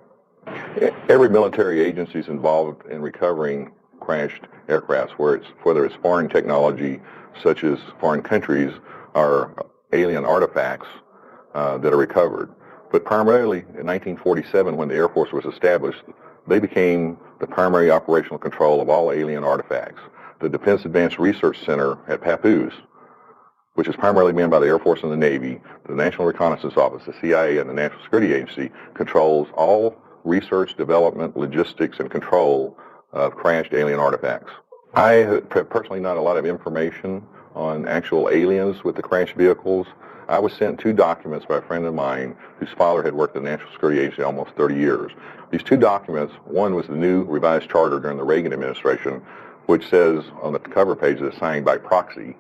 Every military agency is involved in recovering crashed aircraft, whether it's foreign technology, such as foreign countries, or alien artifacts that are recovered. But primarily in 1947, when the Air Force was established, they became the primary operational control of all alien artifacts. The Defense Advanced Research Center at Papoose, which is primarily manned by the Air Force and the Navy, the National Reconnaissance Office, the CIA, and the National Security Agency, controls all research, development, logistics, and control of crashed alien artifacts. I have personally not a lot of information on actual aliens with the crashed vehicles. I was sent 2 documents by a friend of mine whose father had worked at the National Security Agency almost 30 years. These 2 documents, one was the new revised charter during the Reagan administration, which says on the cover page that it's signed by proxy,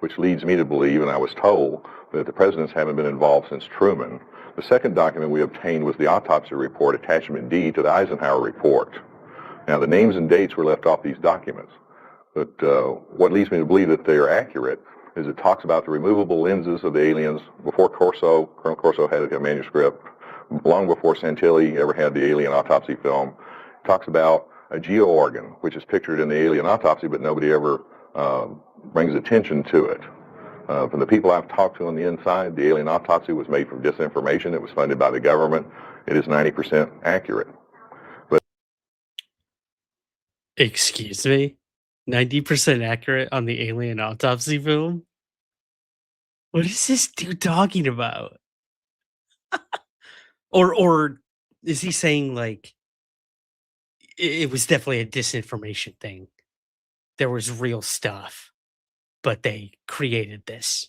which leads me to believe, and I was told, that the presidents haven't been involved since Truman. The second document we obtained was the autopsy report, attachment D to the Eisenhower report. Now, the names and dates were left off these documents, but what leads me to believe that they are accurate is it talks about the removable lenses of the aliens before Colonel Corso had a manuscript, long before Santilli ever had the alien autopsy film. It talks about a geo-organ, which is pictured in the alien autopsy, but nobody ever brings attention to it. From the people I've talked to on the inside, the alien autopsy was made from disinformation. It was funded by the government. It is 90% accurate. But Excuse me? 90% accurate on the alien autopsy film? What is this dude talking about? Or is he saying like it was definitely a disinformation thing? There was real stuff, but they created this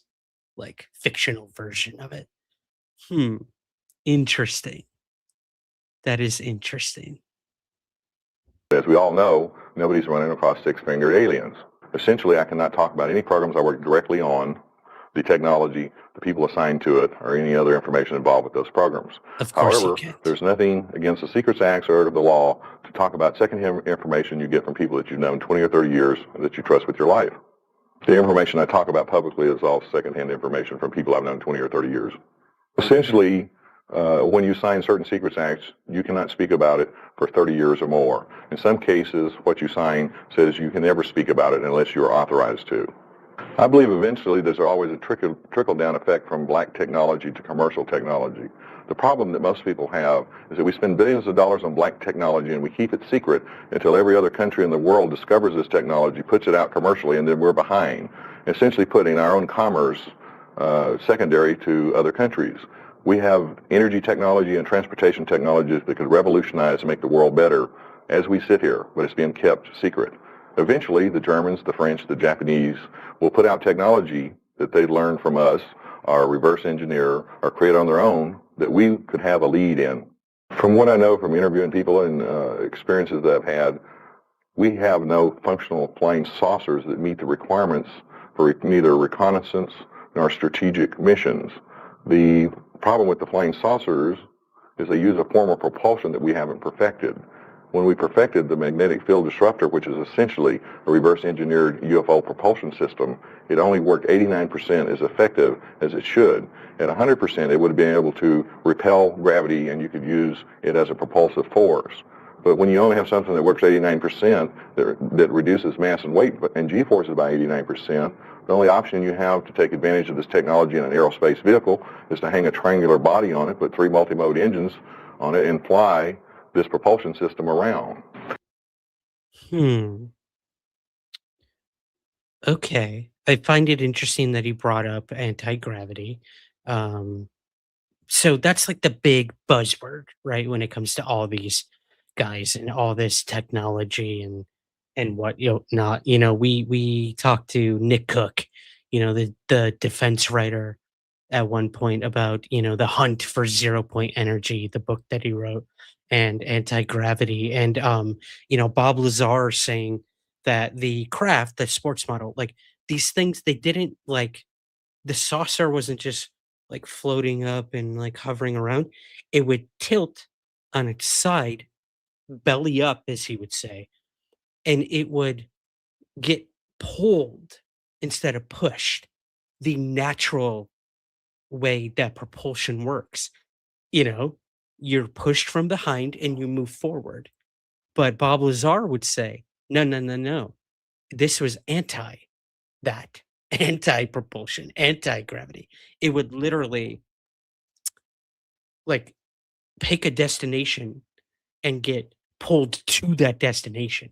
like fictional version of it. Interesting. That is interesting. as we all know, nobody's running across 6-fingered aliens. Essentially, I cannot talk about any programs I work directly on, the technology, the people assigned to it, or any other information involved with those programs. Of course However, you can. there's nothing against the Secrets Acts or the law to talk about secondhand information you get from people that you've known 20 or 30 years that you trust with your life. The information I talk about publicly is all secondhand information from people I've known 20 or 30 years. Essentially, when you sign certain Secrets Acts, you cannot speak about it for 30 years or more. In some cases, what you sign says you can never speak about it unless you are authorized to. I believe eventually there's always a trickle-down effect from black technology to commercial technology. The problem that most people have is that we spend billions of dollars on black technology and we keep it secret until every other country in the world discovers this technology, puts it out commercially, and then we're behind, essentially putting our own commerce secondary to other countries. We have energy technology and transportation technologies that could revolutionize and make the world better as we sit here, but it's being kept secret. Eventually, the Germans, the French, the Japanese will put out technology that they learn from us, or reverse engineer, or create on their own that we could have a lead in. From what I know from interviewing people and experiences that I've had, we have no functional flying saucers that meet the requirements for neither reconnaissance nor strategic missions. The problem with the flying saucers is they use a form of propulsion that we haven't perfected. When we perfected the magnetic field disruptor, which is essentially a reverse engineered UFO propulsion system, it only worked 89% as effective as it should. At 100%, it would have been able to repel gravity and you could use it as a propulsive force. But when you only have something that works 89%, that reduces mass and weight and G-forces by 89%, the only option you have to take advantage of this technology in an aerospace vehicle is to hang a triangular body on it, put 3 multi-mode engines on it, and fly this propulsion system around. Okay. I find it interesting that he brought up anti-gravity Um, so that's like the big buzzword, right? When it comes to all these guys and all this technology and what not. We talked to Nick Cook, the defense writer at one point about the hunt for zero point energy, the book that he wrote, and anti-gravity, and Bob Lazar saying that the craft, the sports model, like these things, they didn't like the saucer wasn't just like floating up and like hovering around. It would tilt on its side, belly up, as he would say, and it would get pulled instead of pushed, the natural way that propulsion works. You know, you're pushed from behind and you move forward. But Bob Lazar would say, no, no, no, no. This was anti that, anti propulsion, anti gravity. It would literally like pick a destination and get pulled to that destination.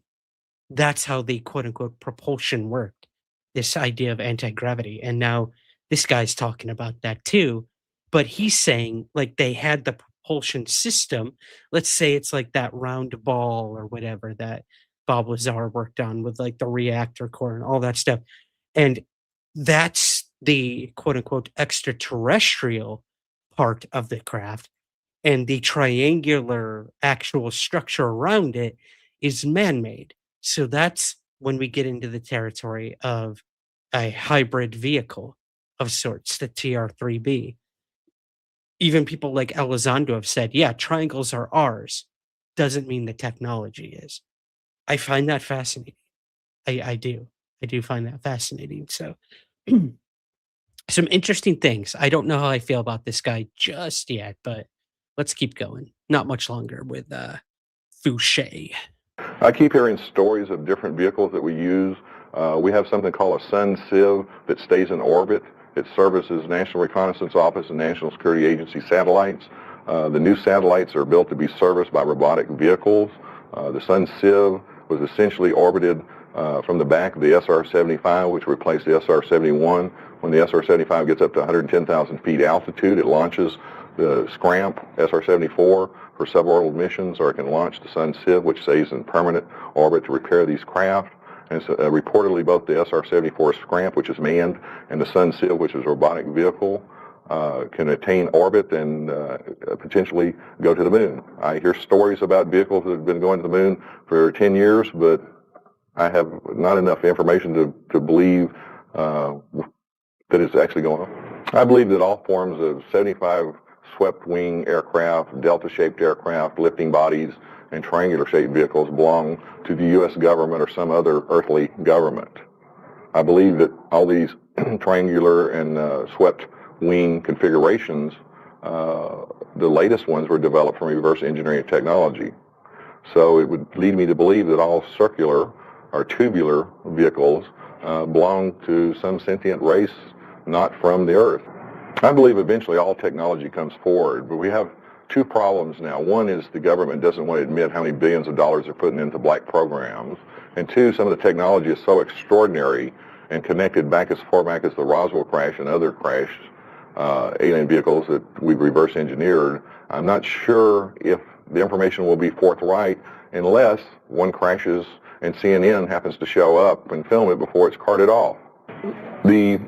That's how the quote unquote propulsion worked. This idea of anti-gravity. And now this guy's talking about that too. But he's saying like they had the propulsion system. Let's say it's like that round ball or whatever that Bob Lazar worked on with like the reactor core and all that stuff. And that's the quote unquote extraterrestrial part of the craft, and the triangular actual structure around it is man-made. So that's when we get into the territory of a hybrid vehicle of sorts, the TR-3B. Even people like Elizondo have said, yeah, triangles are ours. Doesn't mean the technology is. I find that fascinating. I do. I do find that fascinating. So some interesting things. I don't know how I feel about this guy just yet, but let's keep going. Not much longer with Fouche. I keep hearing stories of different vehicles that we use. We have something called a sun sieve that stays in orbit. It services National Reconnaissance Office and National Security Agency satellites. The new satellites are built to be serviced by robotic vehicles. The sun sieve was essentially orbited from the back of the SR-75, which replaced the SR-71. When the SR-75 gets up to 110,000 feet altitude, it launches the SCRAMP SR-74 for suborbital missions, or it can launch the sun sieve, which stays in permanent orbit to repair these craft. And so, reportedly, both the SR-74 SCRAMP, which is manned, and the sun sieve, which is a robotic vehicle, can attain orbit and potentially go to the moon. I hear stories about vehicles that have been going to the moon for 10 years, but I have not enough information to believe that it's actually going on. I believe that all forms of 75 swept-wing aircraft, delta-shaped aircraft, lifting bodies, and triangular-shaped vehicles belong to the U.S. government or some other earthly government. I believe that all these triangular and swept-wing configurations, the latest ones were developed from reverse engineering technology. So it would lead me to believe that all circular or tubular vehicles belong to some sentient race not from the Earth. I believe eventually all technology comes forward, but we have two problems now. One is the government doesn't want to admit how many billions of dollars they're putting into black programs. And two, some of the technology is so extraordinary and connected back as far back as the Roswell crash and other crashes, alien vehicles that we've reverse engineered. I'm not sure if the information will be forthright unless one crashes and CNN happens to show up and film it before it's carted off. The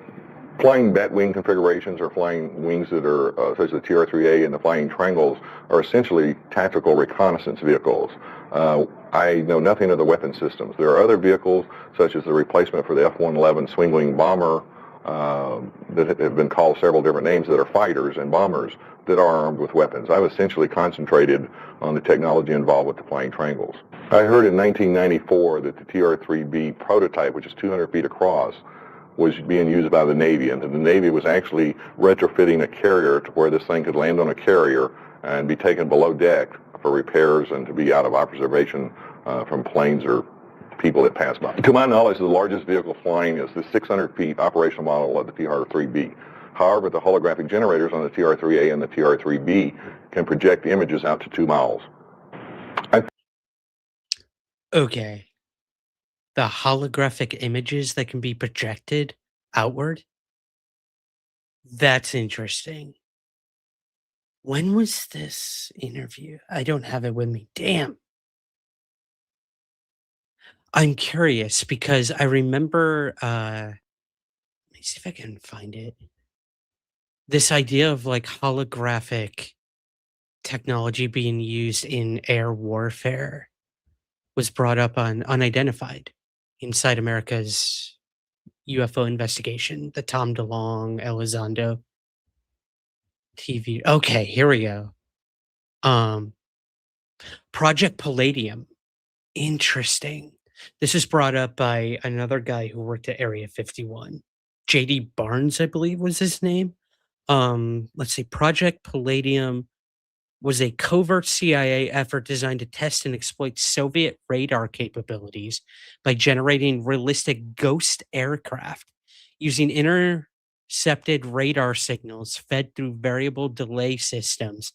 flying bat wing configurations or flying wings that are such as the TR-3A and the flying triangles are essentially tactical reconnaissance vehicles. I know nothing of the weapon systems. There are other vehicles such as the replacement for the F-111 swing wing bomber that have been called several different names that are fighters and bombers that are armed with weapons. I've essentially concentrated on the technology involved with the flying triangles. I heard in 1994 that the TR-3B prototype, which is 200 feet across, was being used by the Navy, and the Navy was actually retrofitting a carrier to where this thing could land on a carrier and be taken below deck for repairs and to be out of observation from planes or people that pass by. To my knowledge, the largest vehicle flying is the 600 feet operational model of the TR-3B. However, the holographic generators on the TR-3A and the TR-3B can project images out to 2 miles. Okay. The holographic images that can be projected outward? That's interesting. When was this interview? I don't have it with me. Damn. I'm curious because I remember, let me see if I can find it. This idea of like holographic technology being used in air warfare was brought up on Unidentified inside America's UFO investigation, the Tom DeLonge, Elizondo TV. Okay, here we go. Um, Project Palladium. Interesting. This was brought up by another guy who worked at Area 51. JD Barnes, I believe was his name. Let's see, Project Palladium was a covert CIA effort designed to test and exploit Soviet radar capabilities by generating realistic ghost aircraft using intercepted radar signals fed through variable delay systems.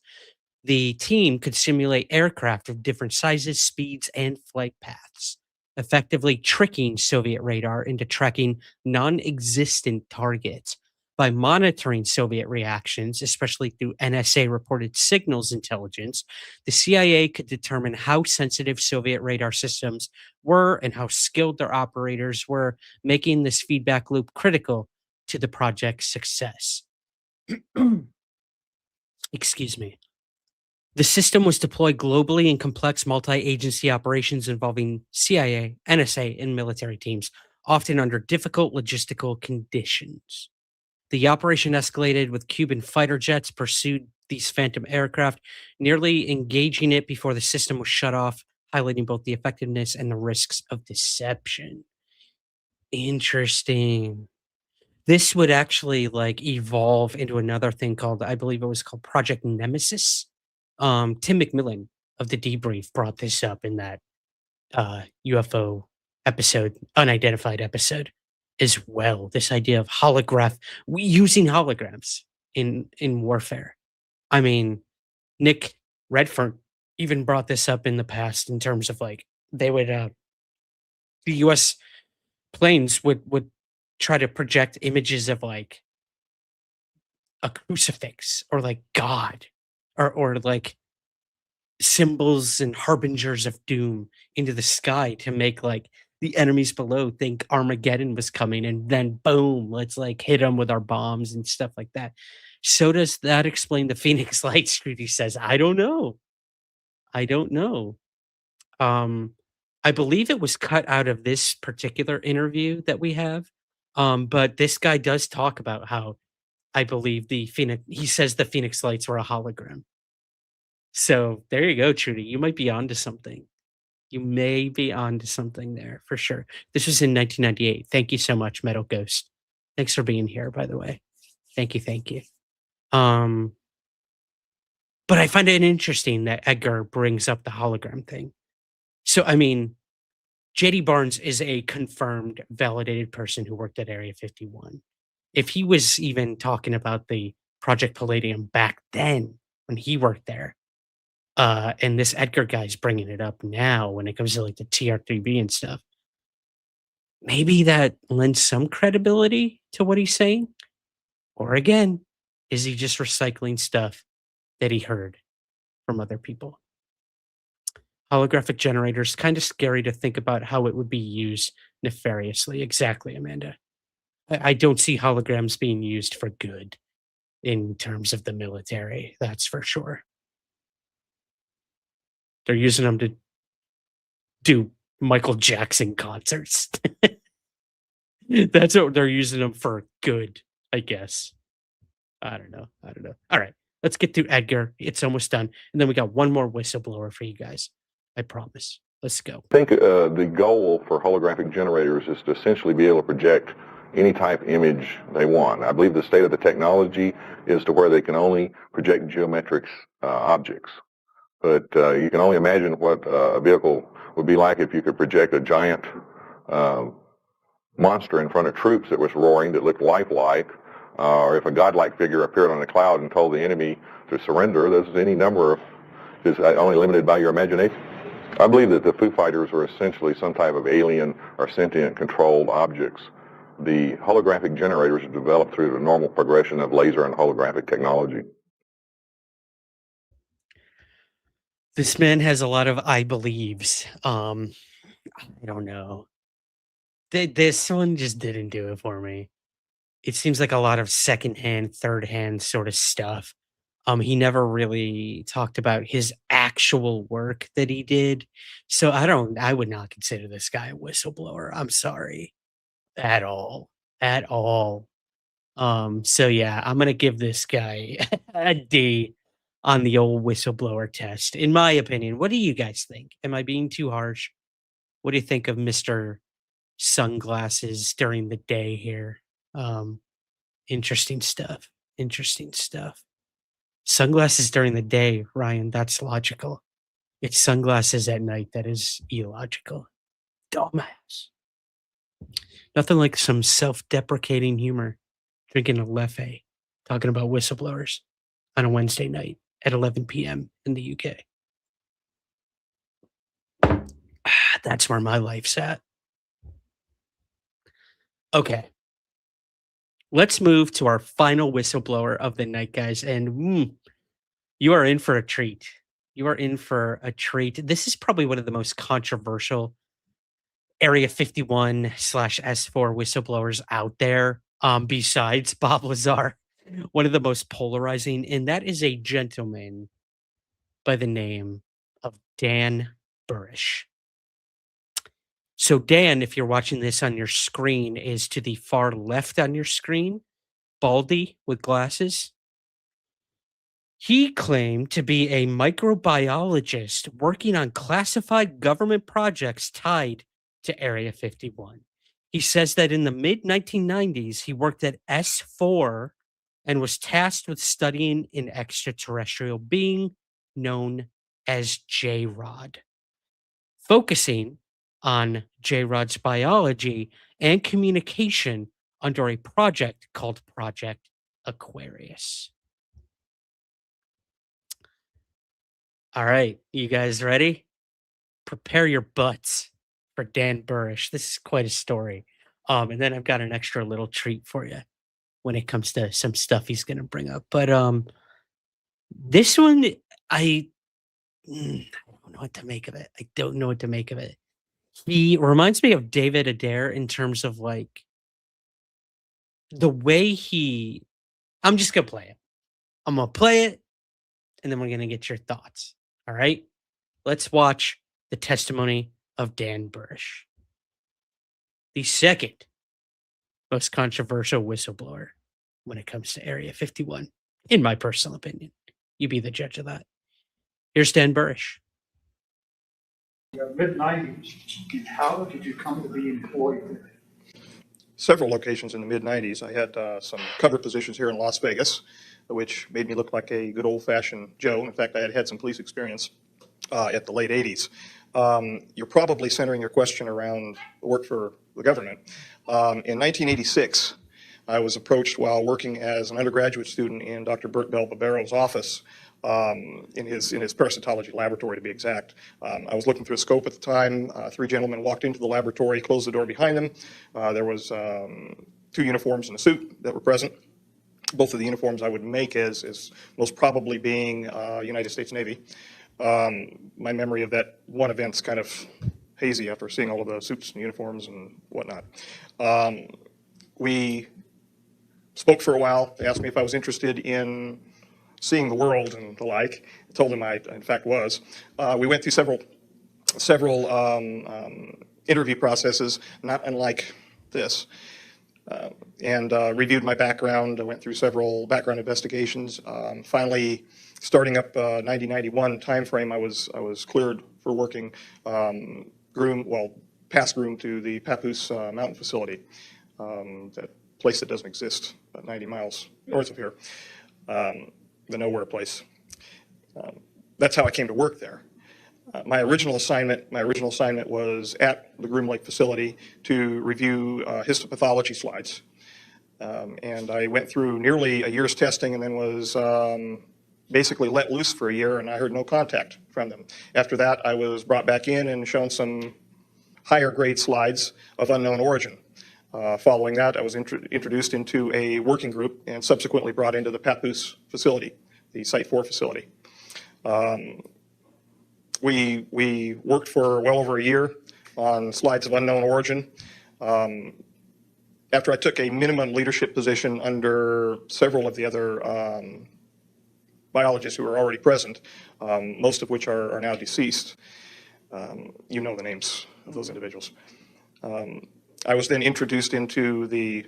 The team could simulate aircraft of different sizes, speeds, and flight paths, effectively tricking Soviet radar into tracking non existent targets. By monitoring Soviet reactions, especially through NSA reported signals intelligence, the CIA could determine how sensitive Soviet radar systems were and how skilled their operators were, making this feedback loop critical to the project's success. Excuse me. The system was deployed globally in complex multi-agency operations involving CIA, NSA, and military teams, often under difficult logistical conditions. The operation escalated with Cuban fighter jets pursued these Phantom aircraft, nearly engaging it before the system was shut off, highlighting both the effectiveness and the risks of deception. Interesting. This would actually like evolve into another thing called, I believe it was called Project Nemesis. Tim McMillan of the Debrief brought this up in that UFO episode, unidentified episode, as well. This idea of using holograms in warfare. I mean, Nick Redfern even brought this up in the past in terms of like they would the U.S. planes would try to project images of like a crucifix or like God or like symbols and harbingers of doom into the sky to make like the enemies below think Armageddon was coming, and then boom, let's like hit them with our bombs and stuff like that. So does that explain the Phoenix Lights? Trudy says, I don't know. I don't know. I believe it was cut out of this particular interview that we have. But this guy does talk about how I believe he says the Phoenix Lights were a hologram. So there you go, Trudy. You might be onto something. You may be onto something there for sure. This was in 1998. Thank you so much, Metal Ghost. Thanks for being here, by the way. Thank you, thank you. But I find it interesting that Edgar brings up the hologram thing. So, I mean, JD Barnes is a confirmed, validated person who worked at Area 51. If he was even talking about the Project Palladium back then when he worked there, and this Edgar guy's bringing it up now when it comes to like the TR3B and stuff, maybe that lends some credibility to what he's saying. Or again, is he just recycling stuff that he heard from other people? Holographic generators, kind of scary to think about how it would be used nefariously. Exactly, Amanda. I don't see holograms being used for good in terms of the military. That's for sure. They're using them to do Michael Jackson concerts. That's what they're using them for good, I guess. I don't know. All right, let's get to Edgar. It's almost done. And then we got one more whistleblower for you guys. I promise. Let's go. I think the goal for holographic generators is to essentially be able to project any type of image they want. I believe the state of the technology is to where they can only project geometric objects. But you can only imagine what a vehicle would be like if you could project a giant monster in front of troops that was roaring, that looked lifelike, or if a godlike figure appeared on a cloud and told the enemy to surrender. There's any number of, is only limited by your imagination. I believe that the Foo Fighters are essentially some type of alien or sentient controlled objects. The holographic generators are developed through the normal progression of laser and holographic technology. This man has a lot of I believes. I don't know. This one just didn't do it for me. It seems like a lot of secondhand, third hand sort of stuff. He never really talked about his actual work that he did. So I would not consider this guy a whistleblower. I'm sorry. At all. At all. So yeah, I'm gonna give this guy a D on the old whistleblower test, in my opinion. What do you guys think? Am I being too harsh? What do you think of Mr. Sunglasses during the day here? Interesting stuff. Interesting stuff. Sunglasses during the day, Ryan, that's logical. It's sunglasses at night that is illogical. Dumbass. Nothing like some self-deprecating humor. Drinking a Leffe, talking about whistleblowers on a Wednesday night at 11 p.m. in the UK. That's where my life's at. Okay. Let's move to our final whistleblower of the night, guys. And you are in for a treat. You are in for a treat. This is probably one of the most controversial Area 51/S4 whistleblowers out there, besides Bob Lazar. One of the most polarizing, and that is a gentleman by the name of Dan Burisch. So Dan, if you're watching this on your screen, is to the far left on your screen, baldy with glasses. He claimed to be a microbiologist working on classified government projects tied to Area 51. He says that in the mid-1990s, he worked at S4 and was tasked with studying an extraterrestrial being known as J-Rod, focusing on J-Rod's biology and communication under a project called Project Aquarius. All right, you guys ready? Prepare your butts for Dan Burisch. This is quite a story. And then I've got an extra little treat for you when it comes to some stuff he's going to bring up. But this one, I don't know what to make of it. I don't know what to make of it. He reminds me of David Adair in terms of like the way I'm just going to play it. I'm going to play it, and then we're going to get your thoughts. All right? Let's watch the testimony of Dan Burisch, the second most controversial whistleblower when it comes to Area 51, in my personal opinion. You be the judge of that. Here's Dan Burisch. Mid-90s, how did you come to be employed there? Several locations in the mid-90s. I had some cover positions here in Las Vegas, which made me look like a good old-fashioned Joe. In fact, I had had some police experience at the late 80s. You're probably centering your question around work for the government. In 1986, I was approached while working as an undergraduate student in Dr. Bert Bell-Babero's office, in his parasitology laboratory, to be exact. I was looking through a scope at the time. Three gentlemen walked into the laboratory, closed the door behind them. There was 2 uniforms and a suit that were present. Both of the uniforms I would make as most probably being United States Navy. My memory of that one event's kind of hazy after seeing all of the suits and uniforms and whatnot. We spoke for a while. They asked me if I was interested in seeing the world and the like. I told them I, in fact, was. We went through several interview processes, not unlike this, and reviewed my background. I went through several background investigations. Finally, starting up 90-91 timeframe, I was cleared for working past groom to the Papoose Mountain facility, that place that doesn't exist, about 90 miles north of here. The nowhere place. That's how I came to work there. My original assignment was at the Groom Lake facility to review histopathology slides. And I went through nearly a year's testing and then was basically let loose for a year, and I heard no contact from them. After that, I was brought back in and shown some higher grade slides of unknown origin. Following that, I was introduced into a working group and subsequently brought into the Papoose facility, the Site 4 facility. We worked for well over a year on slides of unknown origin. After I took a minimum leadership position under several of the other biologists who were already present, most of which are now deceased. You know the names of those individuals. I was then introduced into the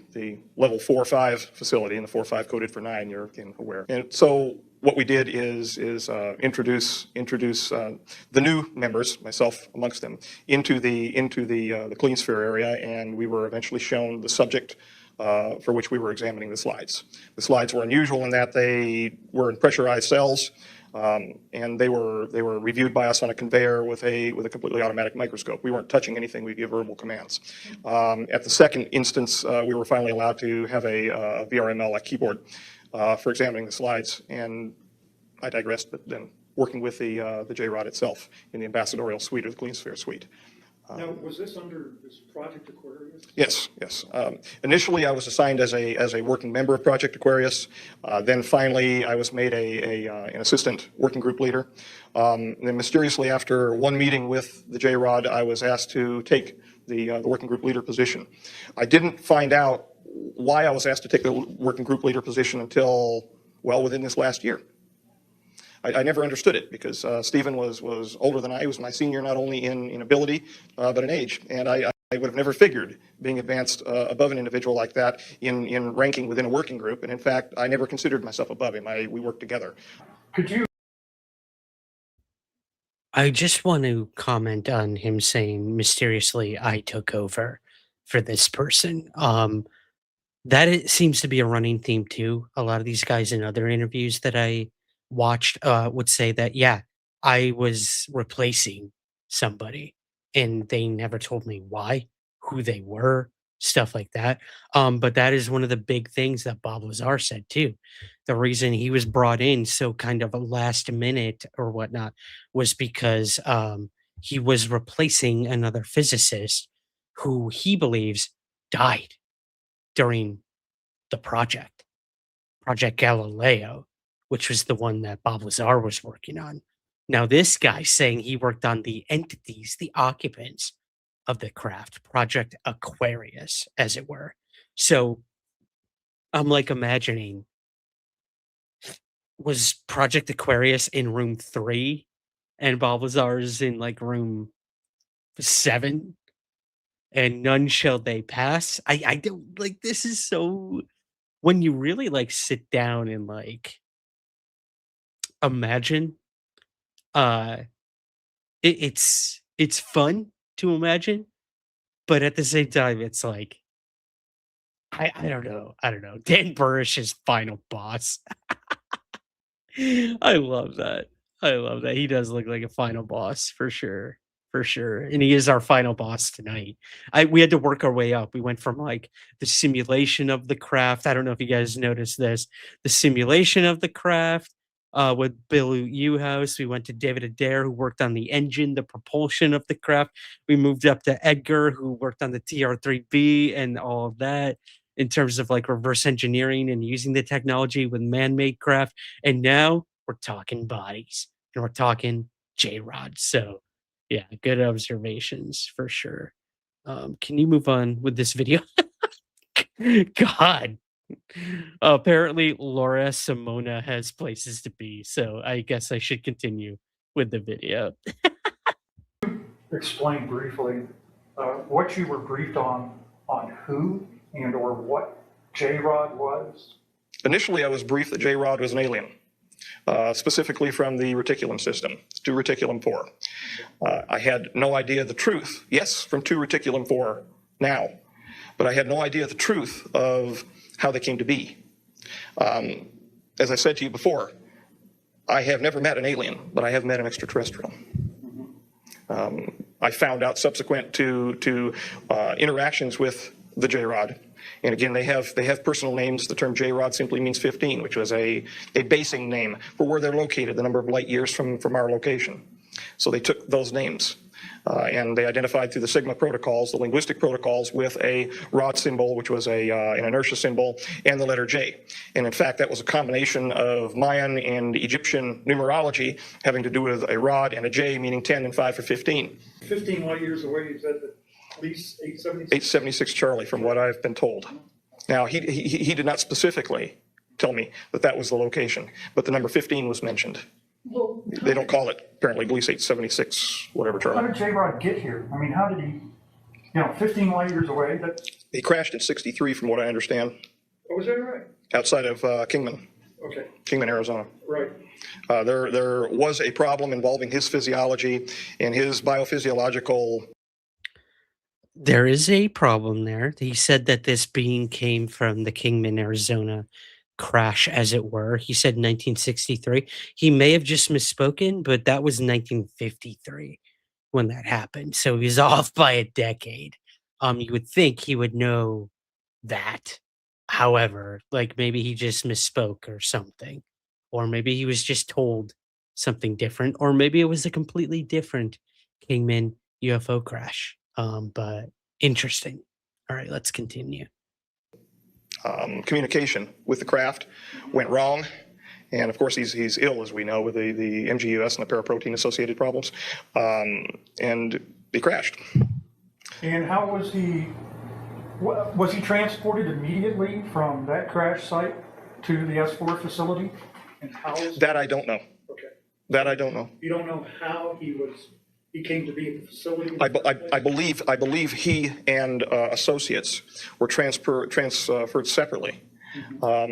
level 4-5 facility, and the 4-5 coded for 9, you're aware. And so what we did is introduce the new members, myself amongst them, into the clean sphere area, and we were eventually shown the subject for which we were examining the slides. The slides were unusual in that they were in pressurized cells, and they were reviewed by us on a conveyor with a completely automatic microscope. We weren't touching anything. We give verbal commands. At the second instance, we were finally allowed to have a VRML, a keyboard, for examining the slides. And I digressed, but then working with the J-Rod itself in the ambassadorial suite or the Clean Sphere suite. Now, was this under this Project Aquarius? Yes, yes. Initially, I was assigned as a working member of Project Aquarius. Then finally, I was made an assistant working group leader. Then mysteriously, after one meeting with the J-Rod, I was asked to take the working group leader position. I didn't find out why I was asked to take the working group leader position until, well, within this last year. I never understood it because Stephen was older than I. He was my senior not only in ability, but in age. And I would have never figured being advanced above an individual like that in ranking within a working group. And in fact, I never considered myself above him. We worked together. Could you? I just want to comment on him saying mysteriously I took over for this person. That it seems to be a running theme too. A lot of these guys in other interviews that I watched would say that, yeah, I was replacing somebody and they never told me why, who they were, stuff like that. But that is one of the big things that Bob Lazar said too. The reason he was brought in so kind of a last minute or whatnot was because he was replacing another physicist who he believes died during the Project Galileo, which was the one that Bob Lazar was working on. Now, this guy saying he worked on the entities, the occupants of the craft, Project Aquarius, as it were. So I'm like imagining, was Project Aquarius in room 3 and Bob Lazar is in like room 7? And none shall they pass. I don't like, this is so, when you really like sit down and like imagine, it's fun to imagine, but at the same time it's like I don't know. Dan Burish's final boss. I love that. He does look like a final boss for sure. For sure. And he is our final boss tonight. We had to work our way up. We went from like the simulation of the craft. I don't know if you guys noticed this. The simulation of the craft with Bill Uhouse. We went to David Adair, who worked on the engine, the propulsion of the craft. We moved up to Edgar, who worked on the TR-3B and all of that in terms of like reverse engineering and using the technology with man-made craft. And now we're talking bodies and we're talking J-Rod. So yeah, good observations for sure. Can you move on with this video? God. Apparently Laura Simona has places to be, so I guess I should continue with the video. Explain briefly what you were briefed on who and or what J-Rod was? Initially, I was briefed that J-Rod was an alien, specifically from the reticulum system, 2 reticulum 4. I had no idea the truth. Yes, from 2 reticulum 4 now, but I had no idea the truth of how they came to be. As I said to you before, I have never met an alien, but I have met an extraterrestrial. I found out subsequent to interactions with the J-Rod. And again, they have personal names. The term J-Rod simply means 15, which was a basing name for where they're located, the number of light years from our location. So they took those names. And they identified through the Sigma protocols, the linguistic protocols, with a rod symbol, which was an inertia symbol, and the letter J. And in fact, that was a combination of Mayan and Egyptian numerology having to do with a rod and a J, meaning 10 and 5 for 15. 15 light years away, is that at least 876? 876 Charlie, from what I've been told. Now, he did not specifically tell me that that was the location, but the number 15 was mentioned. Well, They don't call it, apparently, Police 876, whatever, how Charlie. did J-Rod get here? I mean, how did he, 15 light years away, He crashed in 63, from what I understand, was that right? outside of Kingman, Arizona. Right. There was a problem involving his physiology and his biophysiological. There is a problem there. He said that this being came from the Kingman, Arizona crash, as it were. He said 1963. He may have just misspoken, but that was 1953 when that happened. So he's off by a decade. You would think he would know that. However, like maybe he just misspoke or something. Or maybe he was just told something different. Or maybe it was a completely different Kingman UFO crash. But interesting. All right, let's continue. Communication with the craft went wrong. And of course, he's ill, as we know, with the MGUS and the paraprotein associated problems. And he crashed. And how was he transported immediately from that crash site to the S4 facility? And how is That I don't know. Okay. That I don't know. You don't know how he came to be at the facility? I believe he and associates were transferred separately.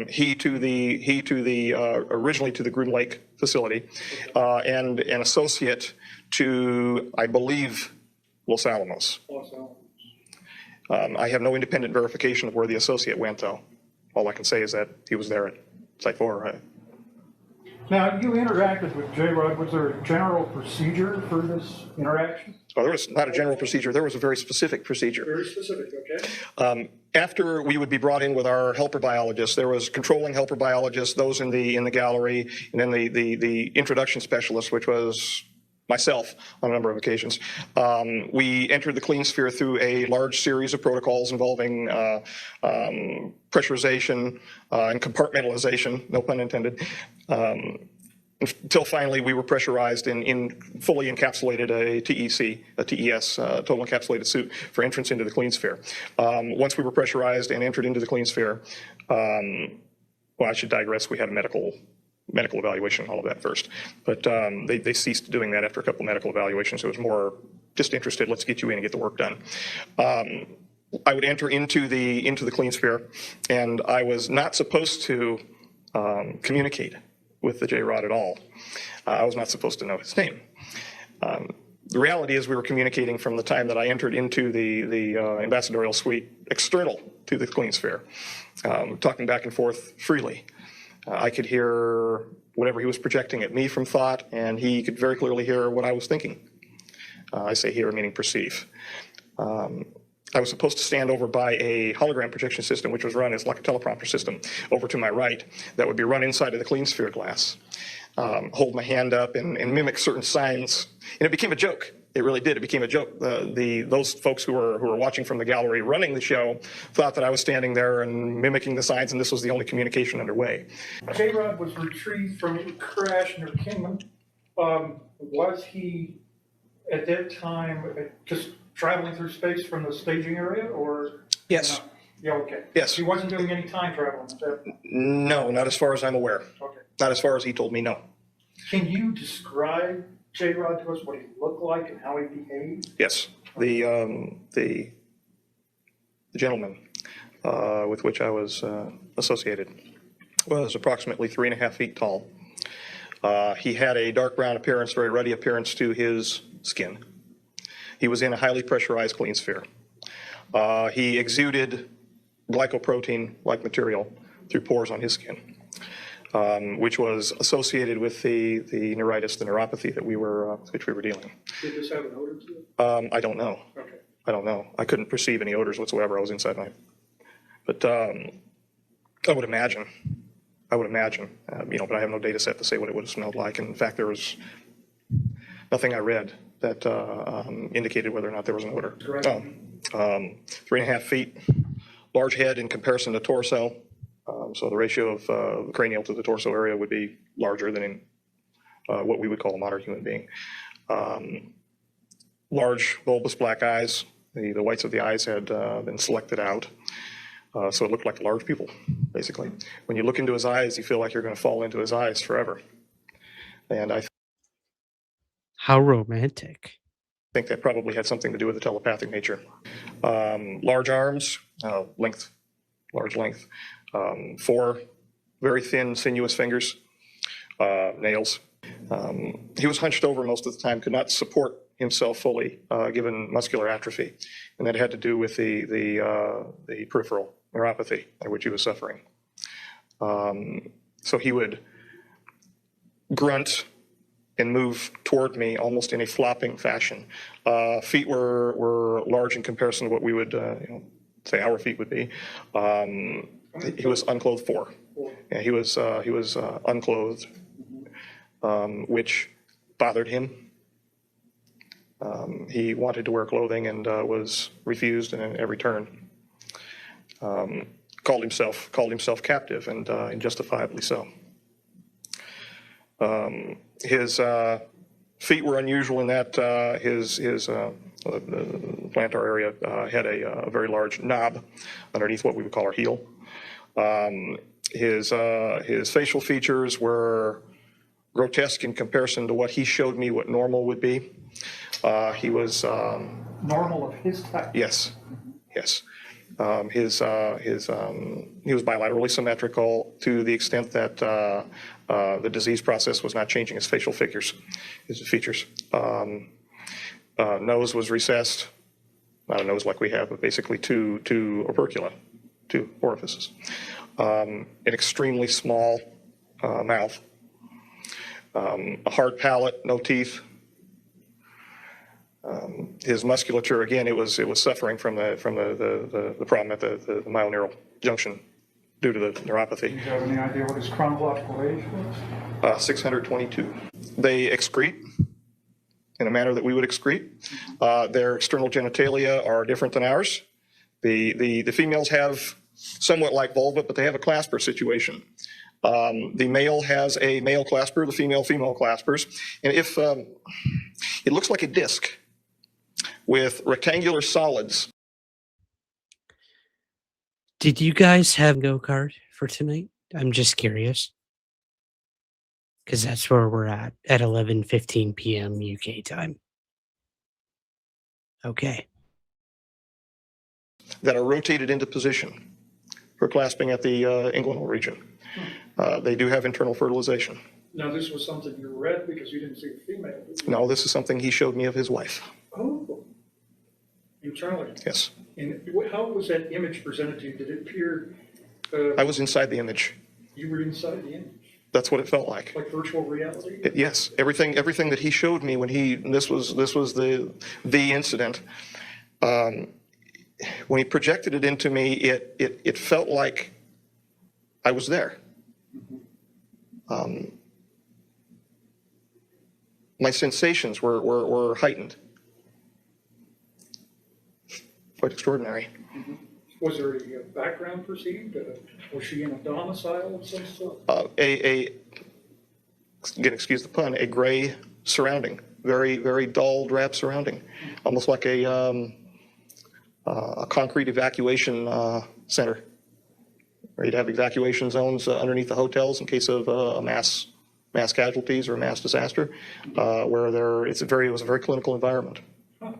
He to the originally to the Groom Lake facility, and an associate to, I believe, Los Alamos. I have no independent verification of where the associate went, though. All I can say is that he was there at Site 4. Right? Now, you interacted with J-Rod. Was there a general procedure for this interaction? Well, there was not a general procedure. There was a very specific procedure. Very specific, okay. After we would be brought in with our helper biologists, there was controlling helper biologists, those in the gallery, and then the introduction specialist, which was myself on a number of occasions. We entered the clean sphere through a large series of protocols involving pressurization and compartmentalization, no pun intended, until finally we were pressurized and fully encapsulated a TEC, a TES, total encapsulated suit for entrance into the clean sphere. Once we were pressurized and entered into the clean sphere, well, I should digress. We had a medical evaluation and all of that first. But they ceased doing that after a couple of medical evaluations. It was more just interested, let's get you in and get the work done. I would enter into the clean sphere, and I was not supposed to communicate with the J-Rod at all. I was not supposed to know his name. The reality is we were communicating from the time that I entered into the ambassadorial suite external to the clean sphere, talking back and forth freely. I could hear whatever he was projecting at me from thought, and he could very clearly hear what I was thinking. I say hear, meaning perceive. I was supposed to stand over by a hologram projection system, which was run as like a teleprompter system, over to my right, that would be run inside of the clean sphere glass. Hold my hand up and mimic certain signs. And it became a joke. It really did. It became a joke. Those folks who were watching from the gallery running the show thought that I was standing there and mimicking the signs, and this was the only communication underway. J-Rod was retrieved from a crash near Kingman. Was he, at that time, just traveling through space from the staging area, or? Yes. No? Yeah, okay. Yes. He wasn't doing any time traveling, is that? No, not as far as I'm aware. Okay. Not as far as he told me, no. Can you describe J-Rod to us, what he looked like and how he behaved? Yes. The gentleman with which I was associated was approximately 3.5 feet tall. He had a dark brown appearance, very ruddy appearance to his skin. He was in a highly pressurized clean sphere. He exuded glycoprotein-like material through pores on his skin, which was associated with the neuritis, the neuropathy that we were dealing. Did this have an odor to it? I don't know. Okay. I don't know. I couldn't perceive any odors whatsoever. I was inside my, but I would imagine, but I have no data set to say what it would have smelled like. And in fact, there was nothing I read indicated whether or not there was an odor. 3.5 feet, large head in comparison to torso. So the ratio of the cranial to the torso area would be larger than in what we would call a modern human being. Large bulbous black eyes. The whites of the eyes had been selected out. So it looked like a large pupil, basically. When you look into his eyes, you feel like you're going to fall into his eyes forever. And I How romantic. think that probably had something to do with the telepathic nature. Large arms, large length. 4 very thin, sinuous fingers, nails. He was hunched over most of the time, could not support himself fully, given muscular atrophy. And that had to do with the peripheral neuropathy which he was suffering. So he would grunt and move toward me almost in a flopping fashion. Feet were large in comparison to what we would say our feet would be. He was unclothed 4. Yeah, he was unclothed, which bothered him. He wanted to wear clothing and was refused in every turn. Called himself captive, and justifiably so. His feet were unusual in that his the plantar area had a very large knob underneath what we would call our heel. His facial features were grotesque in comparison to what he showed me what normal would be. He was Normal of his type? Yes, yes. He was bilaterally symmetrical to the extent that the disease process was not changing his facial features. Nose was recessed, not a nose like we have, but basically two opercula, 2 orifices. An extremely small mouth, a hard palate, no teeth. His musculature, again, it was suffering from the problem at the myoneural junction due to the neuropathy. Do you have any idea what his chronological age was? 622. They excrete in a manner that we would excrete. Their external genitalia are different than ours. The females have somewhat like vulva, but they have a clasper situation. The male has a male clasper, the female claspers, and if it looks like a disc with rectangular solids. Did you guys have go-kart for tonight? I'm just curious. Because that's where we're at 11:15 p.m. UK time. Okay. That are rotated into position for clasping at the inguinal region. They do have internal fertilization. Now, this was something you read because you didn't see a female? No, this is something he showed me of his wife. Oh, internally? Yes. And how was that image presented to you? Did it appear? I was inside the image. You were inside the image? That's what it felt like. Like virtual reality? Yes. Everything that he showed me when this was the incident. When he projected it into me, it felt like I was there. My sensations were heightened. Quite extraordinary. Mm-hmm. Was there a background perceived? Was she in a domicile of some sort? Again, excuse the pun, a gray surrounding, very, very dull, drab surrounding, almost like a concrete evacuation center, where you'd have evacuation zones underneath the hotels in case of mass casualties or a mass disaster, where it was a very clinical environment. Huh.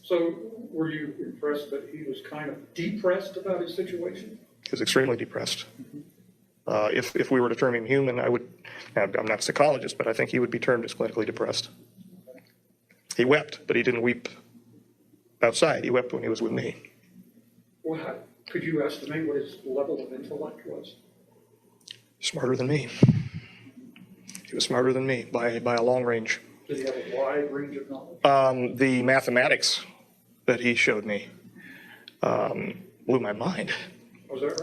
So were you impressed that he was kind of depressed about his situation? He was extremely depressed. Mm-hmm. If we were to term him human, I'm not a psychologist, but I think he would be termed as clinically depressed. He wept, but he didn't weep outside. He wept when he was with me. Well, could you estimate what his level of intellect was? Smarter than me. He was smarter than me by a long range. Did he have a wide range of knowledge? The mathematics that he showed me blew my mind. Was that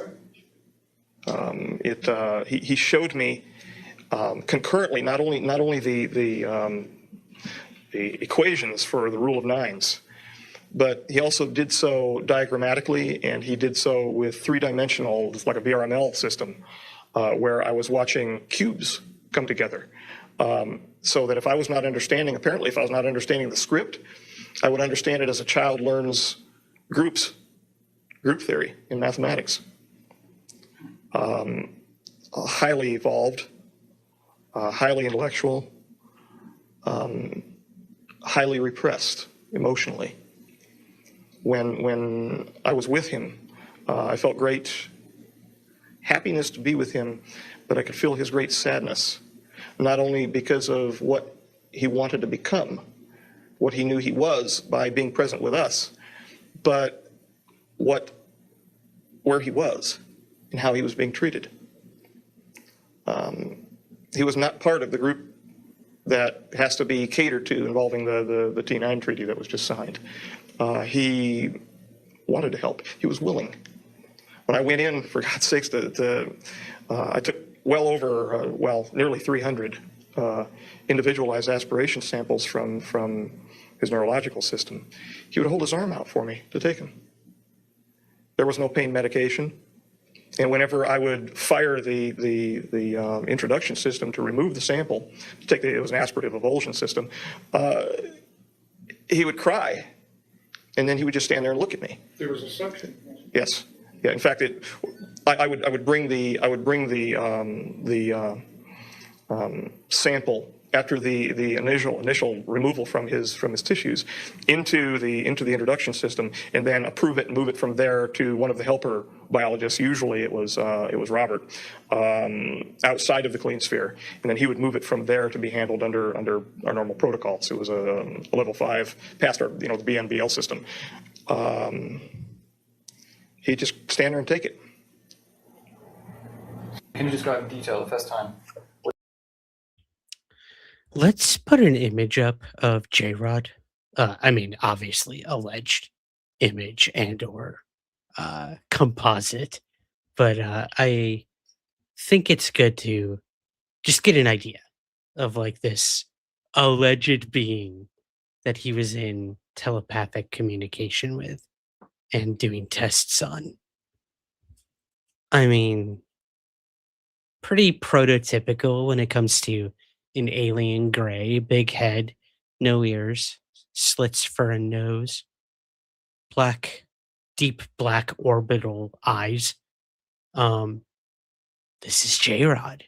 right? He showed me concurrently not only the equations for the rule of nines. But he also did so diagrammatically, and he did so with three-dimensional, it's like a VRML system, where I was watching cubes come together. So that if I was not understanding, apparently if I was not understanding the script, I would understand it as a child learns group theory in mathematics. Highly evolved, highly intellectual, highly repressed emotionally. When I was with him, I felt great happiness to be with him, but I could feel his great sadness, not only because of what he wanted to become, what he knew he was by being present with us, but where he was and how he was being treated. He was not part of the group that has to be catered to involving the T9 treaty that was just signed. He wanted to help. He was willing. When I went in, for God's sakes, I took well over, nearly 300 individualized aspiration samples from his neurological system. He would hold his arm out for me to take them. There was no pain medication. And whenever I would fire the introduction system to remove the sample, it was an aspirative avulsion system, he would cry, and then he would just stand there and look at me. There was a suction. Yes. Yeah. In fact, I would bring the sample after the initial removal from his tissues into the introduction system, and then approve it and move it from there to one of the helper biologists. Usually it was Robert, outside of the clean sphere, and then he would move it from there to be handled under our normal protocols. It was a level 5 past our the BNBL system. He'd just stand there and take it. Can you describe in detail the first time? Let's put an image up of J-Rod. I mean, obviously, alleged image and or composite, but I think it's good to just get an idea of like this alleged being that he was in telepathic communication with and doing tests on. I mean, pretty prototypical when it comes to an alien gray, big head, no ears, slits for a nose, deep black orbital eyes. This is J-Rod.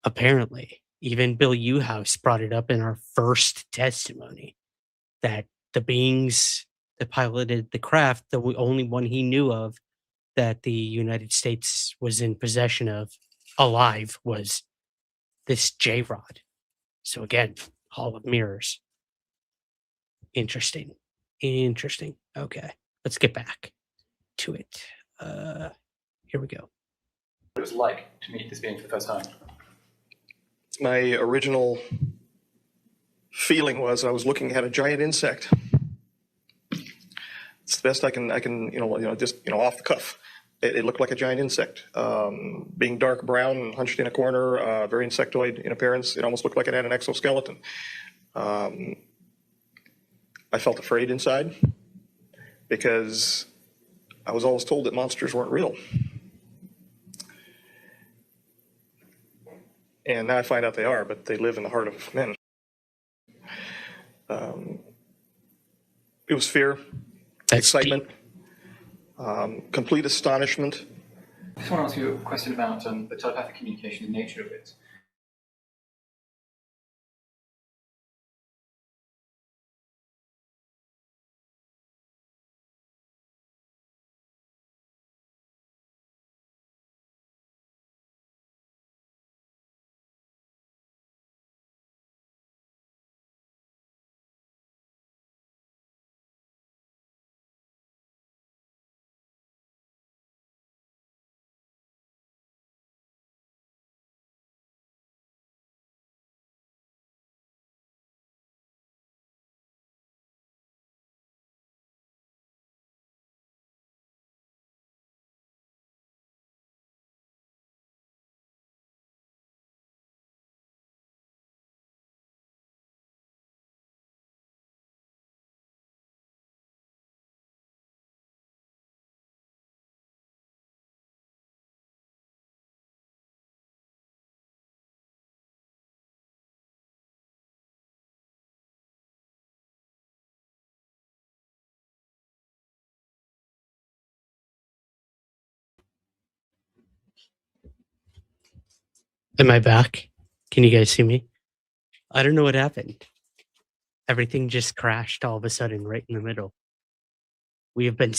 Apparently, even Bill Uhouse brought it up in our first testimony that the beings that piloted the craft, the only one he knew of that the United States was in possession of alive was this J-Rod. So again, Hall of Mirrors. Interesting. Okay, let's get back to it. Here we go. What it was like to meet this being for the first time? My original feeling was I was looking at a giant insect. It's the best I can just off the cuff. It looked like a giant insect, being dark brown and hunched in a corner, very insectoid in appearance. It almost looked like it had an exoskeleton. I felt afraid inside because I was always told that monsters weren't real. And now I find out they are, but they live in the heart of men. It was fear, excitement, complete astonishment. I just want to ask you a question about the telepathic communication, the nature of it. Am I back? Can you guys see me? I don't know what happened. Everything just crashed all of a sudden right in the middle. We have been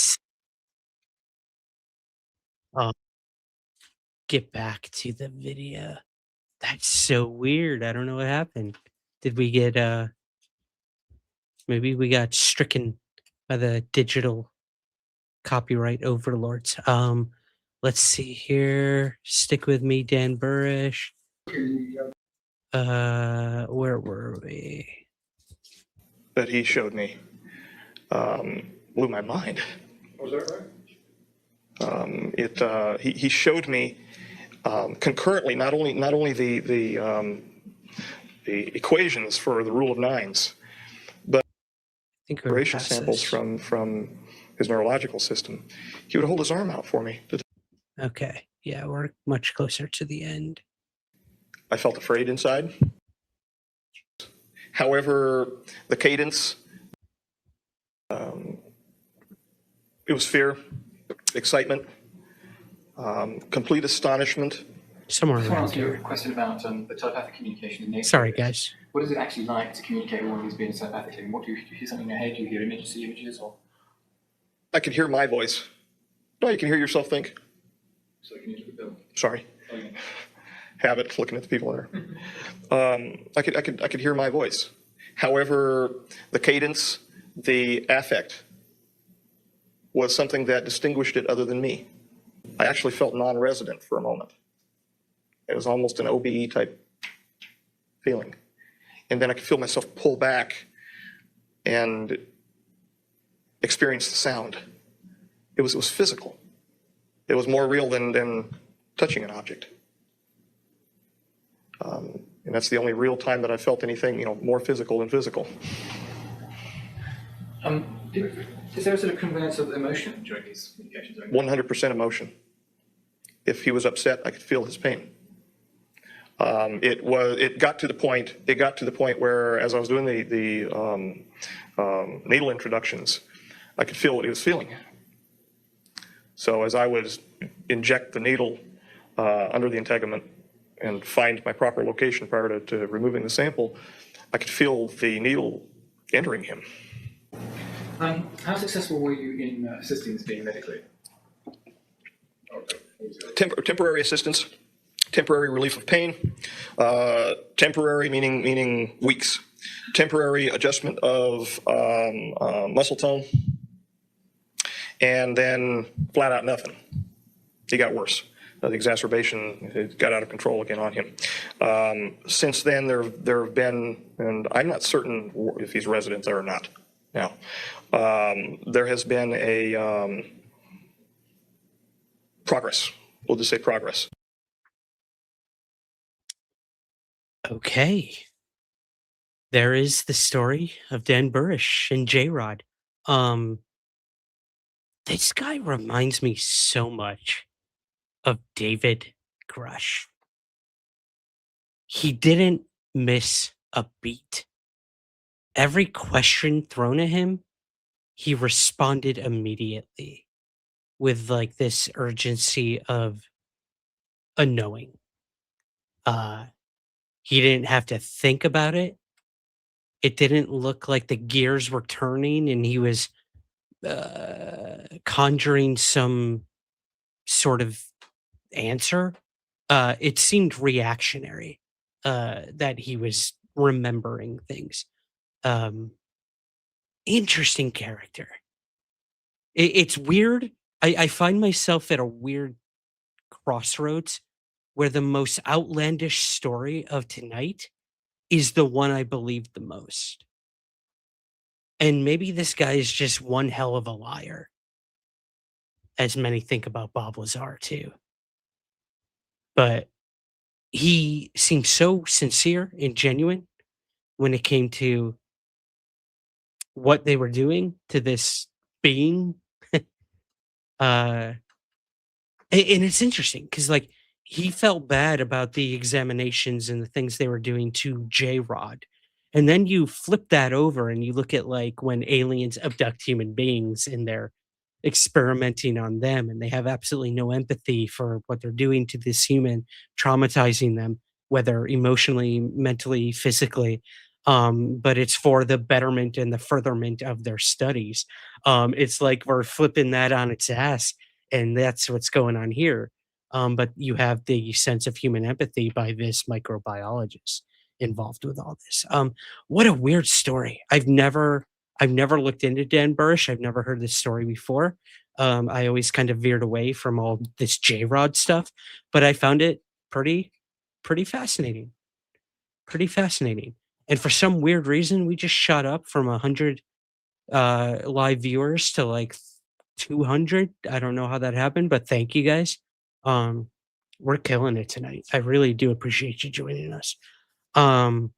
uh, get back to the video. That's so weird. I don't know what happened. Did we get maybe we got stricken by the digital copyright overlords. Let's see here. Stick with me, Dan Burisch. Where were we? That he showed me blew my mind. Was that right? He showed me concurrently not only the equations for the rule of nines, but vibration samples from his neurological system. He would hold his arm out for me. Okay, yeah, we're much closer to the end. I felt afraid inside. However, the cadence, it was fear, excitement, complete astonishment. Somewhere I just want around to ask you here. a question about the telepathic communication. The nature Sorry, of it. guys. What is it actually like to communicate with one who's being telepathically? What do you hear something in your head? Do you hear images, see images, or? I can hear my voice. No, you can hear yourself think. So can you look at Bill? Sorry. Oh, yeah. Habit looking at the people there. I could hear my voice. However, the cadence, the affect was something that distinguished it other than me. I actually felt non-resident for a moment. It was almost an OBE type feeling. And then I could feel myself pull back and experience the sound. It was physical. It was more real than touching an object. And that's the only real time that I felt anything, more physical than physical. Is there a sort of conveyance of emotion during these communications? 100% emotion. If he was upset, I could feel his pain. It got to the point where, as I was doing the needle introductions, I could feel what he was feeling. So as I would inject the needle under the integument and find my proper location prior to removing the sample, I could feel the needle entering him. How successful were you in assisting this being medically? Temporary assistance, temporary relief of pain, temporary meaning weeks, temporary adjustment of muscle tone, and then flat out nothing. He got worse. The exacerbation, it got out of control again on him. Since then, there have been, and I'm not certain if he's resident there or not now, there has been a progress. We'll just say progress. Okay. There is the story of Dan Burisch and J-Rod. This guy reminds me so much of David Grush. He didn't miss a beat. Every question thrown at him, he responded immediately with like this urgency of a knowing. He didn't have to think about it. It didn't look like the gears were turning and he was conjuring some sort of answer. It seemed reactionary that he was remembering things. Interesting character. It's weird. I find myself at a weird crossroads where the most outlandish story of tonight is the one I believe the most. And maybe this guy is just one hell of a liar, as many think about Bob Lazar too. But he seemed so sincere and genuine when it came to what they were doing to this being. And it's interesting because, like, he felt bad about the examinations and the things they were doing to J-Rod. And then you flip that over and you look at, like, when aliens abduct human beings and they're experimenting on them, and they have absolutely no empathy for what they're doing to this human, traumatizing them, whether emotionally, mentally, physically. But it's for the betterment and the furtherment of their studies. It's like we're flipping that on its ass, and that's what's going on here. But you have the sense of human empathy by this microbiologist involved with all this. What a weird story. I've never looked into Dan Burisch. I've never heard this story before. I always kind of veered away from all this J Rod stuff, but I found it pretty fascinating. Pretty fascinating. And for some weird reason, we just shot up from 100 live viewers to like 200. I don't know how that happened, but thank you guys. Um, we're killing it tonight. I really do appreciate you joining us. Um,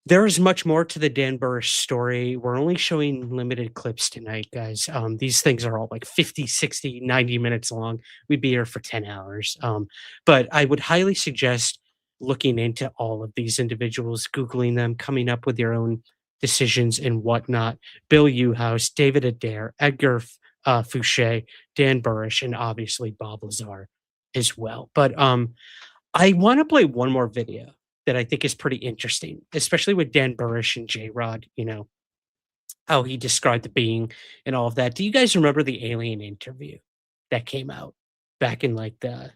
there is much more to the Dan Burisch story. We're only showing limited clips tonight, guys. These things are all like 50, 60, 90 minutes long. We'd be here for 10 hours. But I would highly suggest looking into all of these individuals, Googling them, coming up with your own decisions and whatnot. Bill Uhouse, David Adair, Edgar Fouche, Dan Burisch, and obviously Bob Lazar as well. But I want to play one more video that I think is pretty interesting, especially with Dan Burisch and J Rod, how he described the being and all of that. Do you guys remember the alien interview that came out back in like the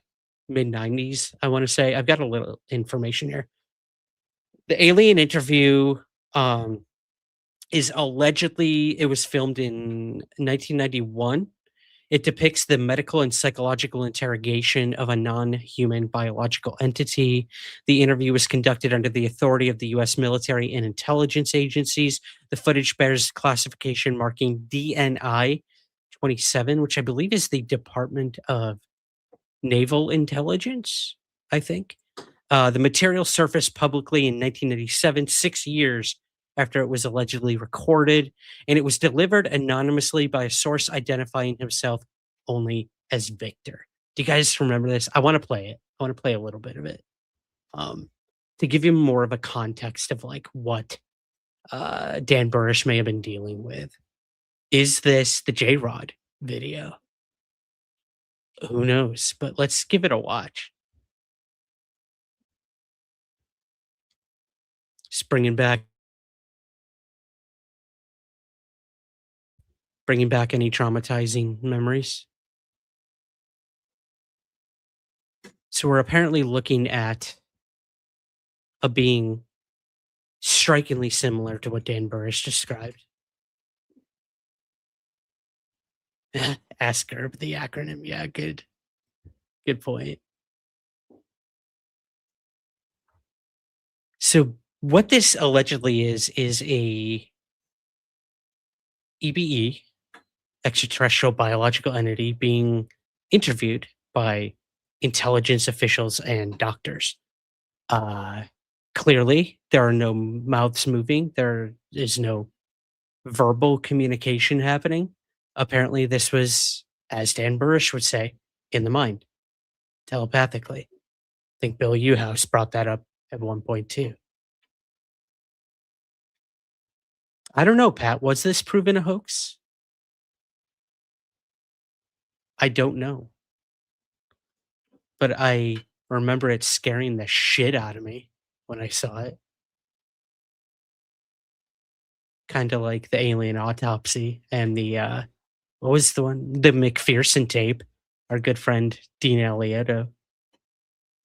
mid 90s? I want to say I've got a little information here. The alien interview is allegedly, it was filmed in 1991. It depicts the medical and psychological interrogation of a non-human biological entity. The interview was conducted under the authority of the U.S. military and intelligence agencies. The footage bears classification marking DNI 27, which I believe is the Department of Naval Intelligence, I think. The material surfaced publicly in 1997, 6 years after it was allegedly recorded, and it was delivered anonymously by a source identifying himself only as Victor. Do you guys remember this? I want to play it. I want to play a little bit of it to give you more of a context of like what Dan Burisch may have been dealing with. Is this the J-Rod video? Who knows? But let's give it a watch. Just bringing back any traumatizing memories. So we're apparently looking at a being strikingly similar to what Dan Burisch described. ASCRB, the acronym. Yeah, good point. So what this allegedly is a EBE, extraterrestrial biological entity, being interviewed by intelligence officials and doctors. Clearly, there are no mouths moving. There is no verbal communication happening. Apparently, this was, as Dan Burisch would say, in the mind, telepathically. I think Bill Uhouse brought that up at one point too. I don't know, Pat. Was this proven a hoax? I don't know. But I remember it scaring the shit out of me when I saw it. Kind of like the alien autopsy and the, what was the one? The McPherson tape. Our good friend Dean Alioto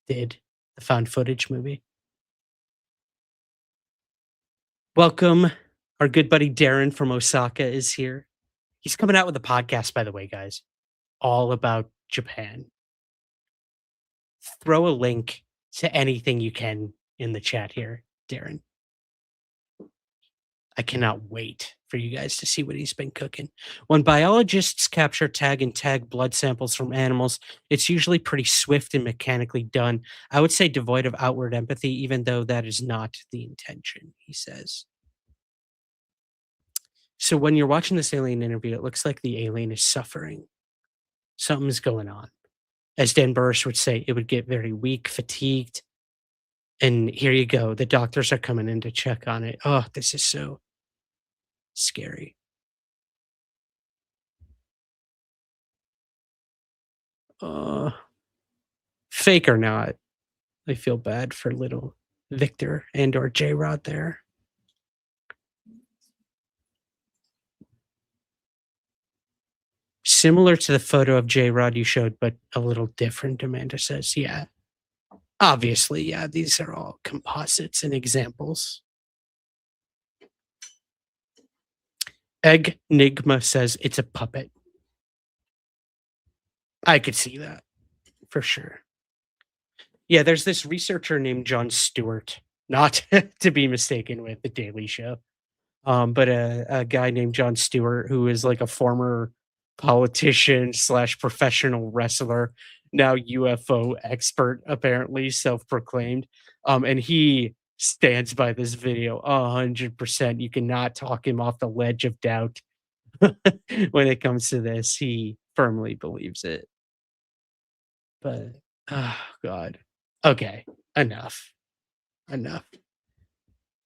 did, the found footage movie. Welcome. Our good buddy Darren from Osaka is here. He's coming out with a podcast, by the way, guys, all about Japan. Throw a link to anything you can in the chat here, Darren. I cannot wait for you guys to see what he's been cooking. When biologists capture, tag, and tag blood samples from animals, it's usually pretty swift and mechanically done. I would say devoid of outward empathy, even though that is not the intention, he says. So when you're watching this alien interview, it looks like the alien is suffering. Something's going on. As Dan Burisch would say, it would get very weak, fatigued. And here you go. The doctors are coming in to check on it. Oh, this is so scary. Fake or not, I feel bad for little Victor and or J-Rod there. Similar to the photo of J-Rod you showed, but a little different, Amanda says. Yeah. Obviously, yeah, these are all composites and examples. Egg Nigma says it's a puppet. I could see that for sure. Yeah, there's this researcher named Jon Stewart, not to be mistaken with The Daily Show, but a guy named Jon Stewart who is like a former politician / professional wrestler, now UFO expert, apparently self-proclaimed. And he stands by this video 100%. You cannot talk him off the ledge of doubt when it comes to this. He firmly believes it. But oh God. Okay, enough.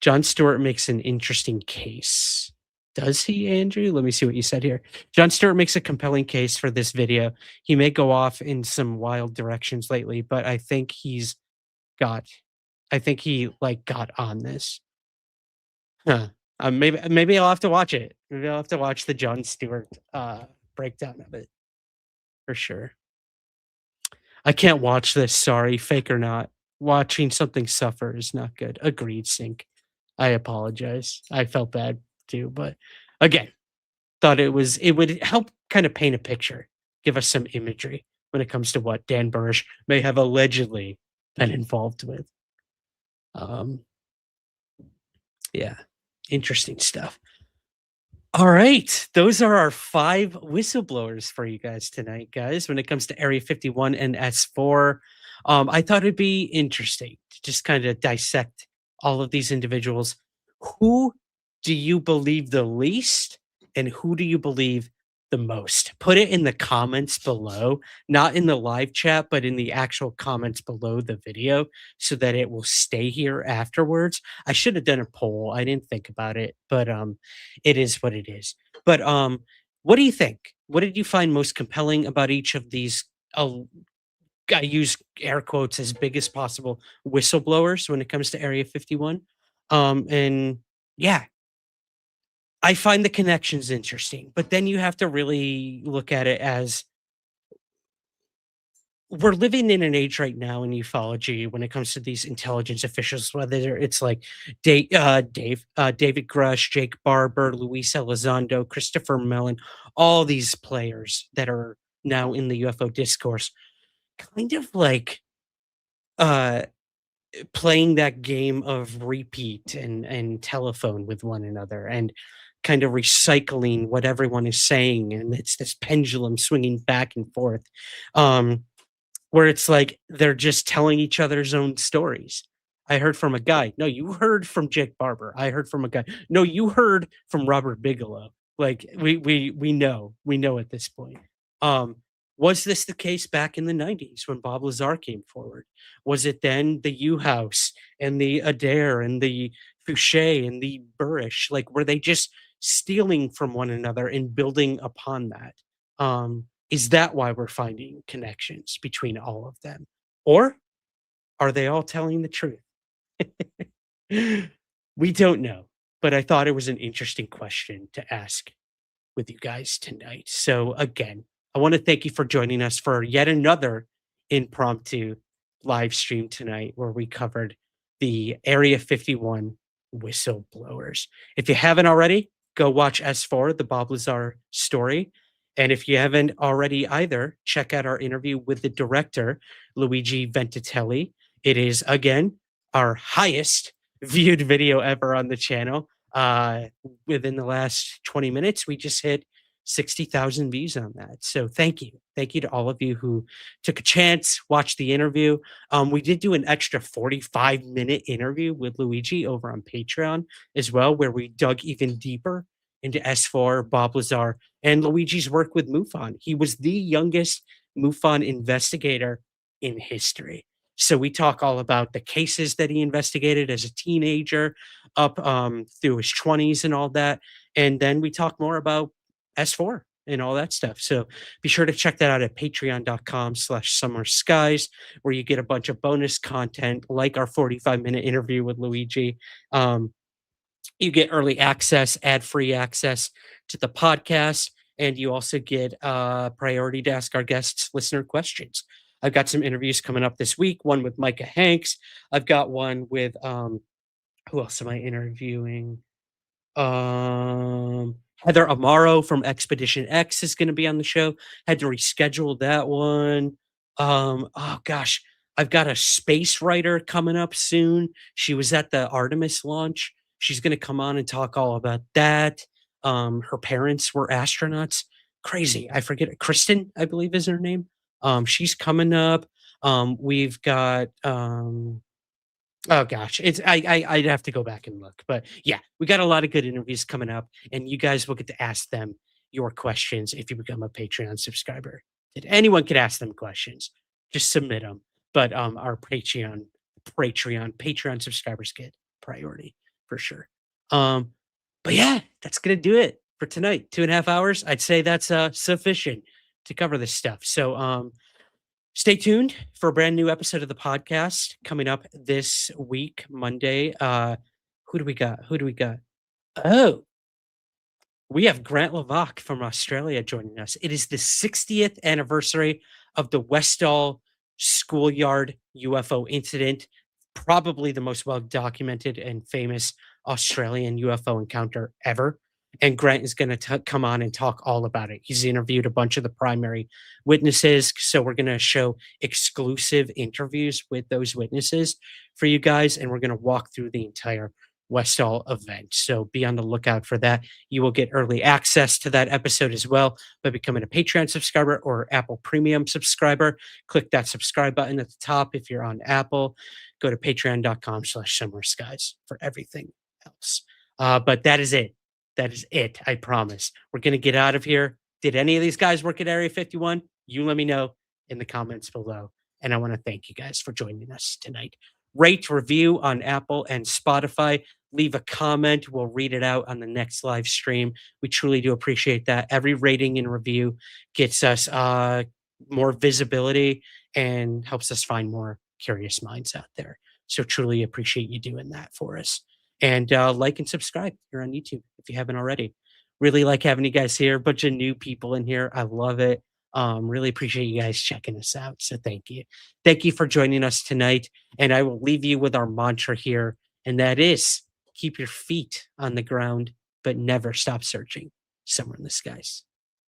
Jon Stewart makes an interesting case. Does he, Andrew? Let me see what you said here. Jon Stewart makes a compelling case for this video. He may go off in some wild directions lately, but I think he got on this. Huh. Maybe I'll have to watch it. Maybe I'll have to watch the Jon Stewart breakdown of it for sure. I can't watch this. Sorry, fake or not. Watching something suffer is not good. Agreed, Sync. I apologize. I felt bad too, but again, thought it would help kind of paint a picture, give us some imagery when it comes to what Dan Burisch may have allegedly been involved with. Yeah, interesting stuff. All right, those are our 5 whistleblowers for you guys tonight, guys. When it comes to Area 51 and S4, I thought it'd be interesting to just kind of dissect all of these individuals. Who do you believe the least, and who do you believe the most? Put it in the comments below, not in the live chat, but in the actual comments below the video so that it will stay here afterwards. I should have done a poll. I didn't think about it, but it is what it is. But what do you think? What did you find most compelling about each of these I use air quotes as big as possible whistleblowers when it comes to Area 51? And yeah, I find the connections interesting, but then you have to really look at it as we're living in an age right now in ufology when it comes to these intelligence officials, whether it's like David Grush, Jake Barber, Luis Elizondo, Christopher Mellon, all these players that are now in the UFO discourse, kind of like playing that game of repeat and telephone with one another and kind of recycling what everyone is saying, and it's this pendulum swinging back and forth, where it's like they're just telling each other's own stories. I heard from a guy. No, you heard from Jake Barber. I heard from a guy. No, you heard from Robert Bigelow. Like we know at this point. Was this the case back in the 90s when Bob Lazar came forward? Was it then the Uhouse and the Adair and the Fouche and the Burisch? Like, were they just stealing from one another and building upon that? Is that why we're finding connections between all of them? Or are they all telling the truth? We don't know, but I thought it was an interesting question to ask with you guys tonight. So again, I want to thank you for joining us for yet another impromptu live stream tonight where we covered the Area 51 whistleblowers. If you haven't already, go watch S4, the Bob Lazar story. And if you haven't already either, check out our interview with the director, Luigi Ventitelli. It is, again, our highest viewed video ever on the channel. Within the last 20 minutes, we just hit 60,000 views on that. So thank you. Thank you to all of you who took a chance, watched the interview. We did do an extra 45-minute interview with Luigi over on Patreon as well, where we dug even deeper into S4, Bob Lazar, and Luigi's work with MUFON. He was the youngest MUFON investigator in history. So we talk all about the cases that he investigated as a teenager up through his 20s and all that. And then we talk more about S4 and all that stuff. So be sure to check that out at patreon.com/summerskies, where you get a bunch of bonus content like our 45-minute interview with Luigi. You get early access, ad-free access to the podcast, and you also get priority to ask our guests listener questions. I've got some interviews coming up this week, one with Micah Hanks. I've got one with, who else am I interviewing? Heather Amaro from Expedition X is going to be on the show. Had to reschedule that one. Oh gosh, I've got a space writer coming up soon. She was at the Artemis launch. She's going to come on and talk all about that. Her parents were astronauts. Crazy. I forget it. Kristen, I believe is her name. She's coming up. We've got, oh gosh, I'd have to go back and look, but yeah, we got a lot of good interviews coming up, and you guys will get to ask them your questions if you become a Patreon subscriber. Anyone could ask them questions, just submit them. But our Patreon subscribers get priority for sure. But yeah, that's gonna do it for tonight. 2.5 hours. I'd say that's sufficient to cover this stuff. So stay tuned for a brand new episode of the podcast coming up this week, Monday. Who do we got? Oh, we have Grant Levac from Australia joining us. It is the 60th anniversary of the Westall schoolyard UFO incident, probably the most well-documented and famous Australian UFO encounter ever. And Grant is going to come on and talk all about it. He's interviewed a bunch of the primary witnesses. So we're going to show exclusive interviews with those witnesses for you guys. And we're going to walk through the entire Westall event. So be on the lookout for that. You will get early access to that episode as well by becoming a Patreon subscriber or Apple Premium subscriber. Click that subscribe button at the top if you're on Apple. Go to patreon.com/summerskies for everything else. But that is it. That is it. I promise. We're going to get out of here. Did any of these guys work at Area 51? You let me know in the comments below. And I want to thank you guys for joining us tonight. Rate, review on Apple and Spotify. Leave a comment. We'll read it out on the next live stream. We truly do appreciate that. Every rating and review gets us more visibility and helps us find more curious minds out there. So truly appreciate you doing that for us. And like and subscribe here on YouTube if you haven't already. Really like having you guys here. A bunch of new people in here. I love it. Really appreciate you guys checking us out. So thank you. Thank you for joining us tonight. And I will leave you with our mantra here. And that is, keep your feet on the ground, but never stop searching somewhere in the skies.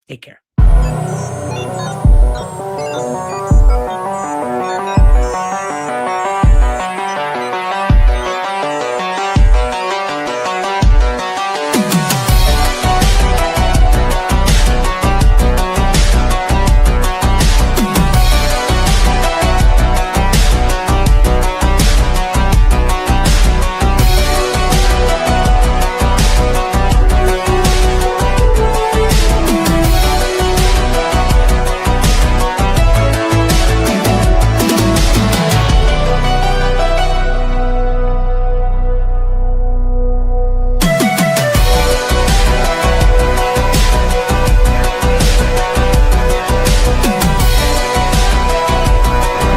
Take care.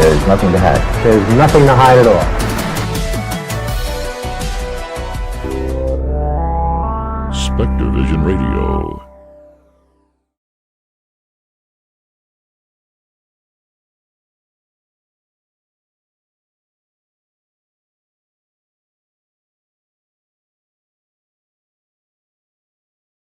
There's nothing to hide. There's nothing to hide at all. Spectre Vision Radio.